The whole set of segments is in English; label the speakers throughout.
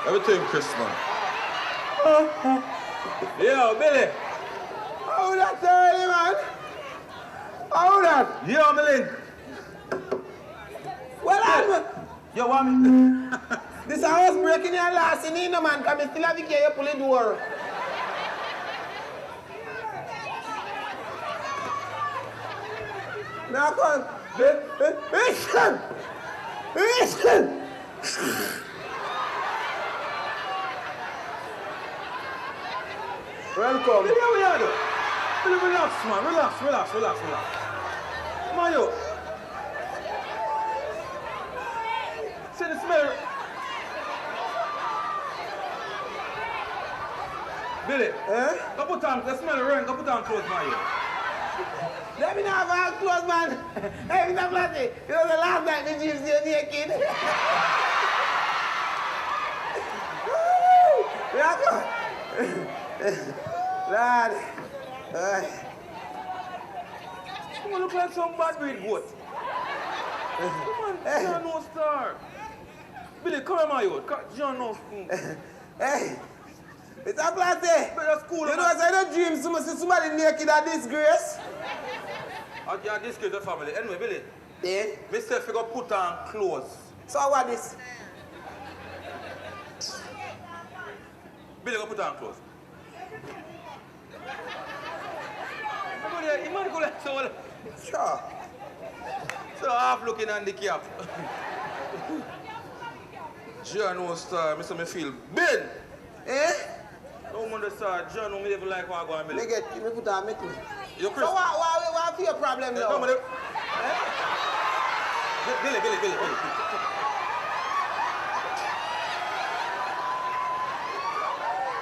Speaker 1: Everything Christmas. Yo, Billy.
Speaker 2: How that early, man? How that?
Speaker 1: Yo, Billy.
Speaker 2: Well, I'm...
Speaker 1: Yo, what me?
Speaker 2: This house breaking your last in here, man, because I still have to get you pull the door. Now come. Listen! Listen! Welcome.
Speaker 1: Billy, how you do? Billy, relax, man. Relax. Come on, yo. See the smell? Billy, go put on, the smell rain, go put on clothes, man, yo.
Speaker 2: Let me not have clothes, man. Hey, Mr. Flatty, you know the last night the gypsy was naked. Lad.
Speaker 1: You look like some bad breed goat. Come on, John no star. Billy, come here, my youth. John no.
Speaker 2: Hey, Mr. Flatty.
Speaker 1: School,
Speaker 2: you know, I don't dream somebody naked at disgrace.
Speaker 1: You disgrace the family. Anyway, Billy.
Speaker 2: Yeah?
Speaker 1: Mr. If you go put on clothes.
Speaker 2: So what this?
Speaker 1: Billy, go put on clothes. You might go like so.
Speaker 2: Sure.
Speaker 1: So half looking on the cap. John no star, Mr. Me feel Ben.
Speaker 2: Eh?
Speaker 1: No wonder star, John no me even like what I go on me.
Speaker 2: Me put on me too.
Speaker 1: You Chris.
Speaker 2: So what your problem now?
Speaker 1: No, Billy.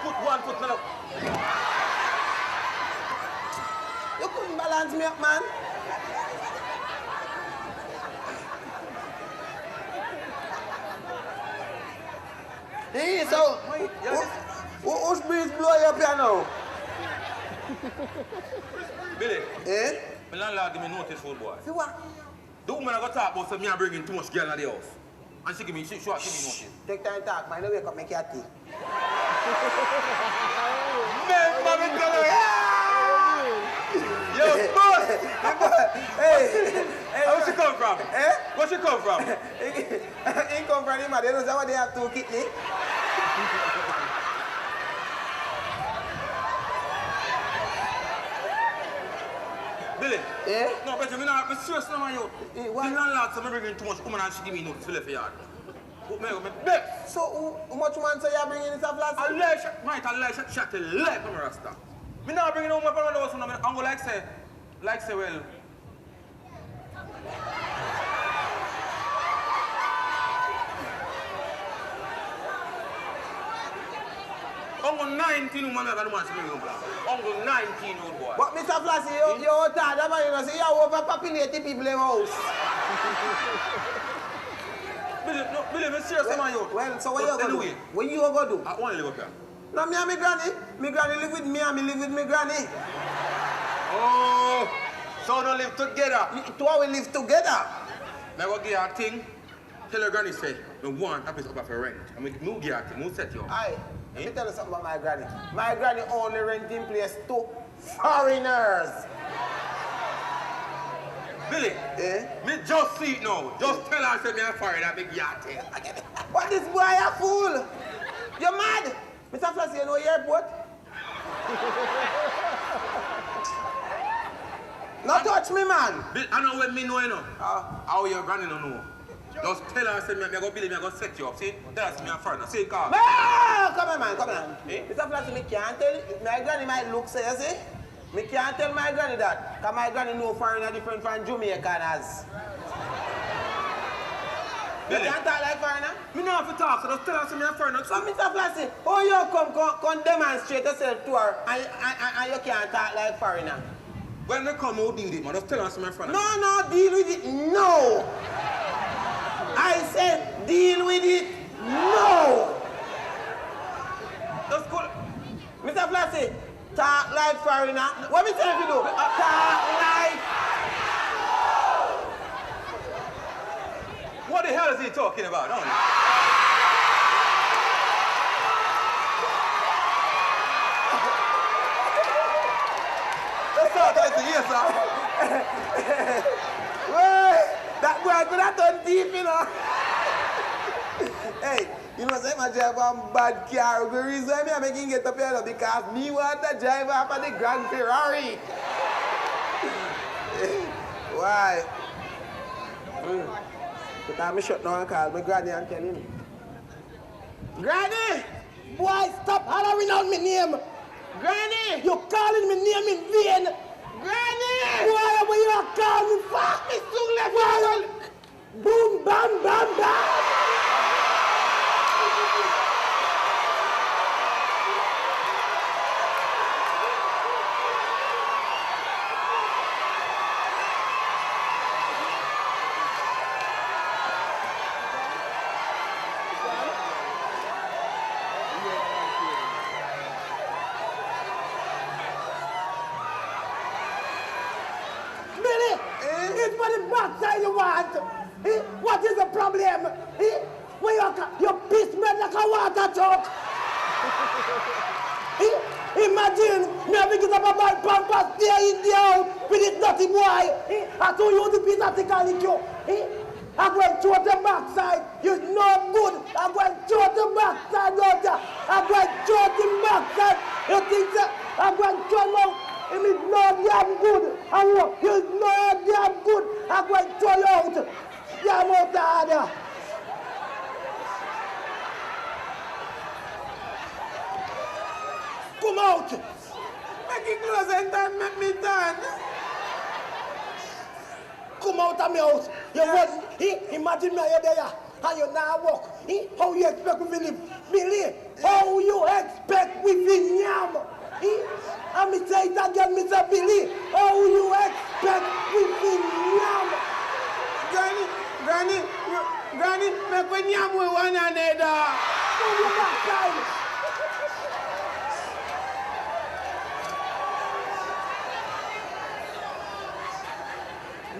Speaker 1: Put one foot now.
Speaker 2: You couldn't balance me up, man. Hey, so who's breeze blow you up here now?
Speaker 1: Billy.
Speaker 2: Eh?
Speaker 1: My landlord give me notice, old boy.
Speaker 2: See what?
Speaker 1: The woman I got talk about said me I'm bringing too much girl in the house. And she give me notice.
Speaker 2: Take time to talk, man. Don't wake up, make your tea.
Speaker 1: Man, mommy tell her, yo, boss!
Speaker 2: Hey,
Speaker 1: Where she come from?
Speaker 2: Eh?
Speaker 1: Where she come from?
Speaker 2: He come from him, they don't say what they have two kidney.
Speaker 1: Billy?
Speaker 2: Eh?
Speaker 1: No, but I'm serious now, yo.
Speaker 2: What?
Speaker 1: The landlord said me bringing too much woman and she give me notice to left yard. Put me back.
Speaker 2: So, how much man say you bringing this up last?
Speaker 1: I lie shot till life from a rasta. Me now bringing home my from the house and I'm go like say, well. Uncle 19 woman I got to bring home. Uncle 19 old boy.
Speaker 2: But Mr. Flashy, you're tired of you know, so you're overpopulated people in the house.
Speaker 1: Billy, me serious man, yo.
Speaker 2: Well, so what you gonna do? What you gonna do?
Speaker 1: I want to live up here.
Speaker 2: No, me and my granny. My granny live with me and me live with my granny.
Speaker 1: Oh, so don't live together.
Speaker 2: Two we live together.
Speaker 1: Now what give you a thing? Tell your granny say, me want a piece up for rent. I mean, me give you a thing, me set you up.
Speaker 2: Aye. Let me tell you something about my granny. My granny only renting place to foreigners.
Speaker 1: Billy, me just see it now. Just tell her say me a foreigner that big yacht here.
Speaker 2: What this boy a fool? You mad? Mr. Flashy, you know airport? Not touch me, man.
Speaker 1: I know what me know, you know. How your granny don't know. Just tell her, say, me go Billy, me go set you up. See, tell her, me a foreigner. See, come.
Speaker 2: No! Come on, man, come on. Mr. Flashy, me can't tell. My granny might look, say, you see? Me can't tell my granny that. Because my granny know foreigner different from Jamaicans. You can't talk like foreigner?
Speaker 1: Me know have to talk, so just tell her, say, me a foreigner.
Speaker 2: So, Mr. Flashy, how you come demonstrate yourself to her and you can't talk like foreigner?
Speaker 1: When they come out, deal with it, man. Just tell us my friend.
Speaker 2: No, deal with it. No. I said deal with it. No.
Speaker 1: That's cool.
Speaker 2: Mr. Flashy, talk like foreigner. What me tell you to do? Talk like.
Speaker 1: What the hell is he talking about? Don't you? Let's start at the yes, sir.
Speaker 2: Wait, that boy could have done deep, you know. Hey, you know, say my drive one bad car. The reason I'm making get up here because me want to drive up on the Grand Ferrari. Why? But I'm shut now and call my granny and tell him. Granny!
Speaker 3: Boy, stop hollering out my name.
Speaker 2: Granny!
Speaker 3: You're calling my name in vain.
Speaker 2: Granny!
Speaker 3: Why are you calling me?
Speaker 2: Fuck me, soon left.
Speaker 3: Boom, bam, bam, bam. It's for the backside you want. What is the problem? When you piss me like a water truck. Imagine me having get up a bad pampas there in the house with this dirty boy. I told you the piece of the calico. I'm going to throw the backside. You're no good. I'm going to throw the backside, daughter. I'm going to throw the backside. You think that I'm going to throw him out? It is no damn good. And you're no damn good. I'm going to throw you out. Damn out there. Come out.
Speaker 2: Make it close and time, make me turn.
Speaker 3: Come out of my house. You was, imagine me here there. And you now walk. How you expect we live? Billy, how you expect we yam? And me say it again, Mr. Billy. How you expect we yam?
Speaker 2: Granny, make we yam with one another.
Speaker 3: Move your backside.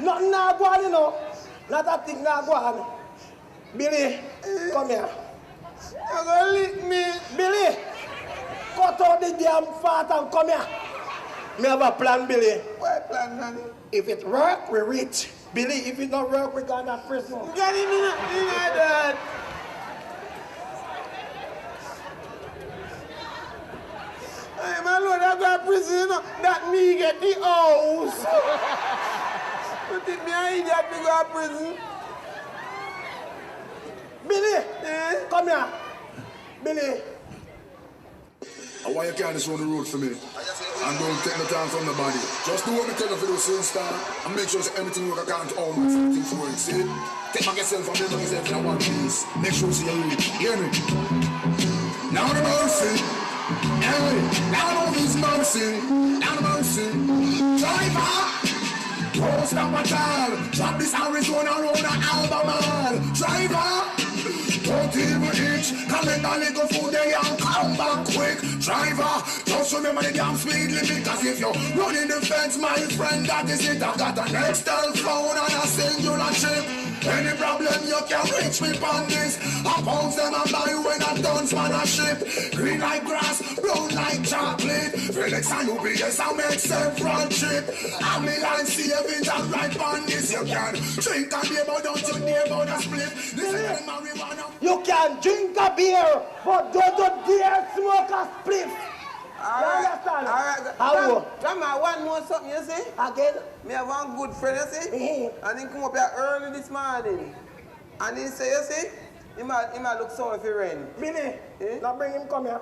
Speaker 3: Nothing now go on, you know. Not a thing now go on. Billy, come here.
Speaker 2: You're going to lick me.
Speaker 3: Billy, cut out the damn fat and come here. Me have a plan, Billy.
Speaker 2: What plan, Granny?
Speaker 3: If it work, we rich. Billy, if it don't work, we go to prison.
Speaker 2: Granny, me not that. Hey, my lord, I go to prison, you know. That me get the house. You think me an idiot to go to prison?
Speaker 3: Billy, come here. Billy.
Speaker 4: And why you can't just run the road for me? And don't take no time from nobody. Just do what me tell you for the soon star. And make sure everything work according to all my things work. See? Take my yourself from them myself in one piece. Make sure you read. Hear me? Now the mercy. Hey, now this mercy. Now the mercy. Driver! Don't stop at all. Drop this Arizona road and Albemarle. Driver! Don't even itch. Collect a little food there and come back quick. Driver, just remember the damn speed limit. Cause if you're running the fence, my friend, that is it. I got an Excel phone and a singular chip. Any problem you can reach me on this. I bounce them and buy when I done man a ship. Green like grass, brown like chocolate. Felix and UBS, I make several trip. I'm me line savings and right on this. You can drink a beer, but don't you dare about a split. This is the marijuana.
Speaker 3: You can drink a beer, but don't dare smoke a spliff.
Speaker 2: All right.
Speaker 3: How?
Speaker 2: Grandma, one more something, you see?
Speaker 3: Again?
Speaker 2: Me have one good friend, you see? And he come up here early this morning. And he say, you see? He might look sorry for rain.
Speaker 3: Billy, now bring him come here.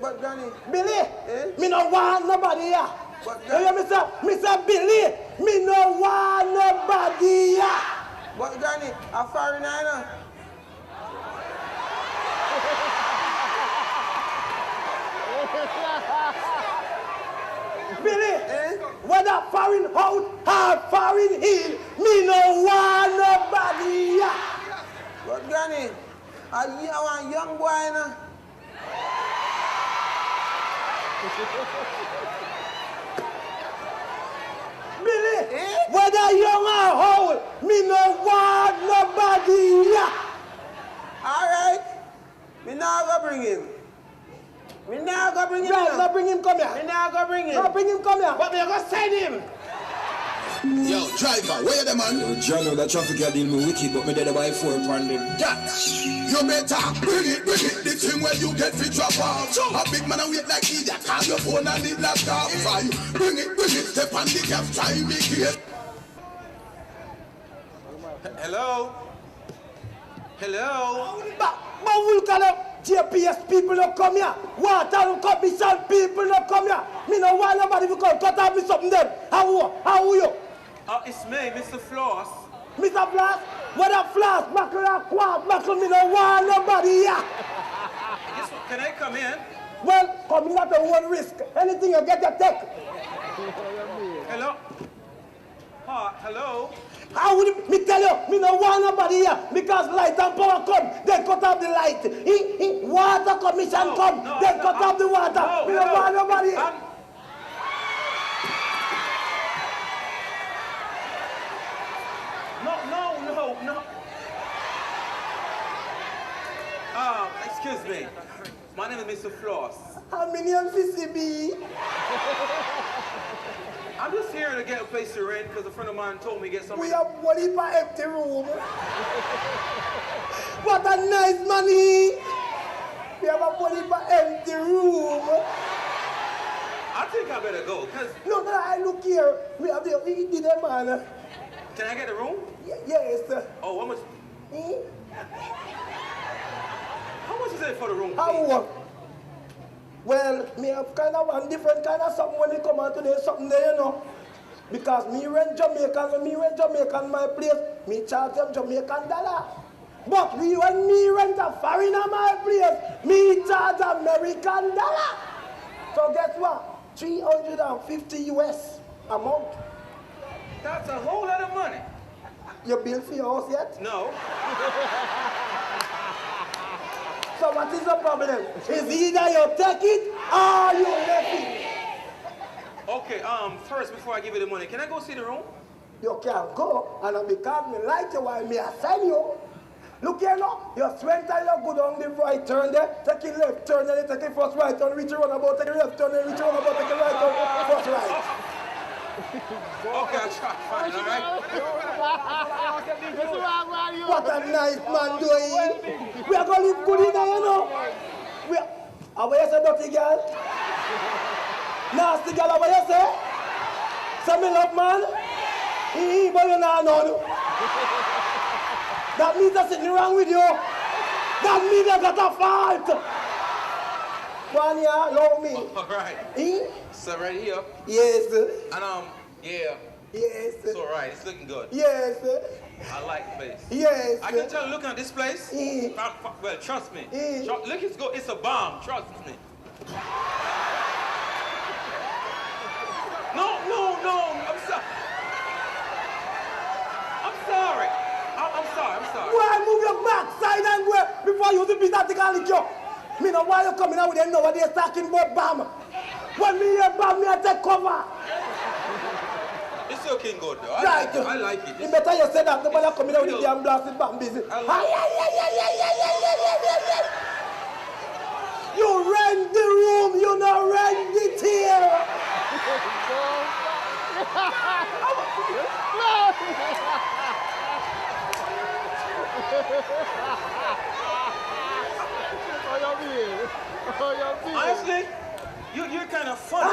Speaker 2: But Granny.
Speaker 3: Billy, me no want nobody here.
Speaker 2: But
Speaker 3: You hear me say? Me say Billy, me no want nobody here.
Speaker 2: But Granny, I'm foreigner, you know?
Speaker 3: Billy, Whether foreign out or foreign in, me no want nobody here.
Speaker 2: But Granny, are you a young boy now?
Speaker 3: Billy, whether young or old, me no want nobody here.
Speaker 2: All right. Me now go bring him. Me now go bring him.
Speaker 3: Right, go bring him come here.
Speaker 2: Me now go bring him.
Speaker 3: Go bring him come here.
Speaker 2: But me go send him.
Speaker 4: Yo, driver, where you the man?
Speaker 5: Yo, John, know that traffic are deal me wicked, but me dead by 4 pound them.
Speaker 4: That, you better bring it, the thing where you get fit drop off. A big man and wait like idiot, call your phone and the laptop. Bring it, step on the gas, time me get.
Speaker 1: Hello? Hello?
Speaker 3: But we look at JPS people don't come here. Water and commission people don't come here. Me no want nobody to come cut off me something them. How are you?
Speaker 1: It's me, Mr. Floss.
Speaker 3: Mr. Flash? Whether Flash, Buckle or Quad, Buckle, me no want nobody here.
Speaker 1: Yes, can I come in?
Speaker 3: Well, come in at your own risk. Anything you get, you take.
Speaker 1: Hello? Hello?
Speaker 3: How would me tell you, me no want nobody here because light and power come, they cut off the light. Water commission come, they cut off the water. Me no want nobody here.
Speaker 1: No. Excuse me. My name is Mr. Floss.
Speaker 3: My name is Sissy B.
Speaker 1: I'm just here to get a place to rent because a friend of mine told me to get something.
Speaker 3: We have money for empty room. What a nice money. We have a money for empty room.
Speaker 1: I think I better go because...
Speaker 3: No, I look here. We have the did a man.
Speaker 1: Can I get a room?
Speaker 3: Yes.
Speaker 1: Oh, how much? How much is it for the room?
Speaker 3: How? Well, me have kind of one different kind of something when you come out today, something there, you know. Because me rent Jamaican, when me rent Jamaican my place, me charge them Jamaican dollar. But when me rent a foreigner my place, me charge American dollar. So guess what? 350 US a month.
Speaker 1: That's a whole lot of money.
Speaker 3: You bill for your house yet?
Speaker 1: No.
Speaker 3: So what is the problem? Is either you take it or you left it.
Speaker 1: Okay, first before I give you the money, can I go see the room?
Speaker 3: You can't go, and because me like you, why me assign you. Look here now, you strength and you go down the right turn there, take a left turn, then you take a first right turn, reach around about, take a left turn, then reach around about, take a right turn, first right.
Speaker 1: Okay, I'll try. Fine, all right?
Speaker 3: What a nice man doing. We are going to live good in there, you know. How you say, dirty girl? Nasty girl, how you say? Say me love man? But you not know. That means there's something wrong with you. That means you got a fault. One year, love me.
Speaker 1: All right. So right here.
Speaker 3: Yes.
Speaker 1: And yeah.
Speaker 3: Yes.
Speaker 1: It's all right. It's looking good.
Speaker 3: Yes.
Speaker 1: I like the place.
Speaker 3: Yes.
Speaker 1: I can tell looking at this place. Well, trust me. Look, it's good. It's a bomb. Trust me. No. I'm sorry. I'm sorry.
Speaker 3: Why move your backside and go before you use the piece of the liquor? Me know why you coming out with them know what they're talking about bomb. When me hear bomb, me I take cover.
Speaker 1: It's looking good though.
Speaker 3: Right.
Speaker 1: I like it.
Speaker 3: It's better you say that. Nobody coming out with the damn blasted bomb business. You rent the room, you not rent it here.
Speaker 1: Honestly, you're kind of funny.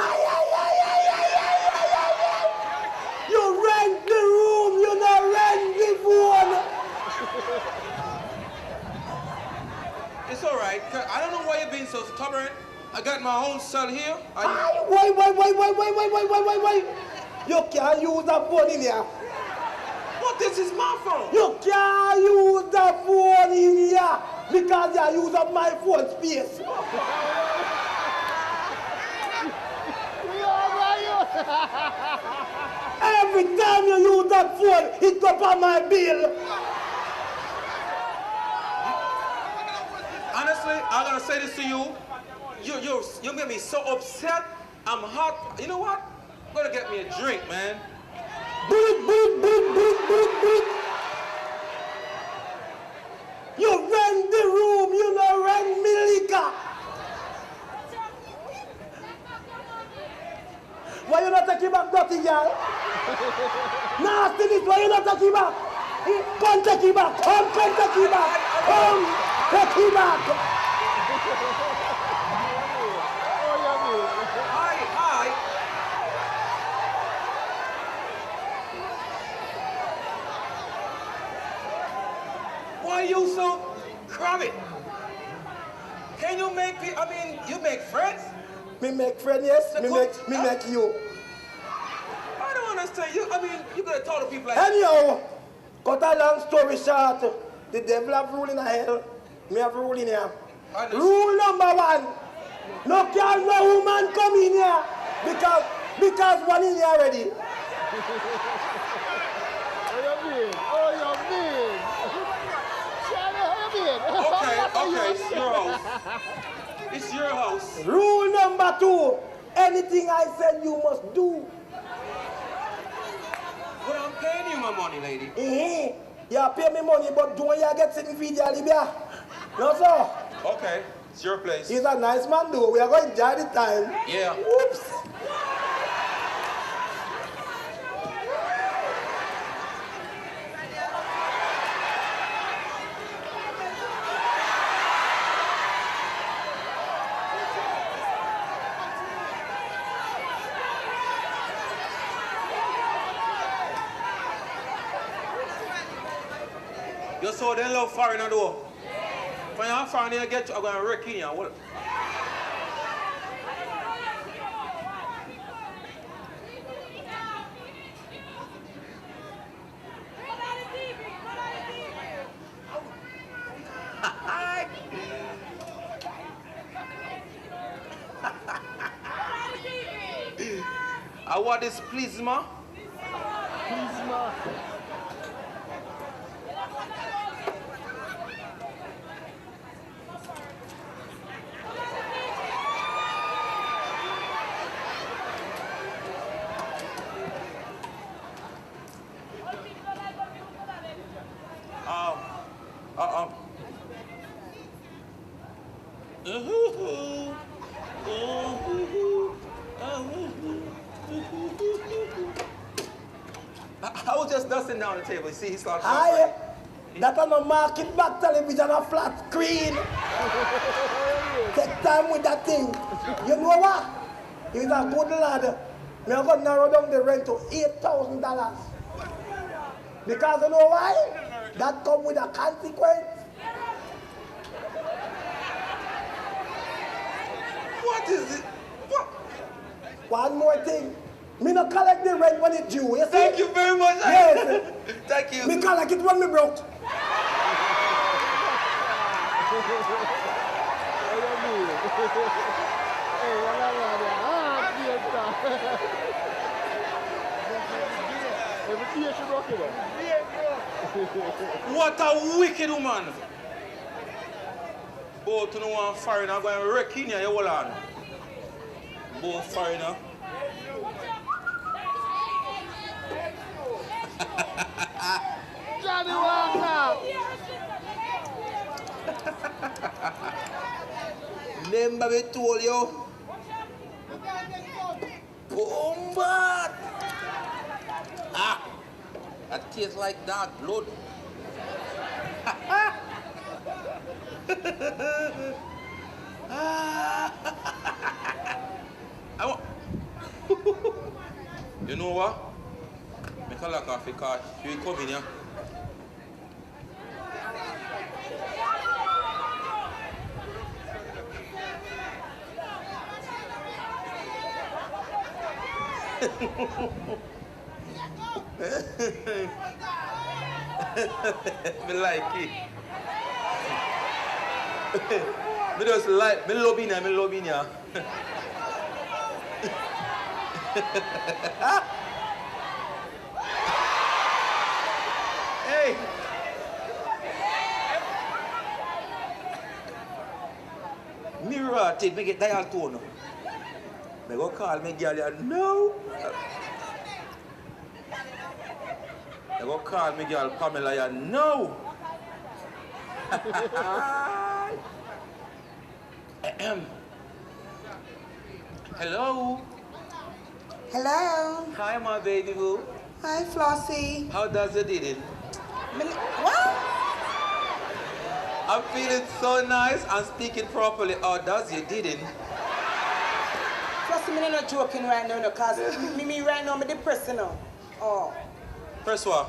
Speaker 3: You rent the room, you not rent the phone.
Speaker 1: It's all right. I don't know why you're being so stubborn. I got my own cell here.
Speaker 3: Wait. You can't use the phone in here.
Speaker 1: What? This is my phone.
Speaker 3: You can't use the phone in here because you use up my phone space. Every time you use that phone, it go on my bill.
Speaker 1: Honestly, I'm gonna say this to you. You make me so upset. I'm hot. You know what? I'm gonna get me a drink, man.
Speaker 3: Boot. You rent the room, you know rent me liquor. Why you not taking back dirty girl? Nasty this, why you not taking back? Come take it back, come take it back, come take it back.
Speaker 1: Hi. Why you so crabby? Can you make people, you make friends?
Speaker 3: Me make friend, yes, me make you.
Speaker 1: I don't understand. You gotta talk to people like
Speaker 3: Anyhow, cut a long story short, the devil have rule in hell, me have rule in here. Rule number 1, no can no woman come in here because one in here already.
Speaker 1: Okay, it's your house. It's your house.
Speaker 3: Rule number 2, anything I said you must do.
Speaker 1: But I'm paying you my money, lady.
Speaker 3: You pay me money, but don't you get sitting video, Libya? No, sir.
Speaker 1: Okay, it's your place.
Speaker 3: He's a nice man, though. We are going to enjoy the time.
Speaker 1: Yeah.
Speaker 3: Whoops.
Speaker 1: You saw them love foreigner though. When you're foreigner, you get you, I'm going to wreck in you. What? I want this plasma. I was just dusting down the table. You see, he started.
Speaker 3: That on a market back television, a flat screen. Take time with that thing. You know what? He's a good lad. Me are going to narrow down the rent to $8,000. Because you know why? That comes with a consequence.
Speaker 1: What is it? What?
Speaker 3: One more thing. Me not collect the rent when it's due. You see?
Speaker 1: Thank you very much.
Speaker 3: Yes.
Speaker 1: Thank you.
Speaker 3: Me collect it when me broke.
Speaker 1: What a wicked woman. Both to no one foreigner going to wreck in here, you hold on. Both foreigner.
Speaker 6: Johnny Walker!
Speaker 1: Remember me told you? Bomba! That tastes like dark blood. You know what? Make a lock off the car. You come in here. Me like it. Me just like, me love in here. Hey! Mirror, take me get dial tone. Me go call me girl, you know. Me go call me girl Pamela, you know. Hello.
Speaker 6: Hello.
Speaker 1: Hi, my baby boo.
Speaker 6: Hi, Flossie.
Speaker 1: How does it did it?
Speaker 6: What?
Speaker 1: I'm feeling so nice and speaking properly. How does you didn't?
Speaker 6: Flossie, I'm not joking right now, because me right now, I'm depressed now. Oh.
Speaker 1: First one.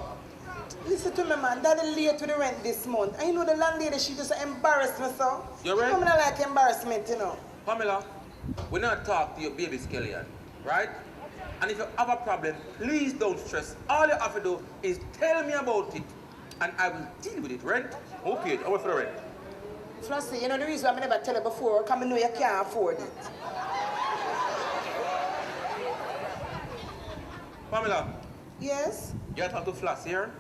Speaker 6: Listen to me, man. Daddy late to the rent this month. I know the landlady, she just embarrassed me, so.
Speaker 1: You rent?
Speaker 6: I'm not like embarrassment, you know.
Speaker 1: Pamela, we're not talking to your baby Skellion, right? And if you have a problem, please don't stress. All you have to do is tell me about it, and I will deal with it. Rent? Okay, I want for the rent.
Speaker 6: Flossie, you know the reason I never tell you before, because I know you can't afford it.
Speaker 1: Pamela,
Speaker 6: Yes?
Speaker 1: you talk to Floss here.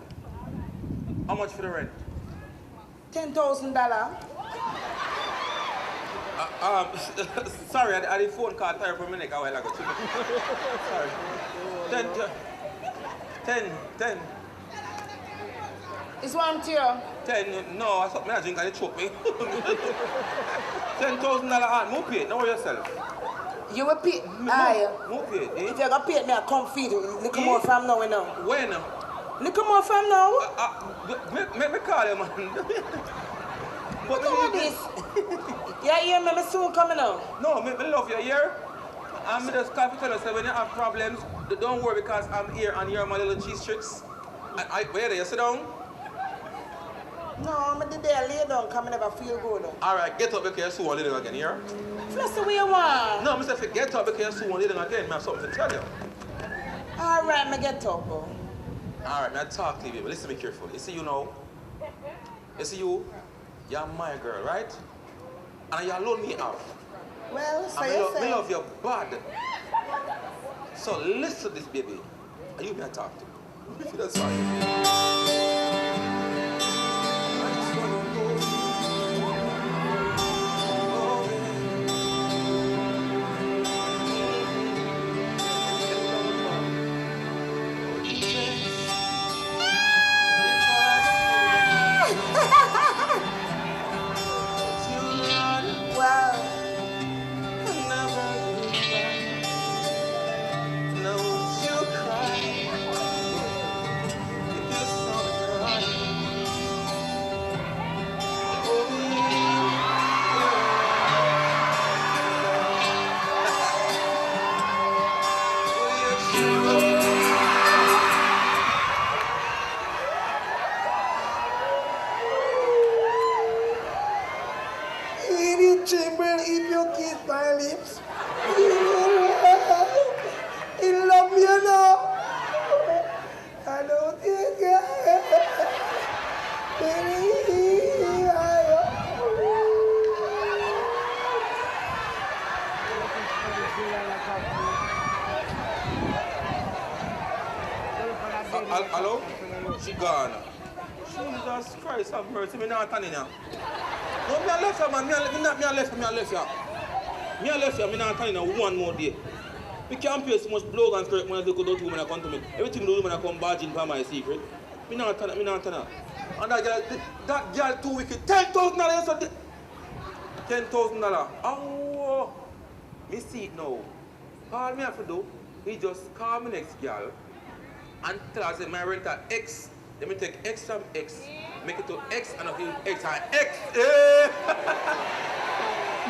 Speaker 1: How much for the rent?
Speaker 6: $10,000.
Speaker 1: Sorry, I had a phone call tired for a minute a while ago. Sorry. 10.
Speaker 6: It's one to you.
Speaker 1: 10, no, I thought I drink and it choke me. $10,000 move it, don't worry yourself.
Speaker 6: You will pay. Aye.
Speaker 1: Move it, eh?
Speaker 6: If you're going to pay me, I'll come feed you. Look more from now, you know.
Speaker 1: When?
Speaker 6: Look more from now.
Speaker 1: Make me call you, man.
Speaker 6: What all this? Yeah, hear me, I'm soon coming out.
Speaker 1: No, me love you here. I'm just call to tell you, so when you have problems, don't worry because I'm here and you're my little cheese tricks. Where there, you sit down?
Speaker 6: No, I'm there lay down, come and never feel good.
Speaker 1: Alright, get up because you're soon living again, here.
Speaker 6: Plus the way you want.
Speaker 1: No, Mr. Get up because you're soon living again. I have something to tell you.
Speaker 6: Alright, me get up. Oh.
Speaker 1: Alright, now talk to you, baby. Listen to me carefully. You see you now? You see you? You're my girl, right? And you loan me out.
Speaker 6: Well, so
Speaker 1: and
Speaker 6: you
Speaker 1: I
Speaker 6: say.
Speaker 1: love you bad. So listen to this, baby. And you may talk to me. If you don't sorry. Hello? She gone. Jesus Christ have mercy, me not turning now. No, me a left her, man. Me a left her. Me not turning now one more day. Me can't pay so much blow and correct when I go down to women that come to me. Everything the women that come barging for my secret. Me not turn. And that girl too wicked. $10,000 yesterday. $10,000. Oh, me see it now. All me have to do, he just call me next girl and tell her, say, my rent at X. Let me take X from X, make it to X, and I'll give X and X.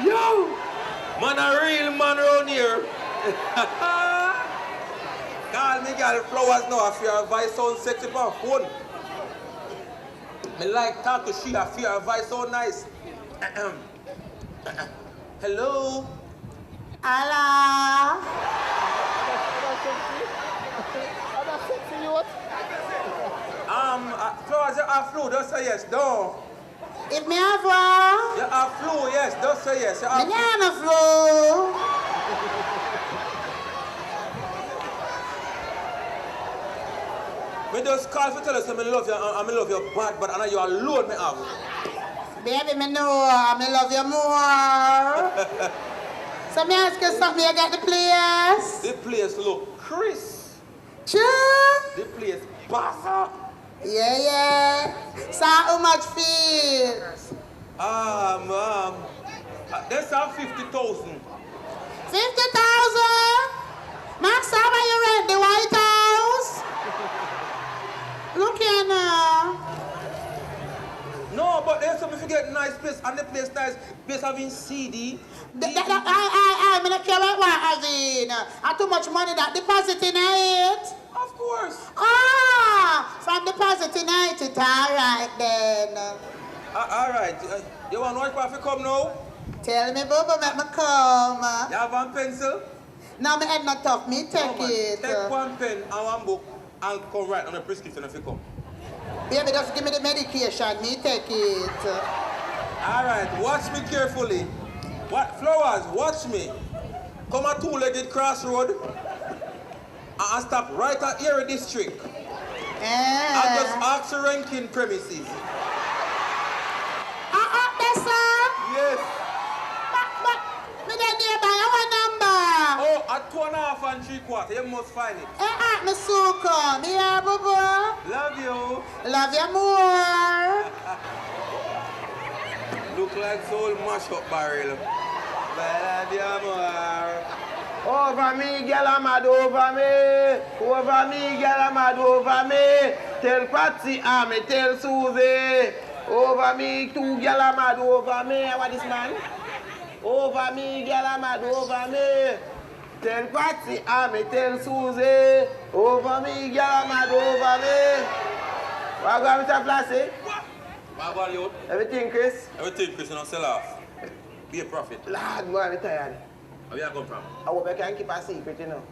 Speaker 1: Yo! Man, a real man around here. Call me girl flowers now, if your voice sound sexy on phone. Me like talk to she, if your voice so nice. Hello?
Speaker 6: Allah.
Speaker 1: Flowers, you have flu, just say yes, don't.
Speaker 6: If me have one.
Speaker 1: You have flu, yes, just say yes. You have
Speaker 6: Me have a flu.
Speaker 1: Me just call for tell us I love you and I love you bad, but I know you alone me have.
Speaker 6: Baby, me know I love you more. So me ask you something, you got the place?
Speaker 1: The place look Chris.
Speaker 6: Sure?
Speaker 1: The place boss.
Speaker 6: Yeah. So how much fees?
Speaker 1: That's 50,000.
Speaker 6: 50,000? Max, how about you rent the White House? Look here now.
Speaker 1: No, but there's something if you get nice place and the place nice. Place having CD.
Speaker 6: I don't care what as in. How too much money that deposit in it?
Speaker 1: Of course.
Speaker 6: From deposit in it, all right then.
Speaker 1: All right. You want to watch if you come now?
Speaker 6: Tell me, Bubba, make me come.
Speaker 1: You have one pencil?
Speaker 6: No, my head not tough. Me take it.
Speaker 1: Take one pen and one book and come right on the prescription if you come.
Speaker 6: Baby, just give me the medication. Me take it.
Speaker 1: All right. Watch me carefully. What Flowers? Watch me. Come at two-legged crossroad and stop right at Erie District. And just ask the ranking premises.
Speaker 6: Yes, sir.
Speaker 1: Yes.
Speaker 6: But, me don't nearby our number.
Speaker 1: Oh, at 2.5 3/4, you must find it.
Speaker 6: Me so come. Yeah, Bubba.
Speaker 1: Love you.
Speaker 6: Love you more.
Speaker 1: Look like soul mash up barrel. Love you more.
Speaker 2: Over me, girl, I'm mad over me. Over me, girl, I'm mad over me. Tell Patsy, me tell Susie. Over me, two girl, I'm mad over me. What is man? Over me, girl, I'm mad over me. Tell Patsy, me tell Susie. Over me, girl, I'm mad over me. What going Mr. Flashy?
Speaker 1: What about you?
Speaker 2: Everything, Chris?
Speaker 1: Everything, Chris, you don't sell off. Be a prophet.
Speaker 2: Lord, boy, I'm tired.
Speaker 1: Where you come from?
Speaker 2: I hope I can keep a secret, you know.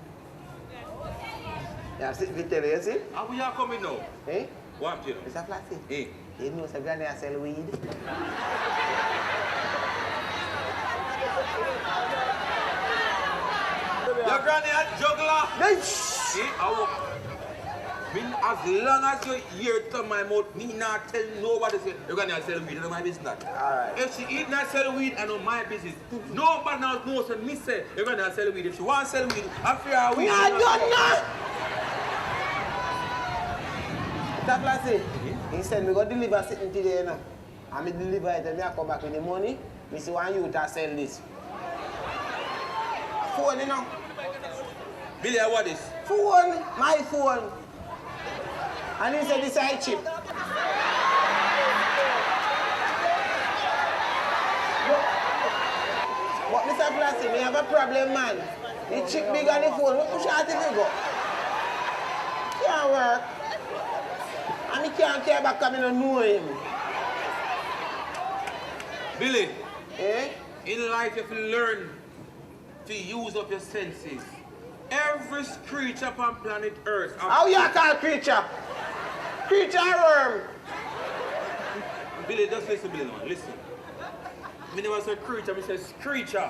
Speaker 2: Yeah, see, we tell you, see?
Speaker 1: How we are coming now?
Speaker 2: Eh?
Speaker 1: What you?
Speaker 2: Mr. Flashy?
Speaker 1: Eh?
Speaker 2: You know, so Granny sell weed.
Speaker 1: Your granny a juggler.
Speaker 2: No,
Speaker 1: As long as you hear to my mouth, me not tell nobody say your granny a sell weed. It's my business.
Speaker 2: Alright.
Speaker 1: If she eat not sell weed, I know my business. Nobody now knows that me say your granny a sell weed. If she want to sell weed, I fear her weed.
Speaker 2: We are done now. Mr. Flashy, he said we go deliver something today, you know. And me deliver it and me I come back with the money. Me say one you to sell this. Phone, you know.
Speaker 1: Billy, what is?
Speaker 2: Phone, my phone. And he said this is cheap. But Mr. Flashy, me have a problem, man. The chip big on the phone. What shall I go? Can't work. And me can't care back because I don't know him.
Speaker 1: Billy,
Speaker 2: Eh?
Speaker 1: in life you have to learn to use up your senses. Every creature upon planet Earth.
Speaker 2: How you call creature? Creature or worm?
Speaker 1: Billy, just listen, Billy, man. Listen. Me never say creature, me say creature.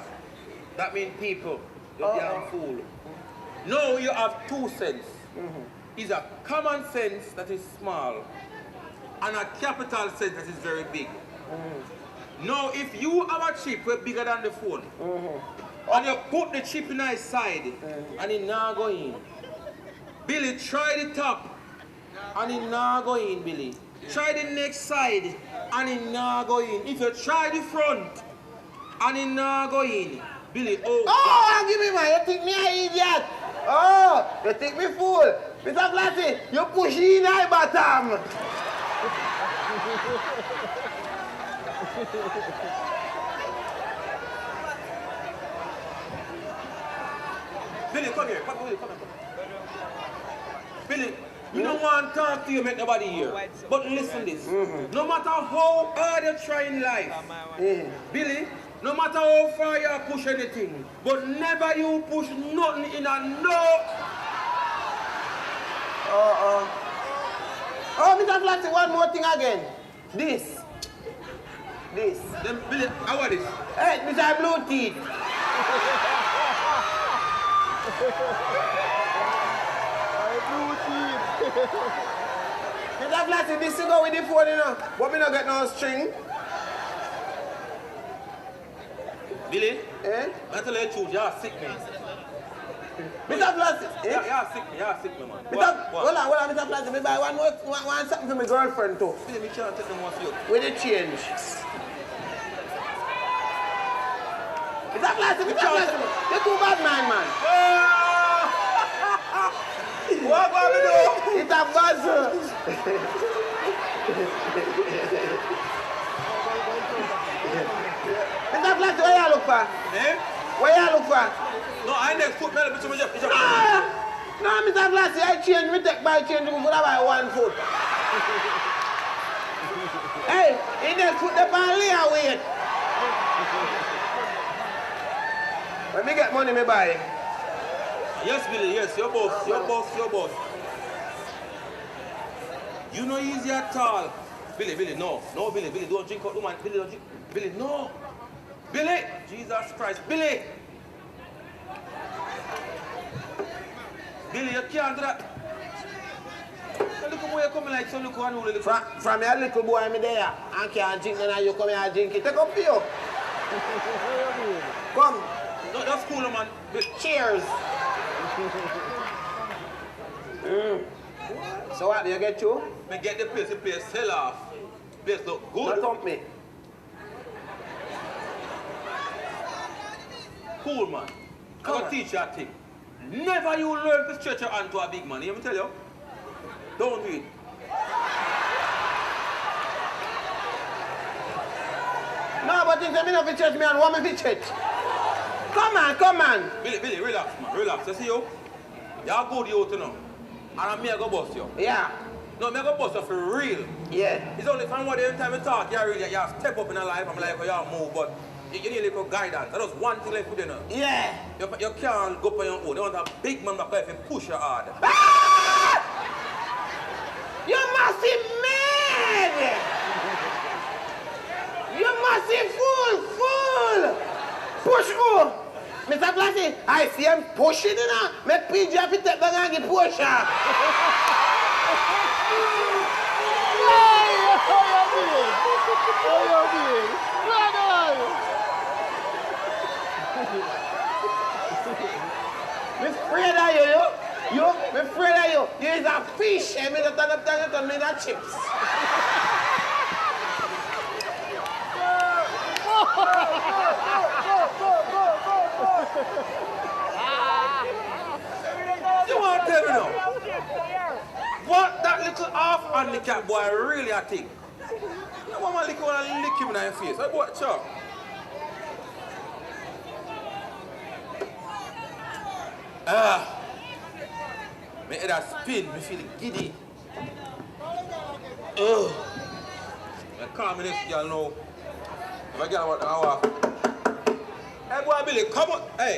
Speaker 1: That means people. You damn fool. No, you have two sense. It's a common sense that is small and a capital sense that is very big. Now, if you have a chip way bigger than the phone, and you put the chip in his side, and it now go in. Billy, try the top, and it now go in, Billy. Try the next side, and it now go in. If you try the front, and it now go in, Billy,
Speaker 2: Oh, give me man, you think me an idiot? Oh, you think me fool? Mr. Flashy, you push in my bottom.
Speaker 1: Billy, come here. Come here. Billy, we don't want to talk to you, make nobody hear. But listen this. No matter how hard you try in life, Billy, no matter how far you push anything, but never you push nothing in a no.
Speaker 2: Oh, Mr. Flashy, one more thing again. This.
Speaker 1: Then Billy, how are this?
Speaker 2: Hey, Mr. Blue Teeth.
Speaker 3: Blue teeth.
Speaker 2: Mr. Flatty, this to go with the phone, you know. But me not get no string.
Speaker 1: Billy?
Speaker 2: Eh?
Speaker 1: I tell you the truth, you're sick, man.
Speaker 2: Mr. Flatty, eh?
Speaker 1: You're sick, man.
Speaker 2: Hold on, Mr. Flatty, me buy one something for my girlfriend too.
Speaker 1: Billy, me can't take them off you.
Speaker 2: With the change. Mr. Flatty, you're too bad man.
Speaker 1: What about me do?
Speaker 2: It's a buzz. Mr. Flatty, where you look for?
Speaker 1: Eh?
Speaker 2: Where you look for?
Speaker 1: No, I next foot, man.
Speaker 2: No, Mr. Flatty, I change, me take by change, me buy 1 foot. Hey, he next foot, the pan lay away. When me get money, me buy.
Speaker 1: Yes, Billy, yes, your boss. You know easy at all. Billy, no, Billy, don't drink out, man. Billy, don't drink. Billy, no. Billy, Jesus Christ, Billy, you can't do that. Look at where you're coming like, so look how you look.
Speaker 2: From your little boy, me there, and can't drink, and you come here and drink it. Take up for you. Come.
Speaker 1: No, that's cool, man.
Speaker 2: Cheers. So what, do you get you?
Speaker 1: Me get the place sell off. Place look good.
Speaker 2: Not me.
Speaker 1: Cool, man. I'm going to teach you a thing. Never you learn to stretch your hand to a big man. Let me tell you. Don't do it.
Speaker 2: No, but if you don't church me and want me to church. Come on.
Speaker 1: Billy, relax, man. Relax. You see you? You're good, you know. And I'm going to bust you.
Speaker 2: Yeah.
Speaker 1: No, I'm going to bust you for real.
Speaker 2: Yeah.
Speaker 1: It's only from what every time you talk, you step up in a life. I'm like, you move, but you need a little guidance. That's one thing left with you now.
Speaker 2: Yeah.
Speaker 1: You can't go on your own. You want a big man back there and push you hard.
Speaker 2: Ah! You must be mad! You must be fool! Push who? Mr. Flatty, I see him pushing, you know. Make PJ have to take back and get push her. I'm afraid of you. I'm afraid of you. You is a fish. I mean, turn me the chips.
Speaker 1: You want to tell me now? What that little half-handicap boy really I think? You want to lick him in your face? Watch out. My head a spin, me feel giddy. I call me this girl now. If I get about an hour. Hey boy Billy, come on. Hey.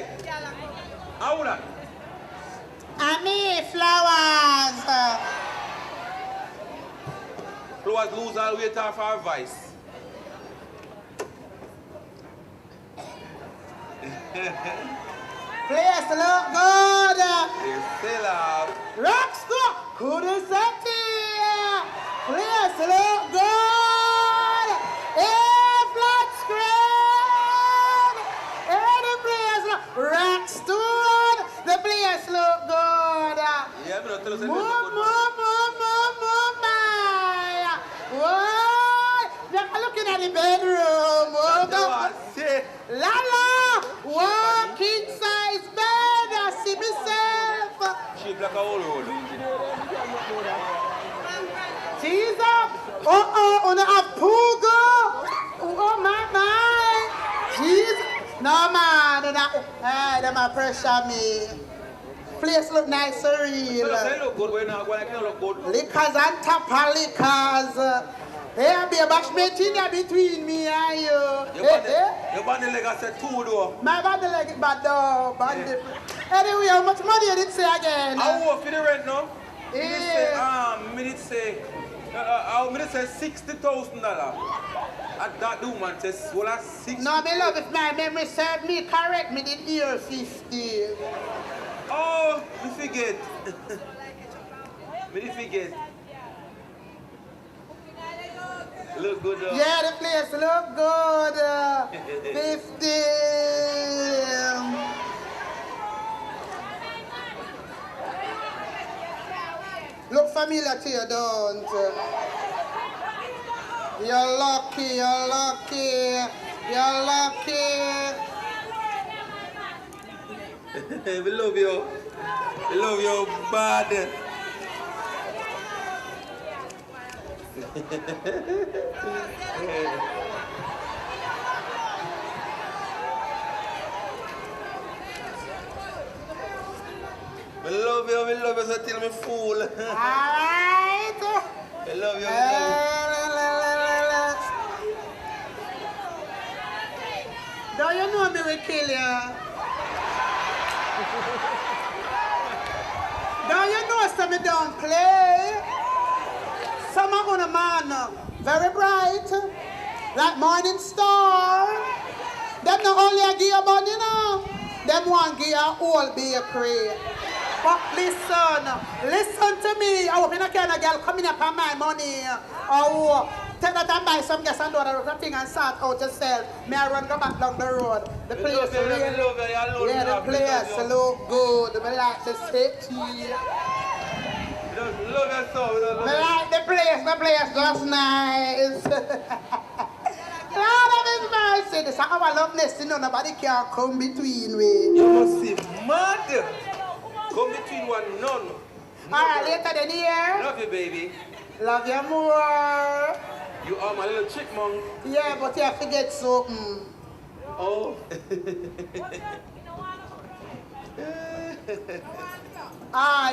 Speaker 1: How would that?
Speaker 6: I mean flowers.
Speaker 1: Flowers lose all weight off our vice.
Speaker 6: Place look good.
Speaker 1: They still have.
Speaker 6: Rockstar, couldn't set it. Place look good. Flat screen. The place look Rockstar. The place look good.
Speaker 1: Yeah, but tell us
Speaker 6: Move, my. What? You're looking at the bedroom. Lala, walking size bed. I see myself.
Speaker 1: Shape like a whole road.
Speaker 6: Jesus. On a poogo. Oh, my. Jesus. No, man. They're my pressure me. Place look nice and real.
Speaker 1: They look good. We're not going to look good.
Speaker 6: Liquors and top of liquors. Hey, be a bashment in there between me and you.
Speaker 1: Your body leg I said 2 though.
Speaker 6: My body leg is bad though. Anyway, how much money you did say again?
Speaker 1: How owe for the rent now?
Speaker 6: Yeah.
Speaker 1: Me did say $60,000. That woman says, well, that's 60.
Speaker 6: No, me love, if my memory serve me correct, me did hear 50.
Speaker 1: Oh, me forget. Me did forget. Look good, though.
Speaker 6: Yeah, the place look good. 50. Look familiar to you, don't? You're lucky, you're lucky, you're lucky.
Speaker 1: We love you. We love you bad. We love you, so tell me fool.
Speaker 6: Alright.
Speaker 1: We love you,
Speaker 6: Don't you know me will kill you? Don't you know some me don't play? Some are gonna man very bright, like morning star. Them not only a give a body now, them want give a whole bakery. But listen to me. I hope you not kind of girl coming up on my money. Oh, take that and buy some gas and do the thing and sort out yourself. May I run go back down the road. The place really, yeah, the place look good. I like the city.
Speaker 1: Love your soul.
Speaker 6: I like the place just nice. Lord of His mercy, this is our loveness, you know, nobody can come between we.
Speaker 1: You must be mad. Come between one none.
Speaker 6: Alright, later than here.
Speaker 1: Love you, baby.
Speaker 6: Love you more.
Speaker 1: You are my little chipmunk.
Speaker 6: Yeah, but you have to get something.
Speaker 1: Oh.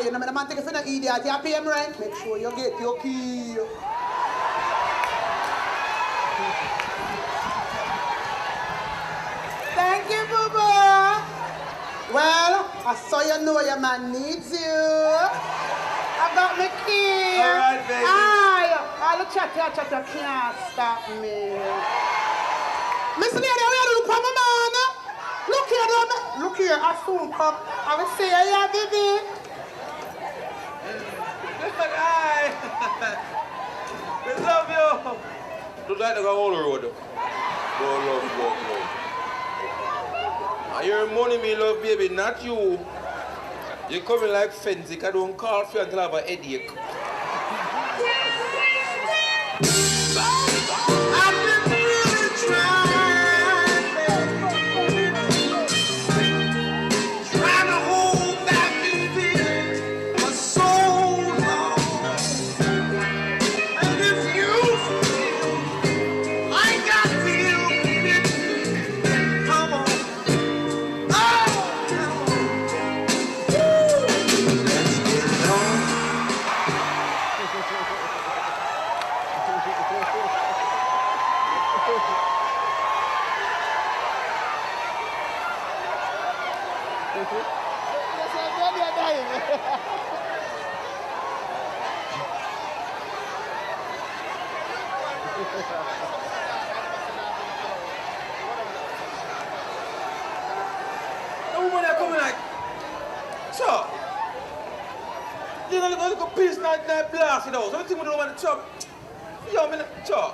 Speaker 6: You know, the man take it for the idiot. You pay him rent. Make sure you get your key. Thank you, Boo-Boo. Well, I saw you know your man needs you. I got my key.
Speaker 1: All right, baby.
Speaker 6: All the chat can't stop me. Miss Lady, we are looking for my man. Look here, I soon come. I will say, yeah, baby.
Speaker 1: Listen, we love you. Don't like to go all the road. Go love. And your money, me love, baby, not you. You coming like fancy, I don't call for you until I have a headache.
Speaker 2: I've been really trying to hold that feeling for so long. And if you feel like I feel it, come on.
Speaker 1: The woman are coming like, so, you know, look at piece night blast it out. So, the thing with the woman, chop, yo, I mean, chop.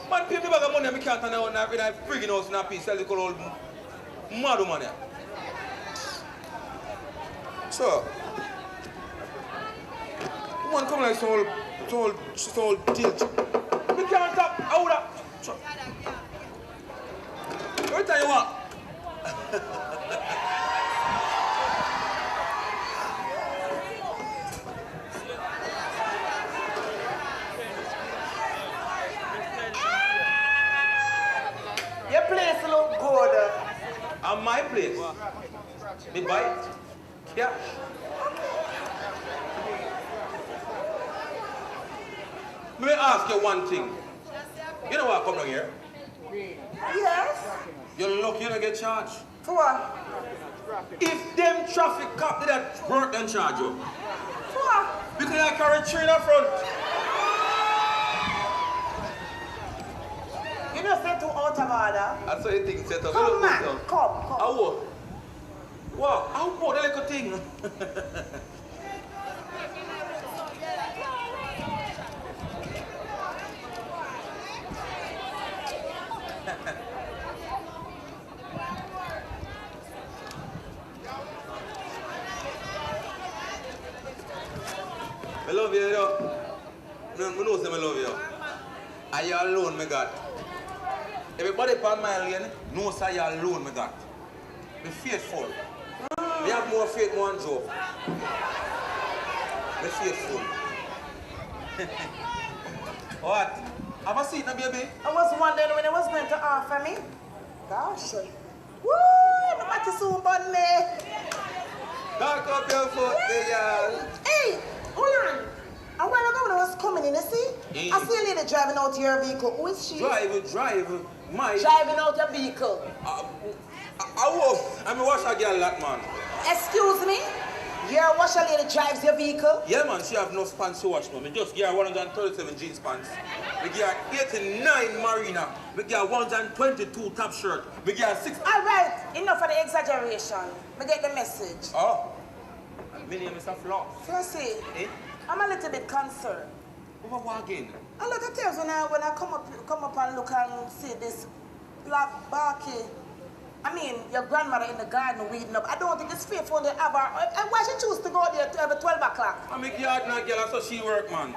Speaker 1: Man, pay me back the money, I can't turn out with a friggin' house in a piece, sell the old mad woman there. So, woman come like so old tilt. We can't stop, how would that? Every time you want.
Speaker 2: Your place look good.
Speaker 1: And my place, me buy it. Cash. Let me ask you one thing. You know what come down here?
Speaker 2: Yes.
Speaker 1: You're lucky you don't get charged.
Speaker 2: For what?
Speaker 1: If them traffic cop did that work, then charge you.
Speaker 2: For what?
Speaker 1: Because I carry tree in the front.
Speaker 2: You know, say to out of order.
Speaker 1: That's what you think set up.
Speaker 2: Come, man. Come.
Speaker 1: How what? Wow, how what the little thing? I love you, you know. I know I love you. And you alone, me God. Everybody on my lane knows that you alone, me God. Be faithful. We have more faith, more than joke. Be faithful. What? Have a seat now, baby.
Speaker 3: I was wondering when it was going to offer me. Gosh. Woo! Nobody soon bun me.
Speaker 1: Back up your foot, girl.
Speaker 3: Hey, hold on. A while ago when I was coming in, you see? I see a lady driving out your vehicle. Who is she?
Speaker 1: Drive. My.
Speaker 3: Driving out your vehicle.
Speaker 1: I'm a washer girl, that man.
Speaker 3: Excuse me? Your washer lady drives your vehicle?
Speaker 1: Yeah, man, she have no pants to wash, man. We just give her 137 jeans pants. We give her 89 marina. We give her 122 top shirt. We give her 6.
Speaker 3: All right, enough of the exaggeration. Me get the message.
Speaker 1: Oh, and my name is a Floss.
Speaker 3: Flossie,
Speaker 1: Eh?
Speaker 3: I'm a little bit concerned.
Speaker 1: Over what again?
Speaker 3: A lot of times when I come up and look and see this black barky, I mean, your grandmother in the garden weeding up. I don't think it's fair for the have her. And why she choose to go there to have 12 o'clock?
Speaker 1: I'm a gardener girl, so she work, man.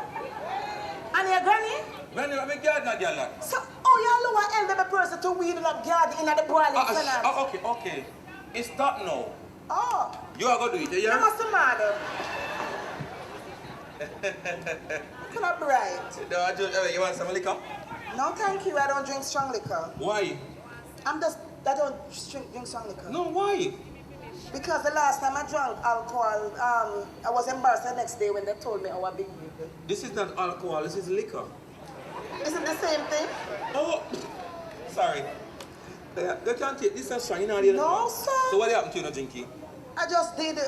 Speaker 3: And your granny?
Speaker 1: Granny, I'm a gardener girl.
Speaker 3: So, you're lower elderly person to weeding up garden in the boiling tenant.
Speaker 1: Okay. It's that now.
Speaker 3: Oh.
Speaker 1: You are going to do it, yeah?
Speaker 3: What's the matter? Could I bright?
Speaker 1: You want some liquor?
Speaker 3: No, thank you. I don't drink strong liquor.
Speaker 1: Why?
Speaker 3: I don't drink strong liquor.
Speaker 1: No, why?
Speaker 3: Because the last time I drank alcohol, I was embarrassed the next day when they told me how I big.
Speaker 1: This is not alcohol, this is liquor.
Speaker 3: Is it the same thing?
Speaker 1: Oh, sorry. They can't take this as strong,
Speaker 3: No, sir.
Speaker 1: So what happened to you, no drinking?
Speaker 3: I just did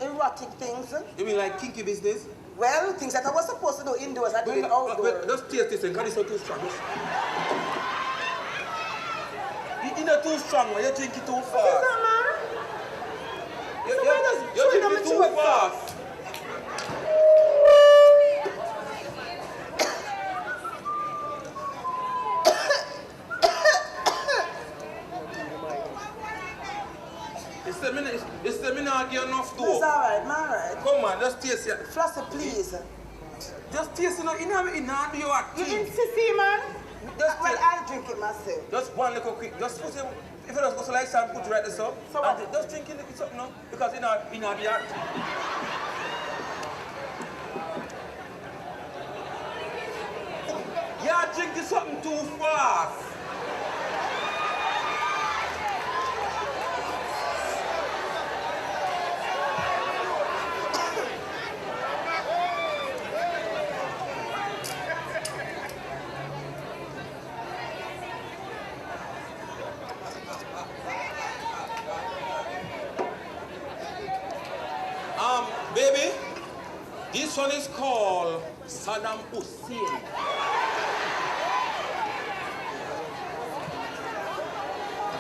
Speaker 3: erotic things.
Speaker 1: You mean like kinky business?
Speaker 3: Well, things that I was supposed to do indoors, I did it outdoors.
Speaker 1: Just taste this, because it's not too strong. You're not too strong, man. You drink it too fast.
Speaker 3: What is that, man?
Speaker 1: You drink it too fast. It's the minute I get enough to.
Speaker 3: It's alright, man, alright.
Speaker 1: Come on, just taste it.
Speaker 3: Flossie, please.
Speaker 1: Just taste it. You know you are
Speaker 3: You
Speaker 1: king.
Speaker 3: insist, man?
Speaker 1: Just
Speaker 3: Well,
Speaker 1: taste.
Speaker 3: I'll drink it myself.
Speaker 1: Just one little quick. Just put it. If you just go so like some, put it right this up.
Speaker 3: So what?
Speaker 1: And just drink it up now. Because you know the act. You're drinking something too fast. Baby, this one is called Saddam Hussein.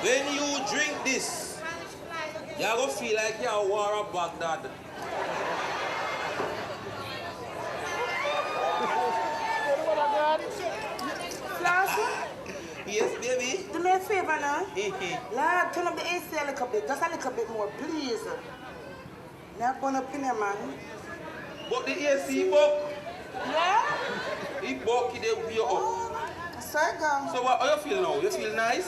Speaker 1: When you drink this, you're going to feel like you're a war of Baghdad.
Speaker 3: Flossie?
Speaker 1: Yes, baby.
Speaker 3: Do me a favor now. Lord, turn up the AC a little bit. Just a little bit more, please. Now burn up in there, man.
Speaker 1: But the AC buck,
Speaker 3: Yeah?
Speaker 1: he buck it way up.
Speaker 3: So I go.
Speaker 1: So what, how you feel now? You feel nice?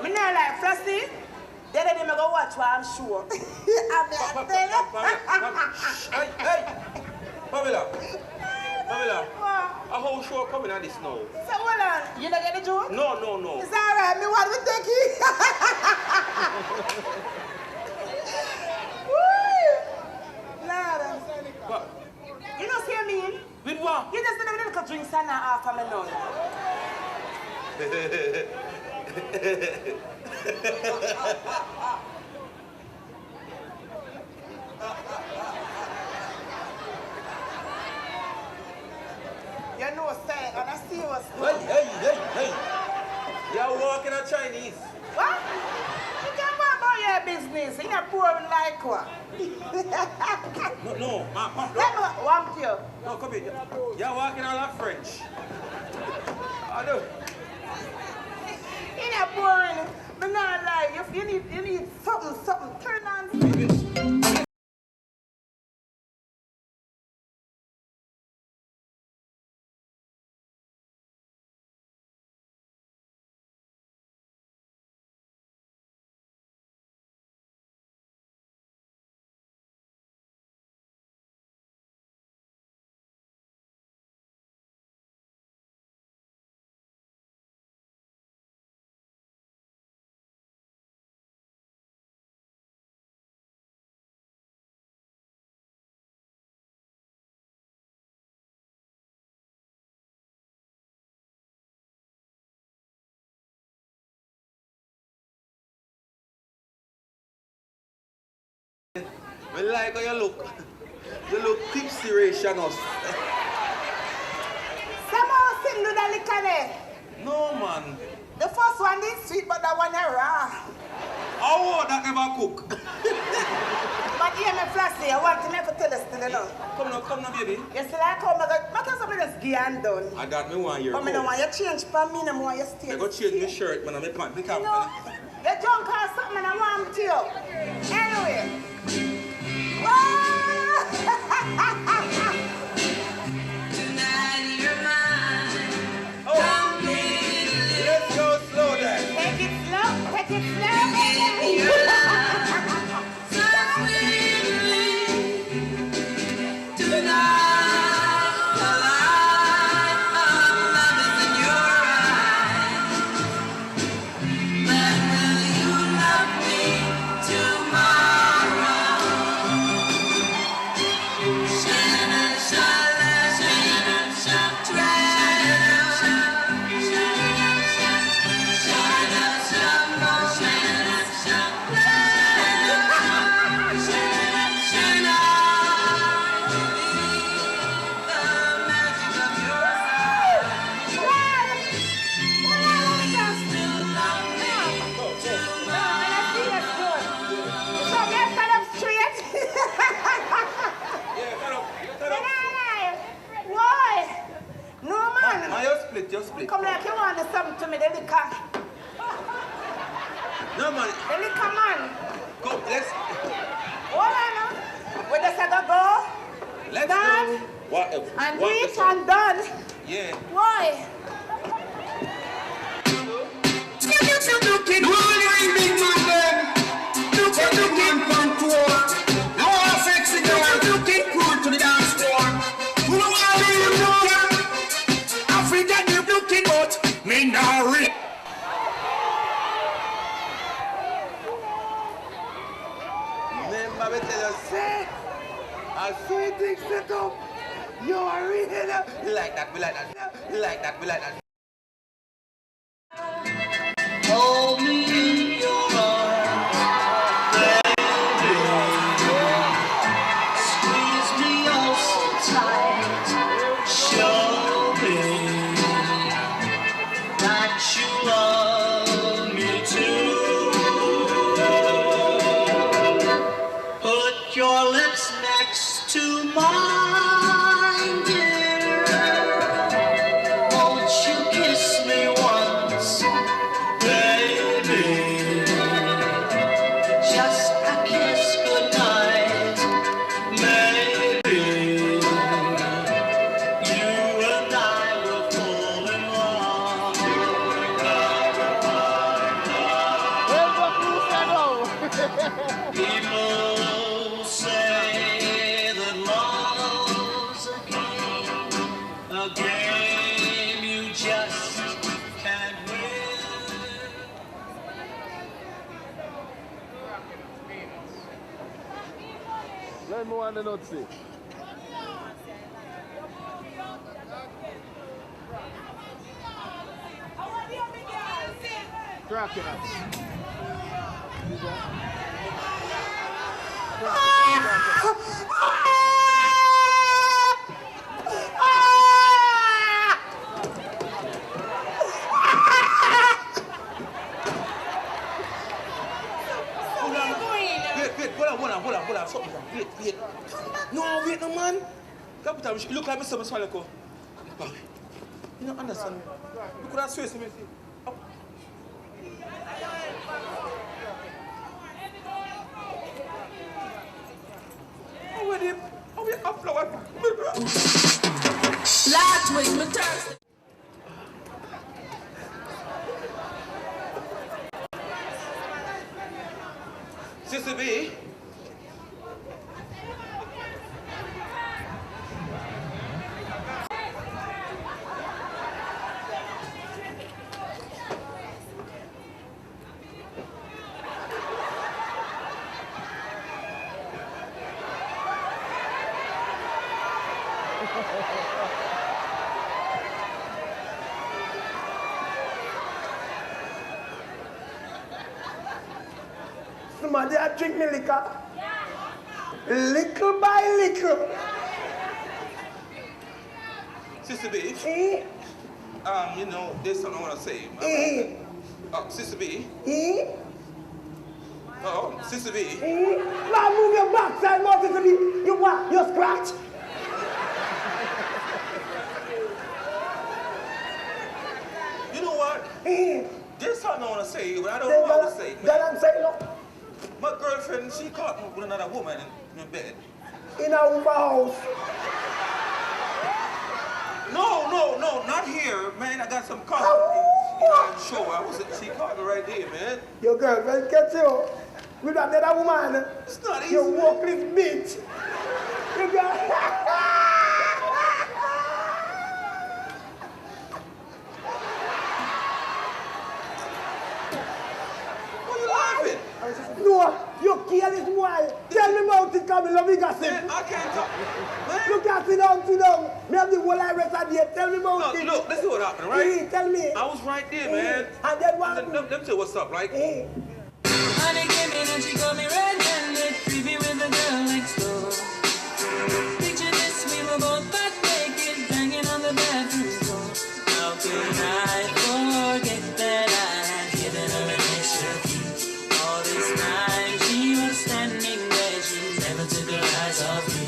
Speaker 3: Me not like Flossie. They let him go watch what I'm sure.
Speaker 1: Hey, Pamela, a whole show coming on this now.
Speaker 3: So hold on, you don't get the joke?
Speaker 1: No.
Speaker 3: It's alright, me want to take it. Lord.
Speaker 1: What?
Speaker 3: You know what I mean?
Speaker 1: With what?
Speaker 3: You just didn't little drinks and after me none. You know what I'm saying? And I see what's
Speaker 1: Hey. You're walking a Chinese.
Speaker 3: What? You can't talk about your business. You're not poor like what?
Speaker 1: No, ma,
Speaker 3: Let me want you.
Speaker 1: no, come here. You're walking a lot French. I do.
Speaker 6: You're not boring. I'm not lying. You need something. Turn on.
Speaker 1: I like how you look. You look tipsy, Ratianos.
Speaker 6: Someone sing to the liquor there.
Speaker 1: No, man.
Speaker 6: The first one is sweet, but that one is raw.
Speaker 1: Oh, that never cook.
Speaker 6: But hear me, Flashy, I want to make a tell us still, you know.
Speaker 1: Come now, baby.
Speaker 6: You still like how I got something just give and done.
Speaker 1: I got me 1 year.
Speaker 6: But I don't want you change for me, I don't want you stay.
Speaker 1: I got change my shirt, man, and my pants.
Speaker 6: You know, you drunk or something and I want to you. Anyway.
Speaker 1: Let's go slow then.
Speaker 6: Take it slow.
Speaker 1: Just split.
Speaker 6: Come like you want to something to me, the liquor.
Speaker 1: No, man.
Speaker 6: The liquor, man.
Speaker 1: Go, let's.
Speaker 6: Hold on now. We just have to go.
Speaker 1: Let's
Speaker 6: done,
Speaker 1: go. Whatever.
Speaker 6: And reach and done.
Speaker 1: Yeah.
Speaker 6: Why?
Speaker 1: Remember, tell you, say, I saw you things set up. You are reading up. We like that, we like that. We like that, we like that.
Speaker 7: Hold me in your arms, baby. Squeeze me oh so tight. Show me that you love me too. Put your lips next to mine, dear. Won't you kiss me once? Baby, just a kiss goodnight. Maybe you and I will fall in love. People say that love's a game you just can't win.
Speaker 2: Let me want to not see. Cracking up.
Speaker 1: Wait, hold on. Something. Wait. No, wait, no, man. Look like me, something small. You don't understand. You could have swear to me. How we have flower?
Speaker 8: Last week, my Thursday.
Speaker 1: Sissy B.
Speaker 3: Somebody a drink me liquor. Little by little.
Speaker 1: Sissy B. You know, there's something I want to say. Sissy B. Oh, Sissy B.
Speaker 3: Now move your backside more, Sissy B. You what? You scratch?
Speaker 1: You know what? There's something I want to say, but I don't know what to say.
Speaker 3: That I'm saying, no.
Speaker 1: My girlfriend, she caught me with another woman in bed.
Speaker 3: In a woman's house.
Speaker 1: No, not here, man. I got some coffee. I'm sure she caught me right there, man.
Speaker 3: Your girlfriend catch you with another woman.
Speaker 1: It's not easy.
Speaker 3: You worthless bitch. You got. No, you careless boy. Tell me about it, come love me gossip.
Speaker 1: I can't talk. Man.
Speaker 3: Look at sit down. Me have the whole rest of the day. Tell me about it.
Speaker 1: Look, this is what happened, right?
Speaker 3: Tell me.
Speaker 1: I was right there, man.
Speaker 3: And then what?
Speaker 1: Let me tell you what's up, right?
Speaker 8: Honey came in and she got me red-handed, creepy with the girl next door. Picture this, we were both butt naked, banging on the bathroom door. How could I forget that I had given her an extra key? All this time she was standing there, she never took her eyes off me.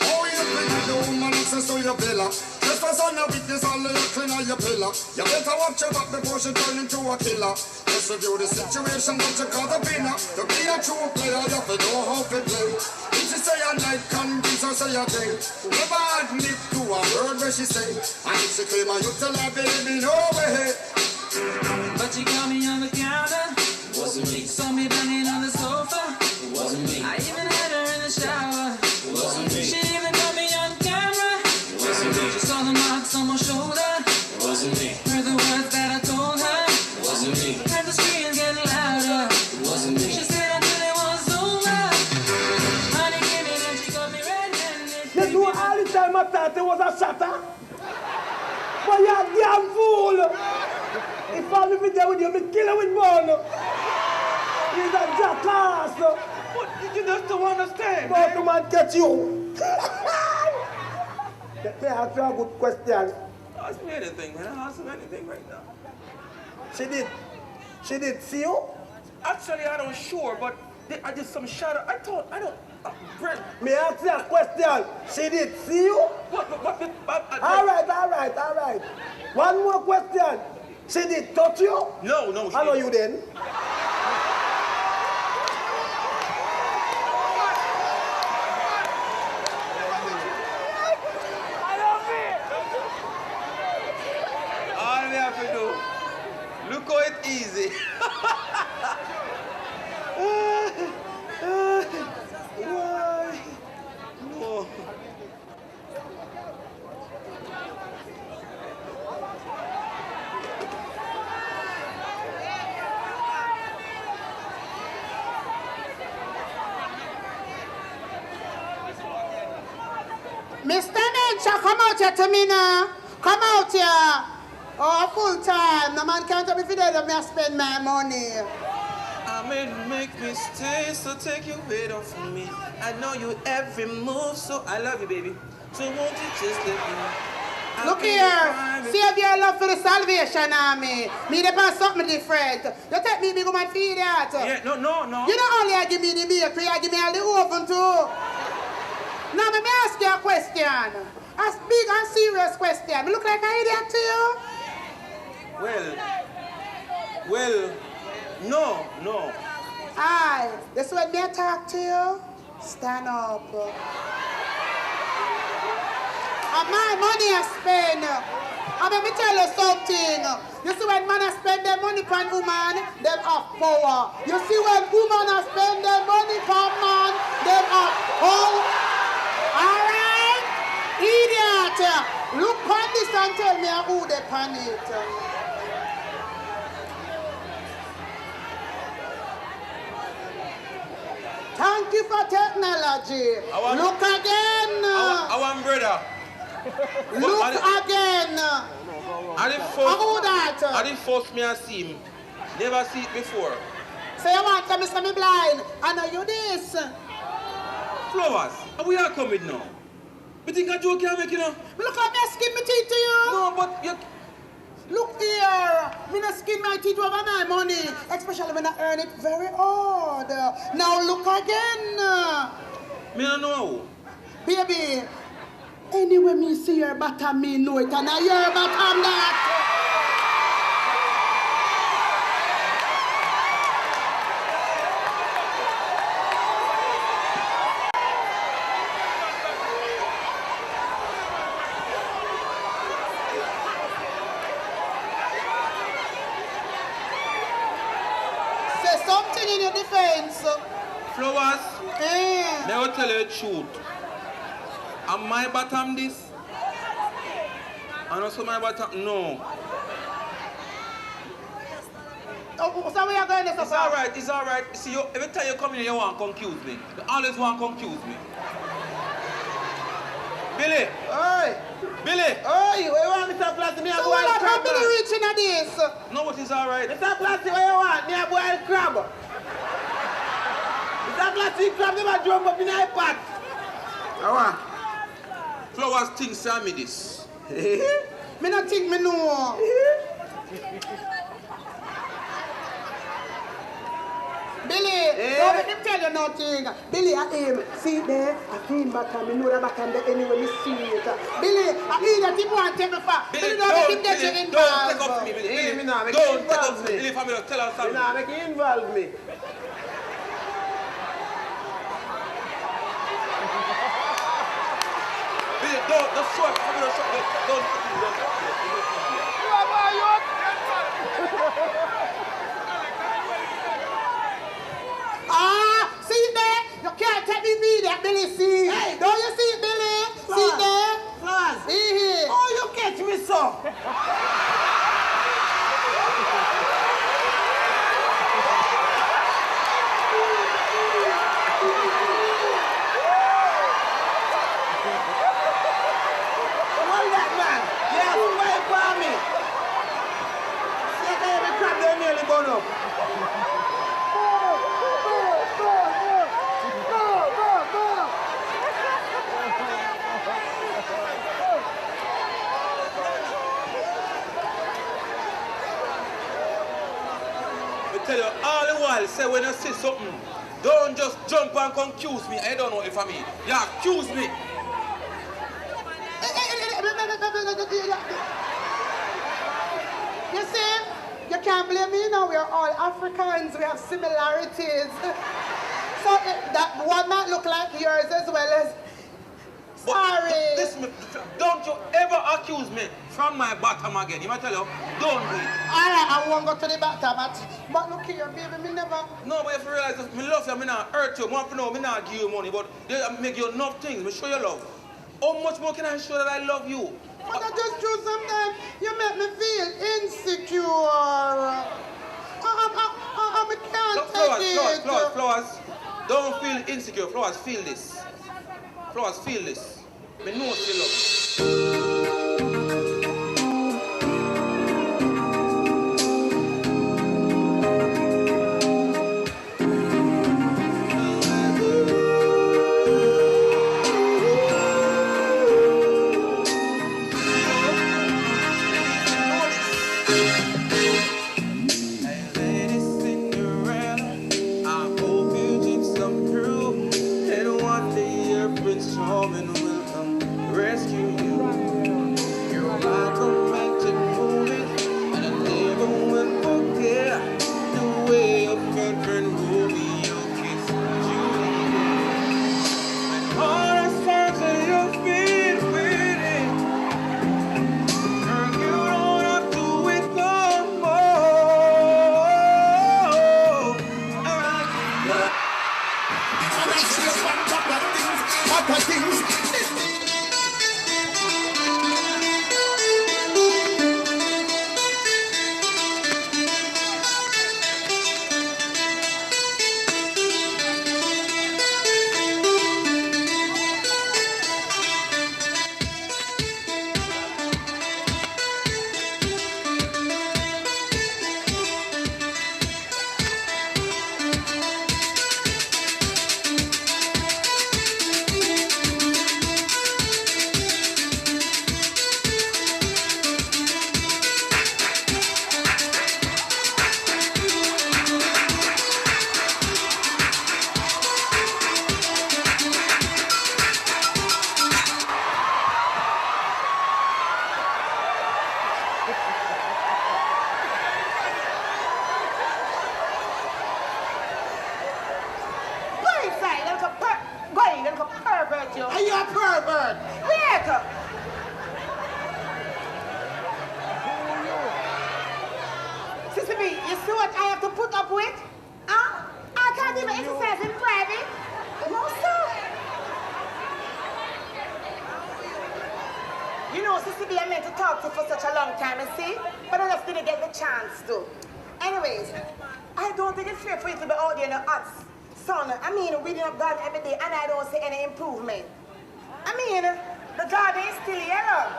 Speaker 4: Oh, you bring the woman access to your villa. Just for son of weakness, all you clean on your pillar. You better watch your back before she turn into a killer. Just review the situation, but you call the winner. To be a true player, you have to know how to play. If she say a night, convince her say a day. Never admit to a word where she say. And if she claim her, you tell her, baby, no way.
Speaker 8: But she caught me on the counter.
Speaker 5: Wasn't me.
Speaker 8: Saw me banging on the sofa.
Speaker 5: Wasn't me.
Speaker 8: I even had her in the shower.
Speaker 5: Wasn't me.
Speaker 8: She even got me on camera.
Speaker 5: Wasn't me.
Speaker 8: She saw the marks on my shoulder.
Speaker 5: Wasn't me.
Speaker 8: Heard the words that I told her.
Speaker 5: Wasn't me.
Speaker 8: Heard the screams getting louder.
Speaker 5: Wasn't me.
Speaker 8: She said until it was over. Honey came in and she got me red-handed.
Speaker 3: This was all the time I thought it was a shatter. But you're a damn fool. If I live there with you, me kill her with bone. He's a jackass.
Speaker 1: What did you just don't understand,
Speaker 3: But
Speaker 1: man?
Speaker 3: man catch you. Let me ask you a good question.
Speaker 1: Ask me anything, man. Ask me anything right now.
Speaker 3: She did see you?
Speaker 1: Actually, I don't sure, but I did some shadow. I don't. Brent.
Speaker 3: Me ask you a question. She did see you? All right. One more question. She did touch you?
Speaker 1: No, she
Speaker 3: I know
Speaker 1: didn't.
Speaker 3: you then.
Speaker 1: All we have to do, look how it's easy. No.
Speaker 6: Mr. Nature, come out here to me now. Come out here. Oh, full time. No man can't tell me if you don't me spend my money.
Speaker 1: I may make mistakes, so take your weight off of me. I know you every move, so I love you, baby. So won't you just let me?
Speaker 6: Look here. Save your love for the Salvation Army. Me depend something different. You take me big woman feed that.
Speaker 1: Yeah, no.
Speaker 6: You don't only give me the bakery, you give me all the oven too. Now, let me ask you a question. A big and serious question. Me look like an idiot to you?
Speaker 1: Well, no.
Speaker 6: Aye, this when me talk to you. Stand up. And my money I spend. And let me tell you something. You see when man spend their money on woman, them have power. You see when woman spend their money on man, them have power. Alright? Idiot. Look on this and tell me who they pan it. Thank you for technology. Look again.
Speaker 1: Our brother.
Speaker 6: Look again.
Speaker 1: I didn't force me to see him. Never see it before.
Speaker 6: So you want to me blind? I know you this.
Speaker 1: Flowers, we are coming now. You think a joke can make you know?
Speaker 6: Look like me skin my teeth to you.
Speaker 1: No, but you...
Speaker 6: Look here. Me not skin my teeth over my money. Especially when I earn it very hard. Now look again.
Speaker 1: Me don't know.
Speaker 6: Baby, anyway me see your bottom, me know it. And I your bottom that. In your defense.
Speaker 1: Flowers, may I tell you the truth? Am my bottom this? And also my bottom, no.
Speaker 6: Oh, so we are going to suffer.
Speaker 1: It's alright. See, every time you come in here, you want to confuse me. You always want to confuse me. Billy!
Speaker 2: Oi!
Speaker 1: Billy!
Speaker 2: Oi! Where you want Mr. Plasty? Me a
Speaker 6: So
Speaker 2: boil
Speaker 6: what
Speaker 2: crab.
Speaker 6: about Billy reaching at this?
Speaker 1: No, but it's alright.
Speaker 2: Mr. Plasty, where you want? Me a boil crab. Mr. Plasty, crab never jump up in a pot. How?
Speaker 1: Flowers think say me this.
Speaker 6: Me not think me know. Billy, don't let him tell you nothing. Billy, I aim. See there, I feel back and me know that back and there anyway me see it. Billy, I hear that he want to take me far. Billy, don't let him get you involved.
Speaker 1: Don't take up to me, Billy.
Speaker 2: Hey, me nah make
Speaker 1: Don't
Speaker 2: you
Speaker 1: take up
Speaker 2: involve
Speaker 1: to me.
Speaker 2: me.
Speaker 1: Billy, family, tell us
Speaker 2: Me
Speaker 1: something.
Speaker 2: nah make you involve me.
Speaker 1: Billy, don't short. Don't.
Speaker 6: See there? You can't take me video, Billy, see? Hey. Don't you see it, Billy?
Speaker 2: Flowers.
Speaker 6: See there?
Speaker 2: Flowers.
Speaker 6: See?
Speaker 2: Oh, you catch me so. Hold that man. Yeah, wait for me. See, I can't crab there nearly burn up.
Speaker 1: I tell you all the while, say when you see something, don't just jump and confuse me. I don't know if I mean. You accuse me.
Speaker 6: You see? You can't blame me now. We are all Africans. We have similarities. So that one might look like yours as well as... Sorry.
Speaker 1: Listen, don't you ever accuse me from my bottom again. You might tell you, don't do it.
Speaker 6: All right, I won't go to the bottom. But look here, baby, me never...
Speaker 1: No, but you have to realize that me love you, me not hurt you. I want to know, me not give you money, but they make you enough things. Me show you love. How much more can I show that I love you?
Speaker 6: But I just do sometimes you make me feel insecure. I can't take it.
Speaker 1: Flowers. Don't feel insecure. Flowers, feel this. Flowers, feel this. Me know you love.
Speaker 9: Go inside, little pervert, you.
Speaker 2: Are you a pervert?
Speaker 9: Wait. Sissy B, you see what I have to put up with? Huh? I can't even exercise in private. No, sir. You know, Sissy B, I meant to talk to you for such a long time, you see? But I just didn't get the chance to. Anyways, I don't think it's fair for you to be out there in the hot sun. I mean, reading up garden every day, and I don't see any improvement. I mean, the garden is still yellow.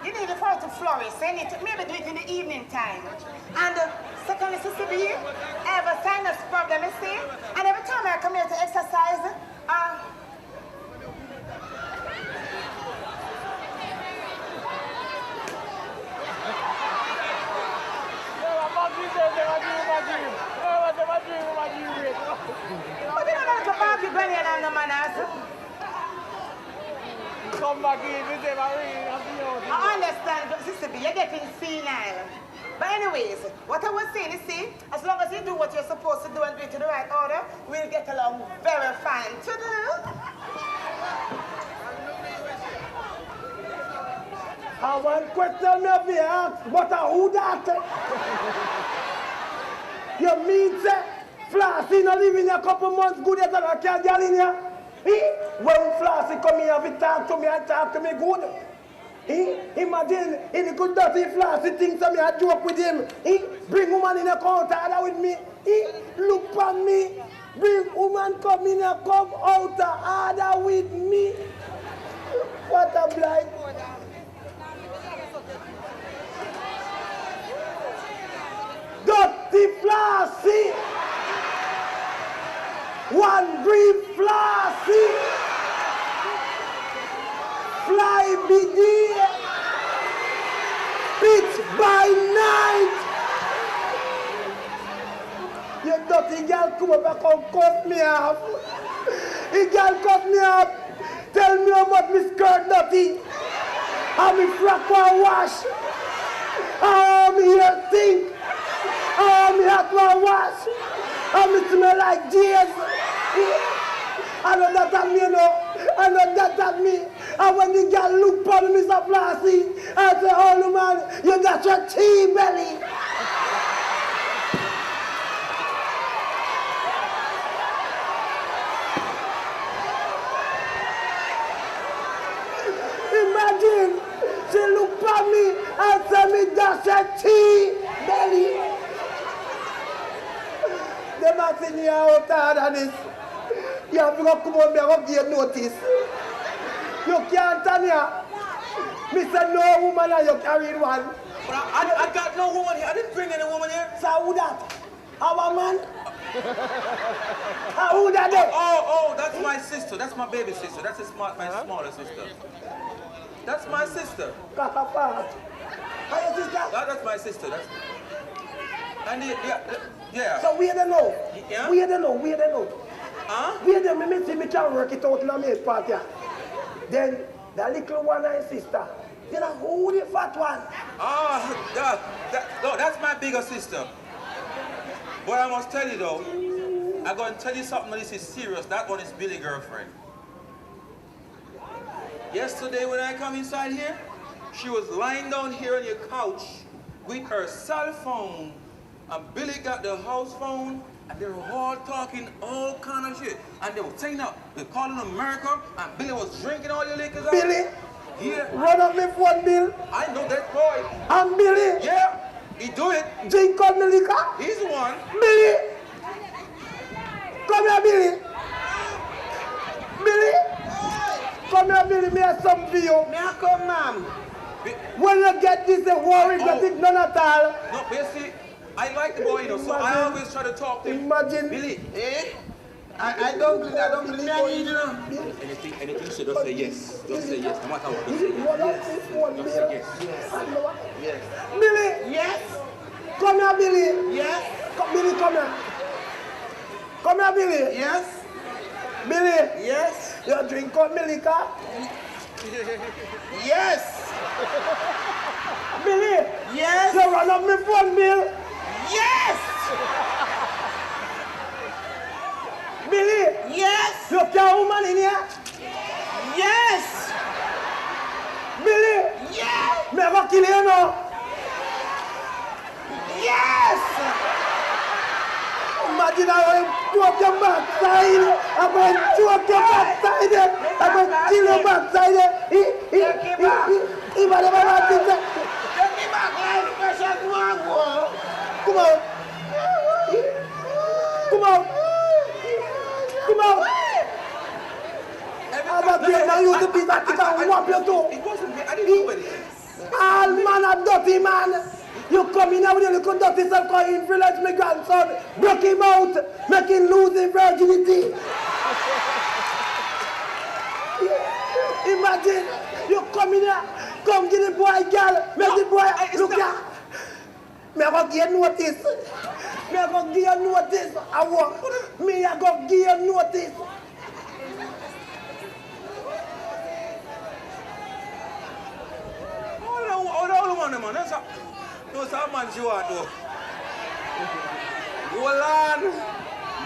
Speaker 9: You need for it to flourish, so you need to maybe do it in the evening time. And secondly, Sissy B, I have a sinus problem, you see? And every time I come here to exercise, but you don't know to bark you Granny and no manners.
Speaker 3: Come back in, we say,
Speaker 9: I understand, Sissy B, you're getting senile. But anyways, what I was saying is, see, as long as you do what you're supposed to do and do it to the right order, we'll get along very fine. To-do.
Speaker 3: I one question me have to ask, but who that? You mean say, Flossy not living a couple months good as I can't get in here? When Flossy come here, he talk to me and talk to me good. Imagine if he could dirty Flossy things to me and joke with him. Bring woman in a counter with me. Look at me. Bring woman come in and come out harder with me. What a blind. Dirty Flossy. One brief Flossy. Fly be there. Pitch by night. You dirty girl come up and come cut me off. The girl cut me off. Tell me how much my skirt dirty. How me frock one wash. How me hair stink. How me hat one wash. How me smell like jazz. I know that at me, you know. I know that at me. And when the girl look for me, Mr. Flossy, I say, oh, man, you got your tea belly. Imagine, she look for me and say, me got your tea belly. Them not seen you out than this. You have to come on me and give notice. You can't tell me. Me said no woman and you carried one.
Speaker 1: But I got no woman here. I didn't bring any woman here.
Speaker 3: So who that? Our man? Who that then?
Speaker 1: Oh, that's my sister. That's my baby sister. That's my smaller sister. That's my sister.
Speaker 3: Kakapa. How your sister?
Speaker 1: That's my sister. And yeah.
Speaker 3: So where they know?
Speaker 1: Yeah?
Speaker 3: Where they know?
Speaker 1: Huh?
Speaker 3: Where they me see me can work it out in a maid party. Then the little one and sister. You know who the fat one?
Speaker 1: No, that's my bigger sister. But I must tell you though, I'm going to tell you something that this is serious. That one is Billy's girlfriend. Yesterday when I come inside here, she was lying down here on your couch with her cell phone. And Billy got the house phone, and they were all talking all kind of shit. And they were saying that they're calling America, and Billy was drinking all your liquors out.
Speaker 3: Billy?
Speaker 1: Yeah.
Speaker 3: Run up me phone, Bill.
Speaker 1: I know that boy.
Speaker 3: And Billy?
Speaker 1: Yeah, he do it.
Speaker 3: Drink out me liquor?
Speaker 1: He's the one.
Speaker 3: Billy? Come here, Billy. Billy? Come here, Billy. Me have something for you.
Speaker 2: Me a come, ma'am.
Speaker 3: When you get this, a worry, get it none at all.
Speaker 1: No, but you see, I like the boy, you know, so I always try to talk to him.
Speaker 3: Imagine.
Speaker 1: Billy.
Speaker 2: I don't believe me, I need you.
Speaker 1: Anything you say, just say yes. Just say yes, no matter what. Just say yes. Just say yes.
Speaker 2: Yes.
Speaker 3: Billy.
Speaker 2: Yes.
Speaker 3: Come here, Billy.
Speaker 2: Yes.
Speaker 3: Billy, come here. Come here, Billy.
Speaker 2: Yes.
Speaker 3: Billy.
Speaker 2: Yes.
Speaker 3: You drink out me liquor?
Speaker 2: Yes.
Speaker 3: Billy. run up my phone bill.
Speaker 6: Yes!
Speaker 3: Billy,
Speaker 6: Yes!
Speaker 3: you care woman in here?
Speaker 6: Yes!
Speaker 3: Billy,
Speaker 6: Yes!
Speaker 3: me go kill you now.
Speaker 6: Yes!
Speaker 3: Imagine how you choke your backside. I'm going to choke your backside. I'm going to kill your backside. If I never want to say,
Speaker 6: Take me back like precious mango.
Speaker 3: come on. Come on. Come on. I'm going to get you to be that thing and whop you too.
Speaker 1: It wasn't me. I didn't do anything.
Speaker 3: All man a dirty man. You come in here with your little dirty self called influence my grandson. Break him out. Make him lose his virginity. Imagine you come in here. Come give the boy girl. Make the boy look here. Me I go give you notice. Me I go give you notice. I want. Me I go give you notice.
Speaker 1: Hold on, man. That's a man she want to. Hold on.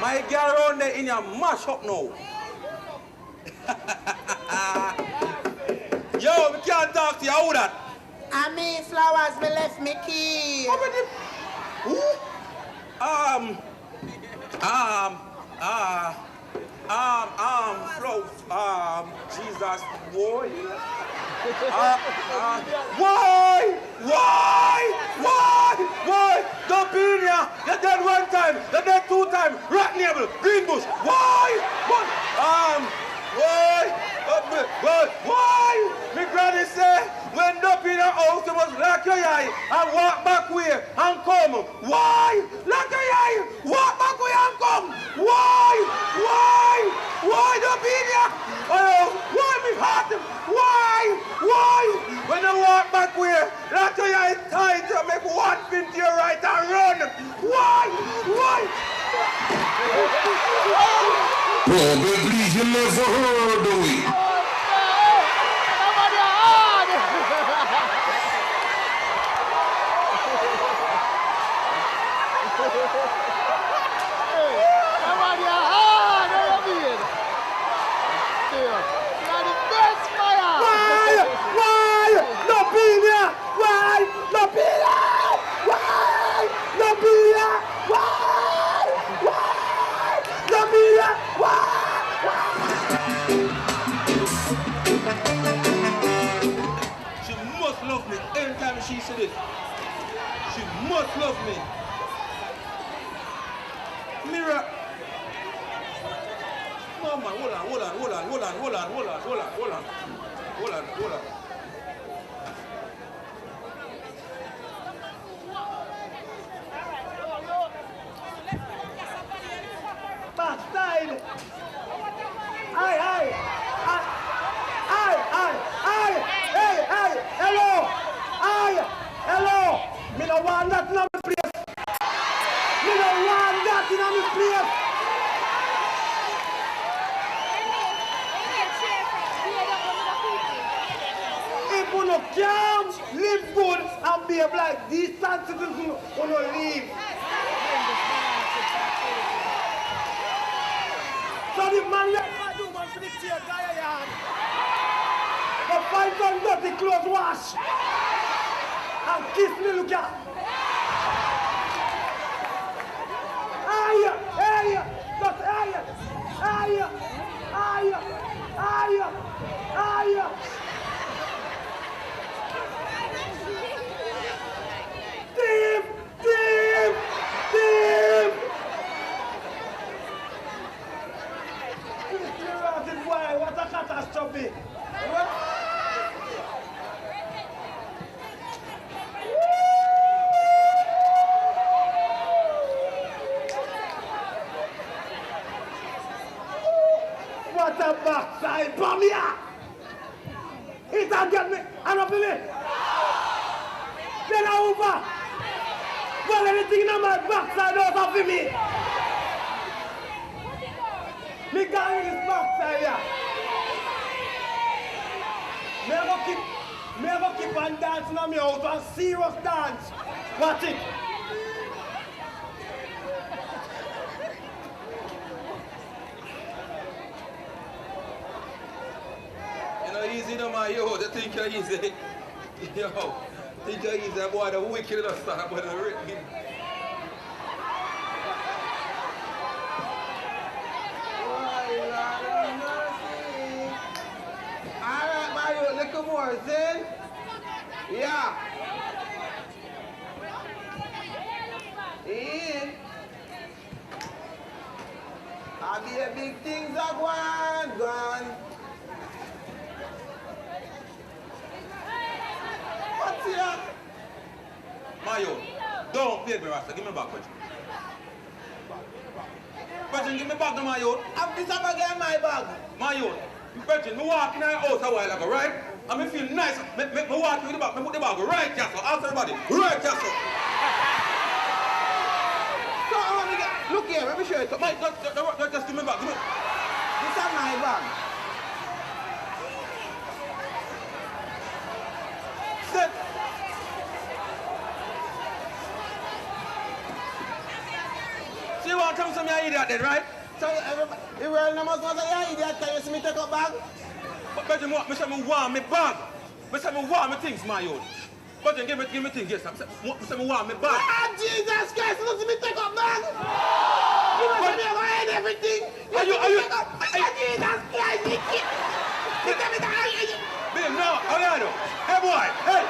Speaker 1: My girl around there in your mash up now. Yo, we can't talk to you. How that?
Speaker 6: I mean flowers, me left me key.
Speaker 1: Who? Jesus, boy. Why? Don't be in here. You're dead one time. You're dead two times. Rat Nable, Green Bush. Why? Me granny say, when up in the house, you must lock your eye and walk back way and come. Why? Lock your eye, walk back way and come. Why? Don't be in here. Why me hurt him? Why? When you walk back way, lock your eye tight, you make one pin to your right and run. Why?
Speaker 4: Probably you never heard of it.
Speaker 1: She must love me anytime she said this. She must love me. Mirror. No man, hold on.
Speaker 3: Backside. Hey, hello. Me no want that in my place. If you no can't live good and behave like decent citizens, you no leave. So the man left my do man for the chair guy yard. But find some dirty clothes wash and kiss me look at. Team! What a catastrophe! What a backside bomb here! It will get me! I don't believe it! Then over! Well, anything in my backside out of me! Me got in this backside here! Me ever keep on dancing on me out, a serious dance! Watch it.
Speaker 1: You know, easy no man, yo, they think you're easy. Yo, think you're easy, boy, the wicked enough son, but the written.
Speaker 2: Alright, Mario, little more, see? Yeah. In. I be a big things are gone. What's here?
Speaker 1: Mayo, don't play me, Rasta. Give me back, Bridget. Bridget, give me back the Mayo.
Speaker 2: I'm this up again, my bag.
Speaker 1: Mayo, Bridget, me walk in our house a while ago, right? And me feel nice. Me walk in the back, me put the bag right here, so ask everybody, right here, so.
Speaker 2: Look here, let me show you.
Speaker 1: Mike, just give me back. Give me.
Speaker 2: This is my bag.
Speaker 1: Sit. See what comes from your idiot then, right?
Speaker 2: So everybody, the world no must know say you're idiot. Can you see me take up bag?
Speaker 1: But me say me want me bag. Me say me want me things, my own. But then give me things, yes. Me say me want me bag.
Speaker 2: Ah, Jesus Christ, you see me take up bag? You know me go ahead everything.
Speaker 1: Are you?
Speaker 2: Jesus Christ, you tell me that.
Speaker 1: Bill, no, Orlando. Hey boy, hey.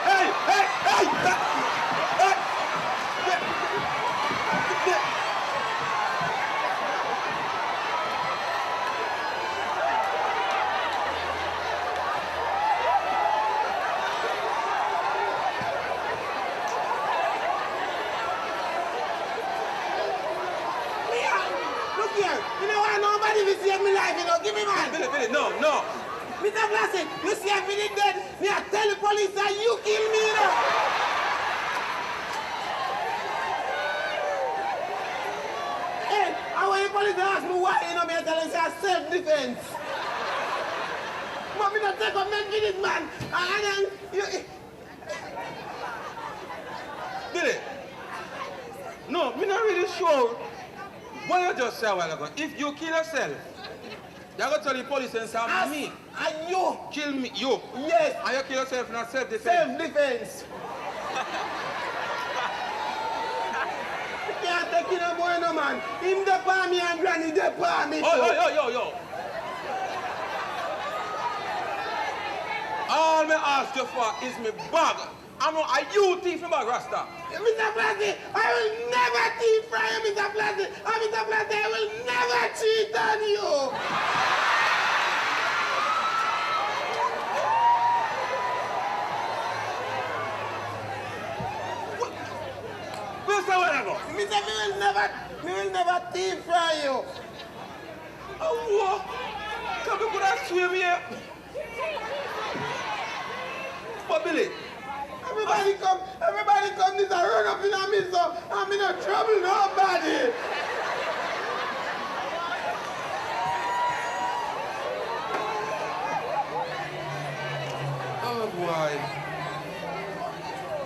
Speaker 2: Look here, you know why nobody will save me life, you know, give me man.
Speaker 1: Billy, no.
Speaker 2: Mr. Blassie, you see if you dead, me I tell the police that you kill me, you know. Hey, and when the police ask me why, you know, me I tell them it's self-defense. But me not take up men with it, man. And then, you...
Speaker 1: Billy, no, me not really sure what you just said a while ago. If you kill yourself, you're going to tell the police and say, me.
Speaker 2: And you.
Speaker 1: Kill me, you.
Speaker 2: Yes.
Speaker 1: And you kill yourself, not self-defense.
Speaker 2: Self-defense. You can't take it no more, no man. Him the palm me and Granny the palm me too.
Speaker 1: Yo. All me ask you for is me bag. I'm not a you thief me bag, Rasta.
Speaker 2: Mr. Blassie, I will never thief from you, Mr. Blassie. And Mr. Blassie, I will never cheat on you. Mr. Me will never thief from you.
Speaker 1: Oh, what? Come you could have swim here. But Billy,
Speaker 2: everybody come, this a run up in a me, so I'm in no trouble, nobody.
Speaker 1: oh boy.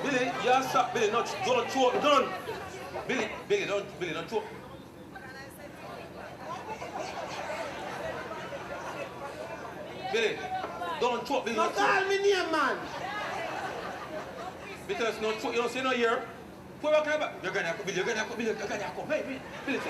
Speaker 1: Billy, you stop, Billy, don't choke, don't. Billy, don't choke. Billy, don't choke, Billy.
Speaker 2: Don't call me name, man.
Speaker 1: Because no choke, you don't say no here. Put back back. You're gonna come, Billy. Billy.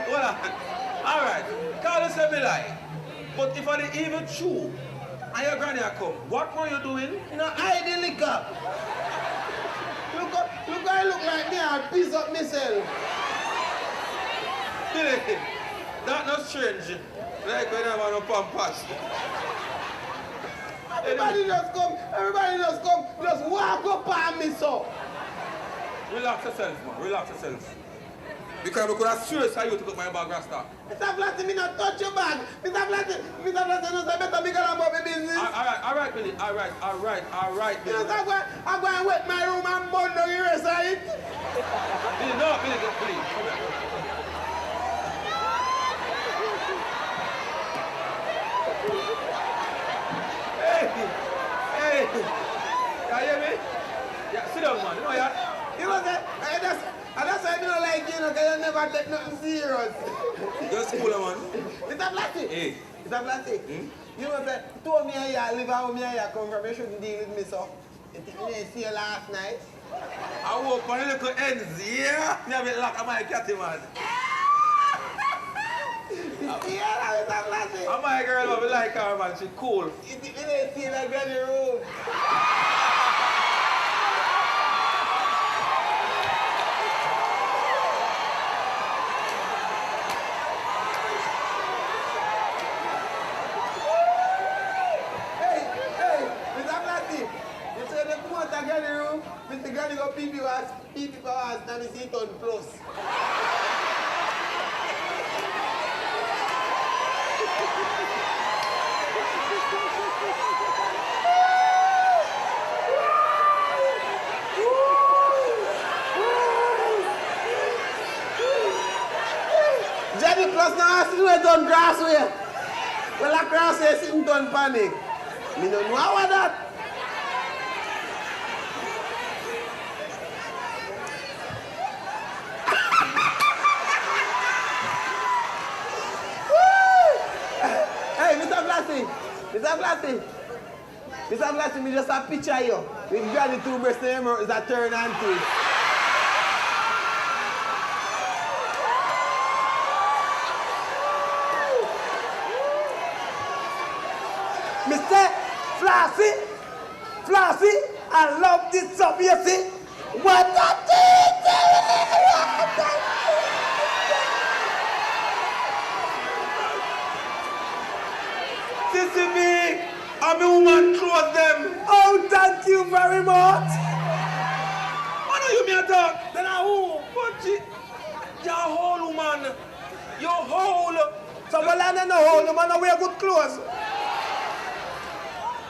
Speaker 1: Hold on. All right. Call us a lie. But if I the evil Chu and your granny come, what were you doing?
Speaker 2: You know, I the liquor. Look I look like me, I piece up myself.
Speaker 1: Billy, that's not strange. Like when I'm on a pampas.
Speaker 2: Everybody just come, just walk up on me, so.
Speaker 1: Relax yourself, man. Relax yourself. Because I could have serious how you took up my bag, Rasta.
Speaker 2: Mr. Flatty, me not touch your bag. Mr. Flatty, no say better bigger about my business.
Speaker 1: All right, Billy. All right,
Speaker 2: You
Speaker 1: Billy.
Speaker 2: know, I'm going to wet my room and burn down the rest of it.
Speaker 1: Billy, no, Billy, come here. Hey, you hear me? Yeah, sit down, man. You know that?
Speaker 2: You know that? That's why I don't like you, because you never take nothing serious.
Speaker 1: Just cool, man.
Speaker 2: Mr. Flatty.
Speaker 1: Hey.
Speaker 2: Mr. Flatty. You know that? Two of me and you live how me and you come from. You shouldn't deal with me, so. You didn't see you last night.
Speaker 1: I woke on a little ends, yeah? Me have a lock of my catty, man.
Speaker 2: Yeah, Mr. Flatty.
Speaker 1: And my girl, love me like her, man. She cool.
Speaker 2: You didn't see like Granny room. Mr. Granny go pee for us, and we see it on plus. Jenny plus now has to do it on grass way. Well, a grass way sitting on panic. Me don't know what that. Mr. Blasty, me just a picture of you. With Granny two breasts in your is a turn and twist.
Speaker 3: Mr. Flossy, I love this stuff, you see? What a
Speaker 1: Sissy B, I'm a woman, close them.
Speaker 3: Oh, thank you very much.
Speaker 1: What do you mean talk?
Speaker 3: Then I who?
Speaker 1: But your whole woman, your whole.
Speaker 3: So well, I don't know, the man wear good clothes.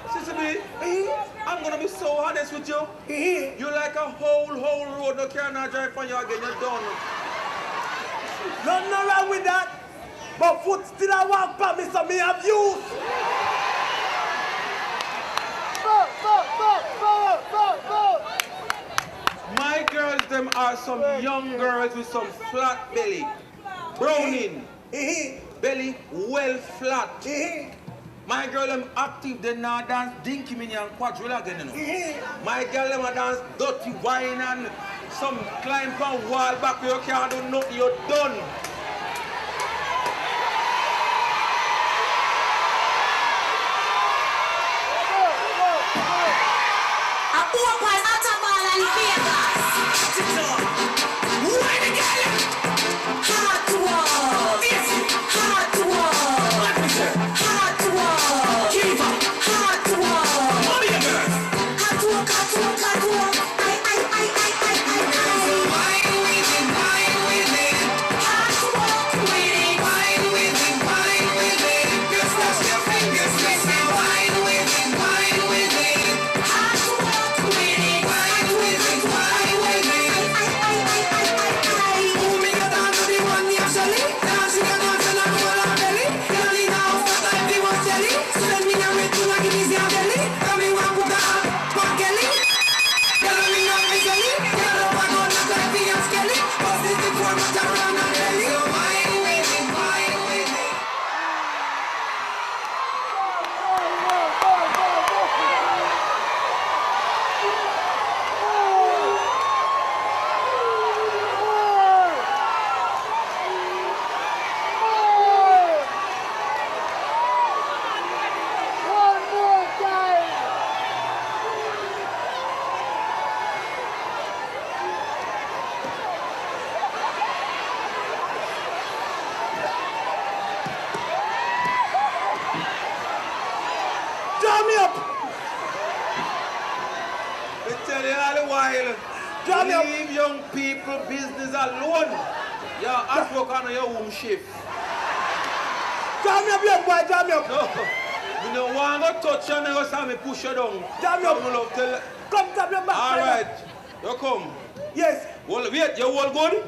Speaker 1: Sissy B, I'm gonna be so honest with you. You like a whole road, no car not drive for you again, you're done.
Speaker 3: Nothing wrong with that. But foot still I walk by me, so me have views.
Speaker 1: My girls, them are some young girls with some flat belly. Browning. Belly well flat. My girl, them active, they now dance dinky mini and quadrilla again, you know. My girl, them a dance dirty wine and some climb on wall back where you can't do nothing, you're done. Leave young people business alone. Yeah, I work on your home shift.
Speaker 3: Jam me up, young boy, jam me up.
Speaker 1: No. You don't want to touch you, never saw me push you down.
Speaker 3: Jam me up.
Speaker 1: Tell...
Speaker 3: Come tap your back.
Speaker 1: Alright. You come.
Speaker 3: Yes.
Speaker 1: Well, wait, you all good?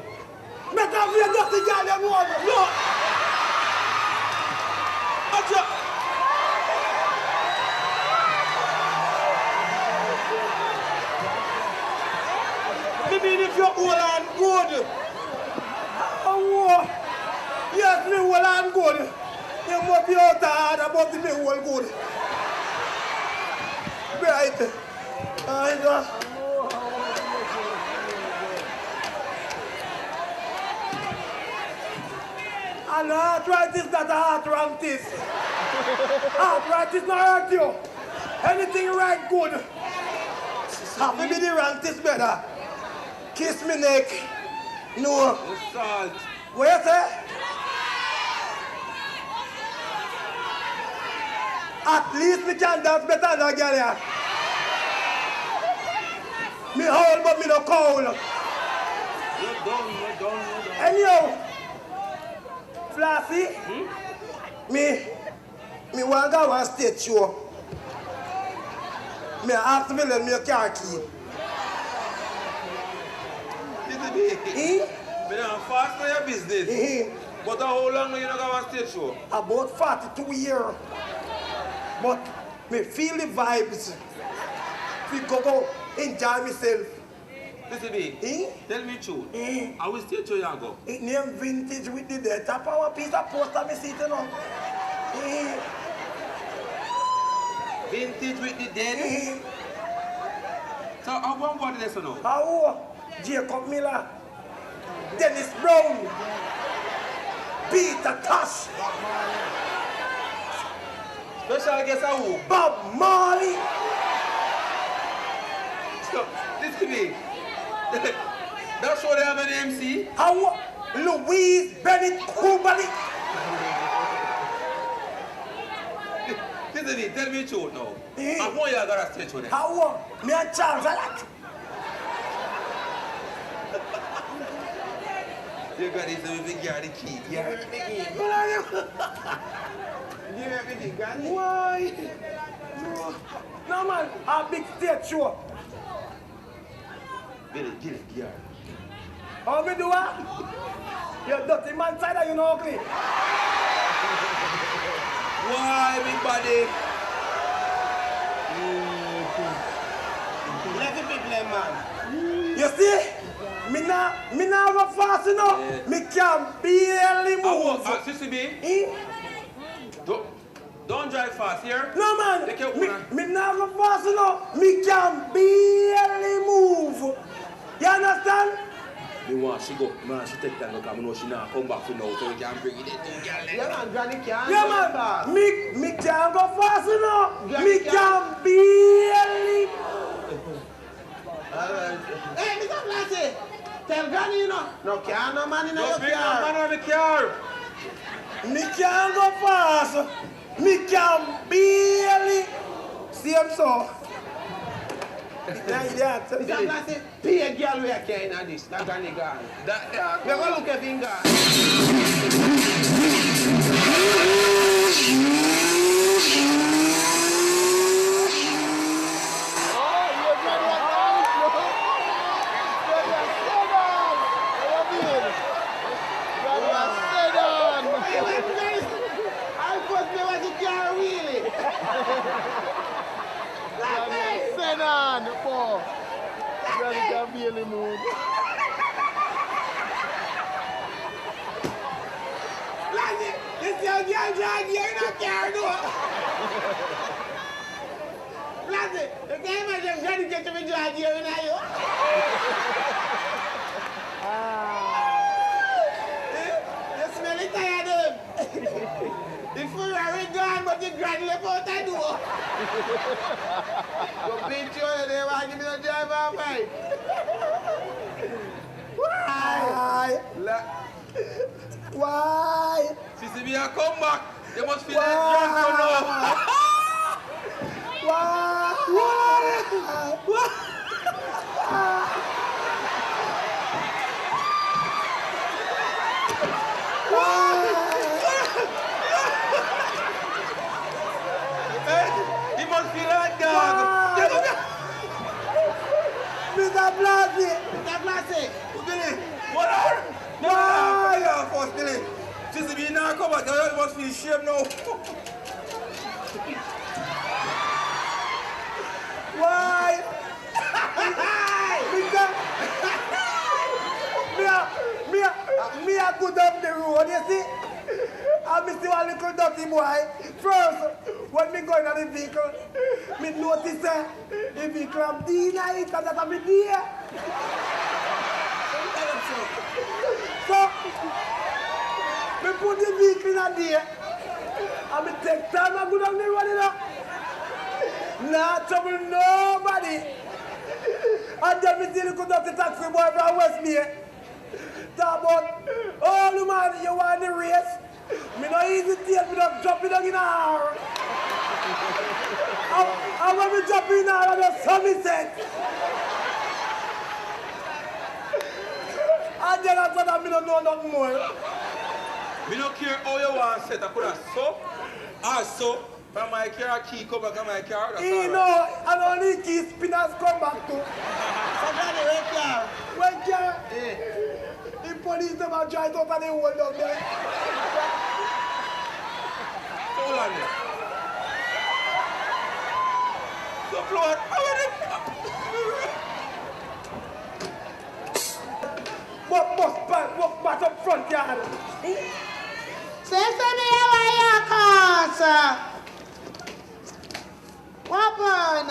Speaker 3: Better be a dirty girl, you know.
Speaker 1: No. Watch out.
Speaker 3: I mean, if you're old and good. Oh, yes, me old and good. You must be out hard about me old good. Right. And arthritis not arthritis. Arthritis not hurt you. Anything right good. Happy be the rantis better. Kiss me neck. No.
Speaker 1: Salt.
Speaker 3: What you say? At least me can dance better than that girl here. Me hold but me no cold.
Speaker 1: You're done.
Speaker 3: Anyhow, Flassy, me want to go on stage show. Me ask me let me a car key.
Speaker 1: Me don't fast for your business. But how long you not go on stage show?
Speaker 3: About 42 years. But me feel the vibes. We go enjoy myself.
Speaker 1: Listen, B, tell me truth. I will stage show you go.
Speaker 3: It name vintage with the dead. Tap our piece of poster me see it now.
Speaker 1: Vintage with the dead? So I want what this now?
Speaker 3: How? Jacob Miller, Dennis Brown, Peter Tosh,
Speaker 1: Special guest who?
Speaker 3: Bob Marley.
Speaker 1: So, listen to me. That's what they have an MC.
Speaker 3: How? Louise Bennett Kubali.
Speaker 1: Listen to me, tell me the truth now. I want you to go to stage with them.
Speaker 3: How? Me and Charles Alak.
Speaker 1: You got this big guy the key.
Speaker 2: Give me the gun.
Speaker 3: Why? No man, a big stage show.
Speaker 1: Get it, yeah.
Speaker 3: How me do what? You dirty man side or you know ugly?
Speaker 1: Why, big body?
Speaker 2: Let the people, man.
Speaker 3: You see? Me nah go fast enough. Yeah. Me can barely move.
Speaker 1: Sissy B, don't drive fast here.
Speaker 3: No man, me nah go fast enough. Me can barely move. You understand?
Speaker 1: Me want she go, man, she take time because I know she not come back to now, so we can bring it in.
Speaker 2: Yeah man, Granny can't.
Speaker 3: Yeah man, me can't go fast enough. Me can barely.
Speaker 2: Hey, Mr. Flashy, tell Granny you know. No car, no man in your car.
Speaker 1: No man on the car.
Speaker 3: Me can't go fast. Me can barely. See him so. Yeah.
Speaker 2: Mr. Flashy, pay a girl we are carrying at this. That Granny gone. We're going to look at him gone.
Speaker 3: Really move.
Speaker 2: Lassie, this young girl drag you in a car, no? Lassie, you can't imagine Granny get to me drag you in a you. You smell it tired of. The food are gone, but the Granny left out the door. You beat you, they want to give me the drive off, right?
Speaker 3: Why?
Speaker 1: Sissy B, come back. You must feel like drunk now.
Speaker 6: say?
Speaker 1: Billy, what are? No, yeah, first Billy. Sissy B now come back. You must feel shame now.
Speaker 3: Why? Me a good up the road, you see? I miss one little dirty boy. First, when me going on the vehicle, me notice the vehicle have dinner it and that I'm there. So, me put the vehicle in there and me take time and go down the road, you know? Not trouble nobody. And then me see the good dirty taxi boy from West Bay. Talk about, oh, the man, you want the race? Me no easy tail, me don't jump it in the hour. And when me jump in the hour, I just saw me set. And then after that, me don't know nothing more.
Speaker 1: Me don't care how you want to set. I put a so, also, from my car, key come back on my car.
Speaker 3: You know, I don't need key spinners come back to.
Speaker 6: Somebody wake car.
Speaker 3: When car? The police them are drive out and they hold up there.
Speaker 1: Hold on there. So, Floyd, how are they?
Speaker 3: What back up front yard?
Speaker 6: Say to me how are your cars? What one?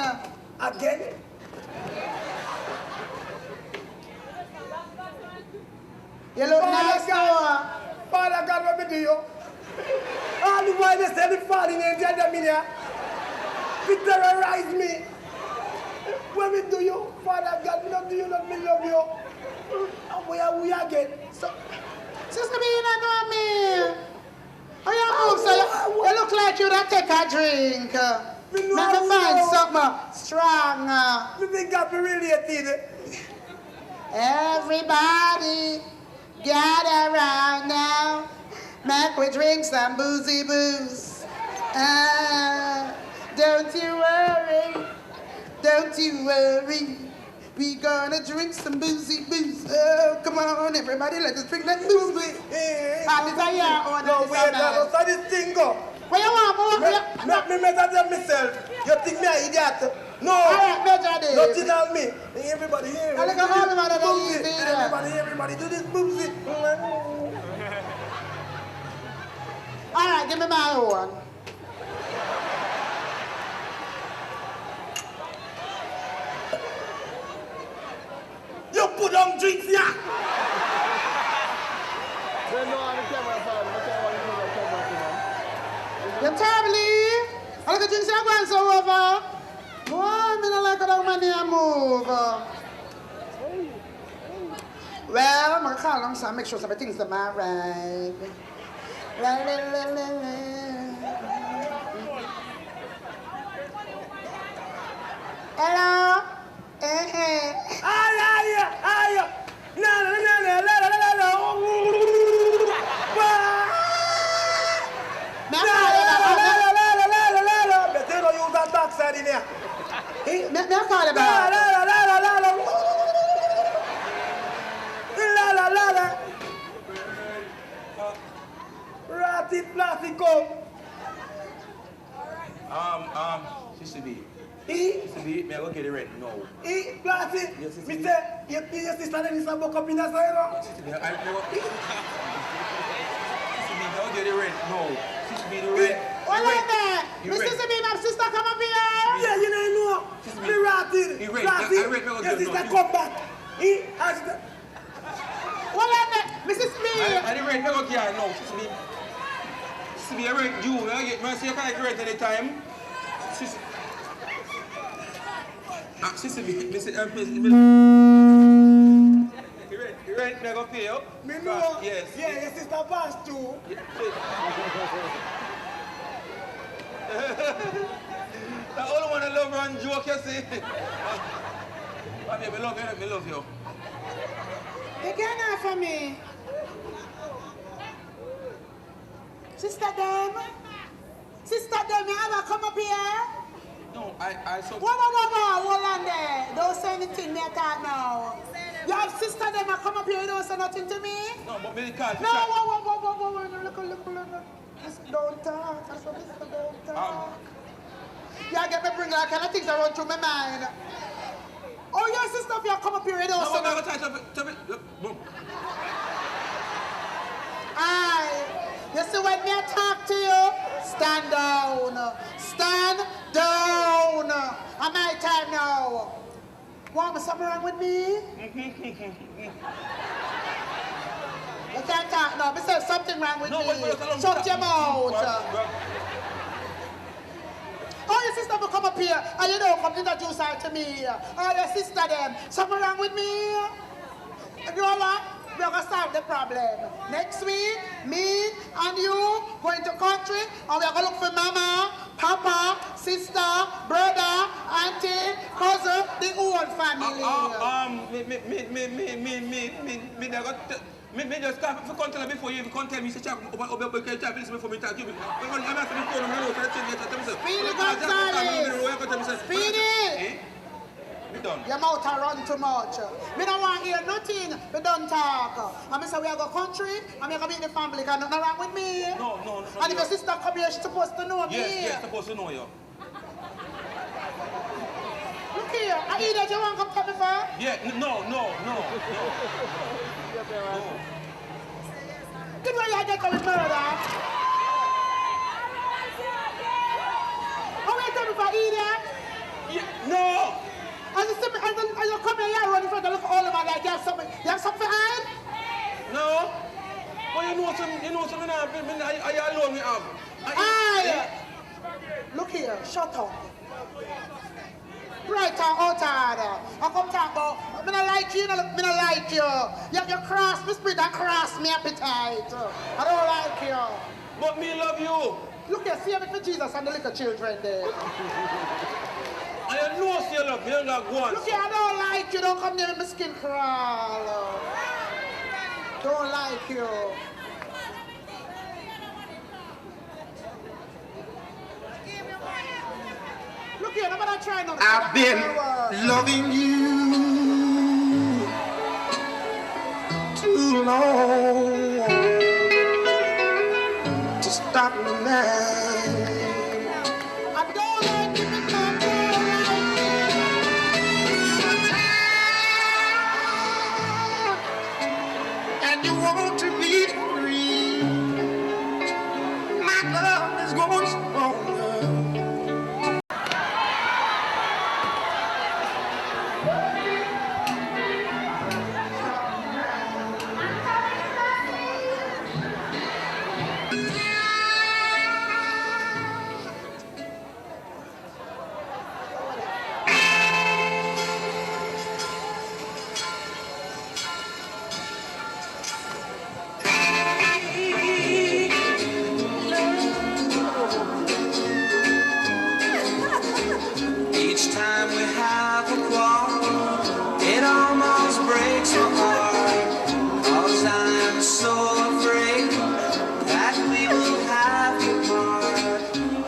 Speaker 3: Again?
Speaker 6: You look nice now.
Speaker 3: Father God, what me do you? All the while they say the falling angel them in here. They terrorize me. What me do you? Father God, me don't do you, not me love you. And where are we again?
Speaker 6: So, Sister B, you don't know me. How you move, so you look like you don't take a drink. Make me find something strong.
Speaker 3: Me think I'll be related.
Speaker 6: Everybody gather around now. Make we drink some boozy booze. Don't you worry. Don't you worry. We gonna drink some boozy booze. Oh, come on, everybody, let us drink that boozy. This is your own.
Speaker 3: No, wait, that's how this thing go.
Speaker 6: Where you want more?
Speaker 3: Make me measure them myself. You think me an idiot? No.
Speaker 6: All right, measure this.
Speaker 3: Nothing on me. Everybody here.
Speaker 6: I look at all of that easy.
Speaker 3: Everybody do this boobsy.
Speaker 6: All right, give me my own.
Speaker 3: You put on drinks here.
Speaker 6: You tell me. I look at drinks here going so over. Boy, I don't like how man here move. Well, I'm going to call them so I make sure some things are right. Hello?
Speaker 3: Better not use that backside in here.
Speaker 6: Me call it back.
Speaker 3: Ratty plastic come.
Speaker 1: Sissy B.
Speaker 3: Sissy
Speaker 1: B, may I go get the rent? No.
Speaker 3: Plastic.
Speaker 1: Yes, Sissy B.
Speaker 3: Mister, your sister then is a book up in the side.
Speaker 1: Sissy B, I never. Sissy B, may I go get the rent? No. Sissy B, the rent.
Speaker 6: What like that? Miss Sissy B, my sister come up here.
Speaker 3: Yeah, you know. Me ratted. Plastic. Your sister come back.
Speaker 6: What like that? Mrs. B.
Speaker 1: I didn't rent, may I go get no. Sissy B. Sissy B, I rent you. May I see you can rent any time? Sissy B, Mr. You rent, may I go pay you?
Speaker 3: Me know.
Speaker 1: Yes.
Speaker 3: Yeah, your sister passed too.
Speaker 1: The only one I love run joke, you see. Baby, me love you.
Speaker 6: You can't for me. Sister them, you ever come up here?
Speaker 1: No, I so.
Speaker 6: Whoa, hold on there. Don't say anything me talk now. Your sister them a come up here, you don't say nothing to me?
Speaker 1: No, but me can't.
Speaker 6: No, whoa. Look. Listen, don't talk. I said, listen, don't talk. Yeah, get me bring like kind of things that run through my mind. Oh, your sister, if you come up here, you don't say nothing.
Speaker 1: No,
Speaker 6: Aye. You see when me talk to you, stand down. Stand down. At my time now. Want me something wrong with me? You can't talk now. Me say something wrong with me. Shut your mouth. Oh, your sister will come up here and you don't come introduce her to me. Oh, your sister them. Something wrong with me? You know what? We're going to solve the problem. Next week, me and you going to country and we're going to look for mama, papa, sister, brother, auntie, cousin, the whole family.
Speaker 1: Me just come for control before you even tell me say chap before me talk you. I'm asking for no
Speaker 6: Speedy Gonzalez. Speedy.
Speaker 1: Me done.
Speaker 6: Your mouth a run too much. Me don't want to hear nothing. We don't talk. And me say we are go country and we are going to meet the family. Because nothing wrong with me.
Speaker 1: No.
Speaker 6: And if your sister come here, she's supposed to know me.
Speaker 1: Yes, supposed to know you.
Speaker 6: Look here. I hear that you want to come to me for?
Speaker 1: Yeah, no.
Speaker 6: Did where you get with murder? How you tell me for idiot?
Speaker 1: Yeah, no.
Speaker 6: As you come here, you run in front of look all of my like you have something to hide?
Speaker 1: No. But you know something I alone me have.
Speaker 6: Aye. Look here, shut up. Right out order. I come talk about, me not like you, me not like you. You cross my spirit and cross my appetite. I don't like you.
Speaker 1: But me love you.
Speaker 6: Look here, see me for Jesus and the little children there.
Speaker 1: I know you love me, you don't go on.
Speaker 6: Look here, I don't like you, don't come near me, my skin crawl. Don't like you. Look here, nobody try nothing.
Speaker 2: I've been loving you too long to stop me now.
Speaker 6: I don't like you because
Speaker 2: and you want to be free. My love is going stronger.
Speaker 8: Each time we have a quarrel, it almost breaks my heart. 'Cause I'm so afraid that we will have to part.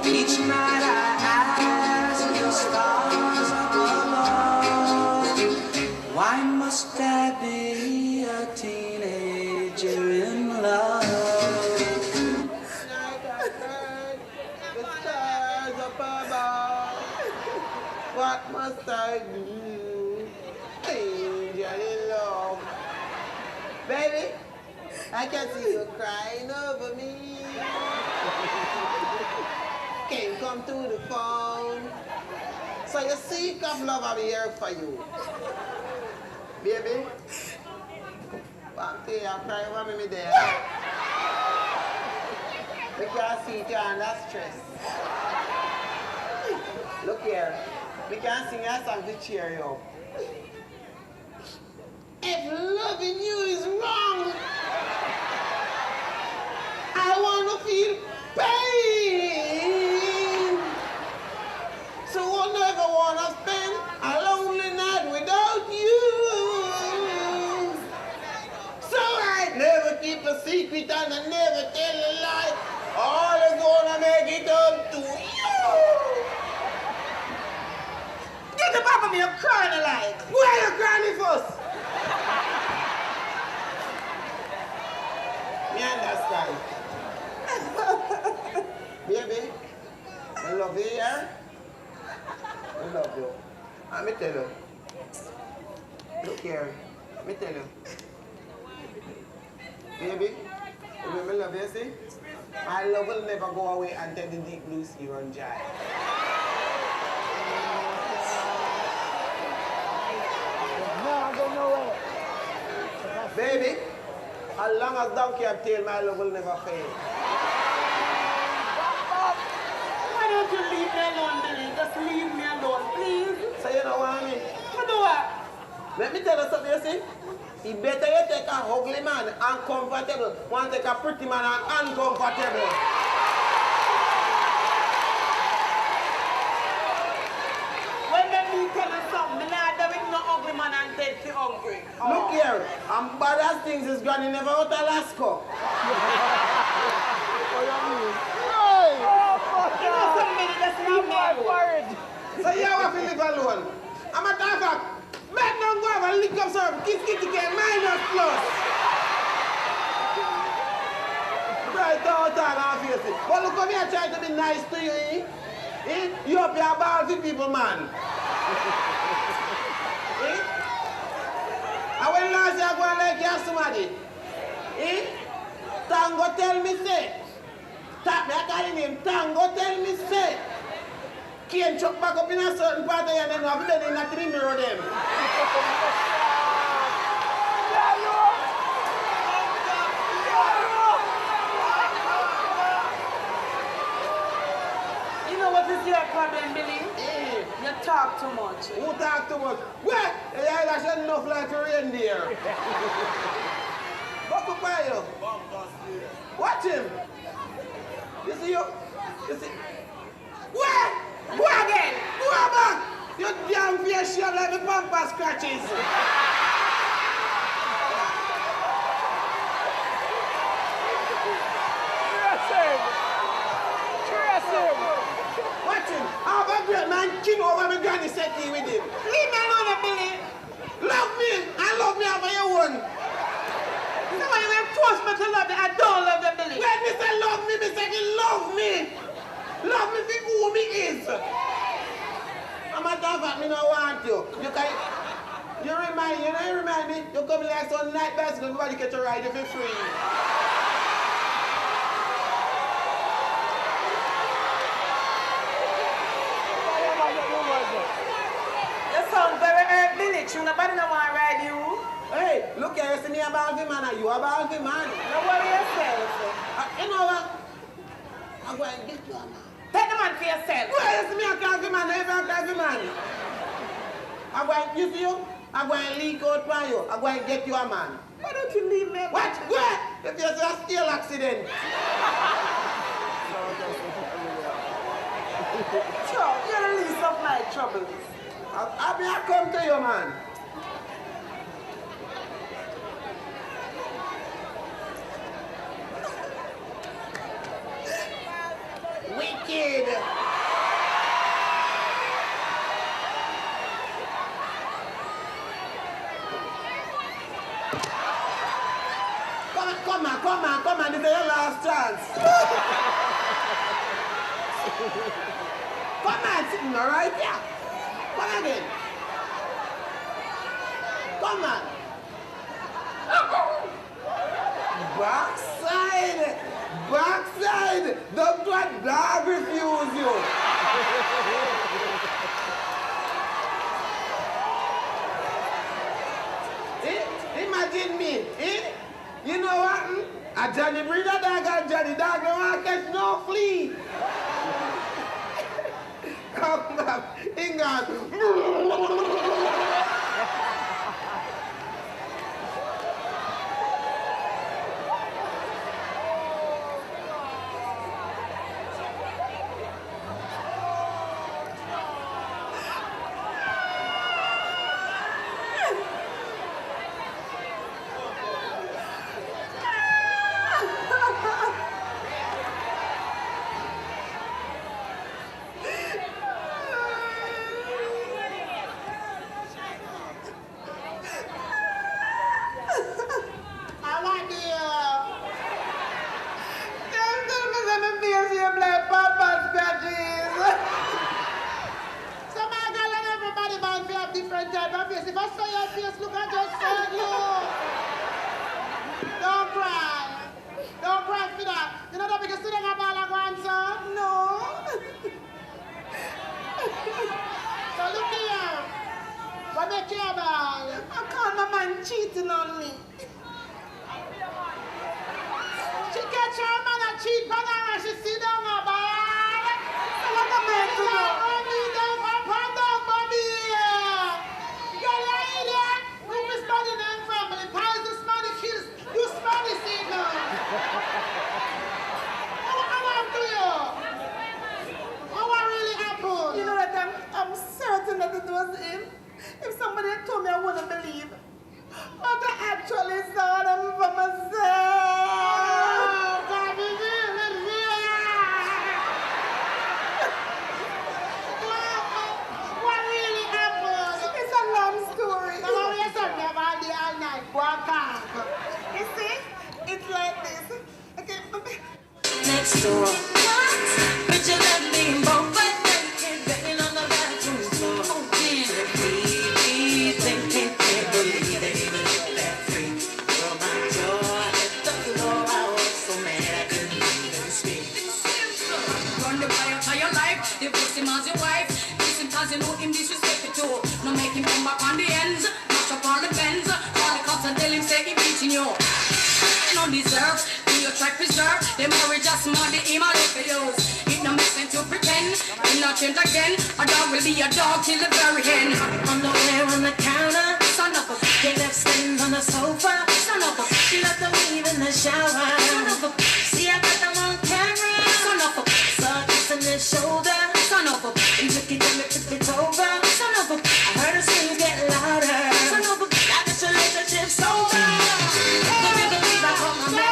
Speaker 8: Each night I ask the stars up above, why must I be a teenager in love?
Speaker 2: The stars up above. What must I do? Angel in love. Baby, I can see you crying over me. Can't come to the phone. So you seek of love, I'm here for you. Baby, I'm telling you, I'm crying over me there. We can't see you under stress. Look here. We can sing a song to cheer you up. If loving you is wrong, I want to feel pain. So I never want to spend a lonely night without you. So I never keep a secret and I never tell a lie. Always gonna make it up to you. Get the back of me, you're crying like. Who are you crying first? me understand. Baby, I love you, yeah? I love you. Let me tell you. Look here. Let me tell you. Baby, remember love you, see? My love will never go away until the deep blue sea run dry.
Speaker 3: No, I don't know where.
Speaker 2: Baby, as long as donkey have tail, my love will never fail.
Speaker 6: Why don't you leave me alone, Billy? Just leave me alone, please.
Speaker 2: So you know what I mean?
Speaker 6: What do I?
Speaker 2: Let me tell you something, you see? It's better you take a ugly man and comfortable, one take a pretty man and uncomfortable.
Speaker 6: When me tell you something, me not with no ugly man and dead to hungry.
Speaker 2: Look here, I'm bad as things is Granny never out of Alaska.
Speaker 6: You know somebody that's leave me alone.
Speaker 2: So you have to live alone. I'm a matter of fact, make them go have a lick up some kiss minus plus. Right out and off face it. But look, come here trying to be nice to you, eh? Eh? You up your ball for people, man. Eh? And when last year I go and like you somebody, eh? Tango tell me say. Tap me, I call him name. Tango tell me say. Can't chuck back up in a certain part of you and then have been in a three mirror them.
Speaker 6: You know what is your problem, Billy? You talk too much.
Speaker 2: Who talk too much? What? Yeah, that's enough like a reindeer. Go to buy you. Watch him. You see you? You see? What? Go again! Go back! You damn face shaped like the pamper scratches. Watch him! I have a great man king over me Granny Sissy with him.
Speaker 6: Leave me alone, Billy.
Speaker 2: Love me! And love me over your one.
Speaker 6: No, you will force me to love you. I don't love you, Billy.
Speaker 2: When me say love me say love me. Love me for who me is. I'm a dog me no want you. You remind me, you come like some night bicycle, everybody get to ride you for free.
Speaker 6: You sound very village. Nobody no want to ride you.
Speaker 2: Hey, look here, you see me a baldy man and you a baldy man.
Speaker 6: Don't worry yourself.
Speaker 2: You know what? I'm going to get you a man.
Speaker 6: Take the man for yourself.
Speaker 2: Why you see me a coffee man, never a coffee man? I'm going to give you, I'm going to leak out for you. I'm going to get you a man.
Speaker 6: Why don't you leave me?
Speaker 2: What? What? If you say a steel accident.
Speaker 6: Sure, you're the least of my troubles.
Speaker 2: I come to you, man. Wicked. Come on, this is your last chance. Come on, sitting right here. Come again. Come on. Backside. Backside. Don't let dog refuse you. Imagine me. You know what? A Johnny breed a dog and Johnny dog don't want to catch no flea. Come back. England.
Speaker 6: cheat on her and she sit down a bar. So what am I to do? Mommy, don't up and down, mommy. You're lying there. We be studying them family. Pies the Spanish kids. You Spanish see now. What happened to you? What really happened?
Speaker 9: You know that I'm certain that it was him. If somebody had told me, I wouldn't believe. But I actually saw them for myself.
Speaker 6: What really happened?
Speaker 9: It's a long story.
Speaker 6: Come on, yes, sir. We have all day, all night. Go and talk.
Speaker 9: You see, it's like this. Okay.
Speaker 8: Next door. What? But you let me both but naked, banging on the bathroom floor. Oh, yeah. Thinking, can't believe they even hit that free. Girl, my jaw hit the floor. I was so mad I couldn't even speak. Run the fire to your life. Divorce him as your wife. Kiss him cause you know him disrespect you too. No make him come back on the ends. Mash up on the bends. Call the cops and tell him say he beating you. No deserve. You try preserve, the marriage just muddy, him a look for use. It no make sense to pretend, it not change again. A dog will be a dog till the very end. Underwear on the counter, son of a they left stains on the sofa, son of a she left the weave in the shower, son of a see I got them on camera, son of a saw this in the shoulder, son of a you took it and if it's over, son of a I heard her screams get louder, son of a I got your relationship sober. Don't you believe I caught my man?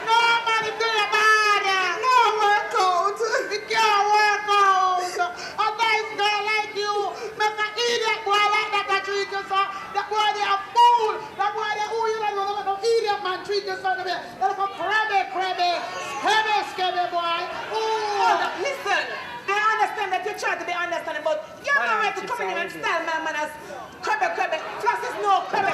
Speaker 6: Nobody do about it. No work out. It can't work out. A nice girl like you make an idiot boy like that that treat you so. That boy they a fool. That boy they who you don't know make an idiot man treat you so. They're like a crabby boy.
Speaker 9: Hold up, listen. I understand that you try to be understanding, but you're not right to come in and style my man as crabby. Plus it's no crabby.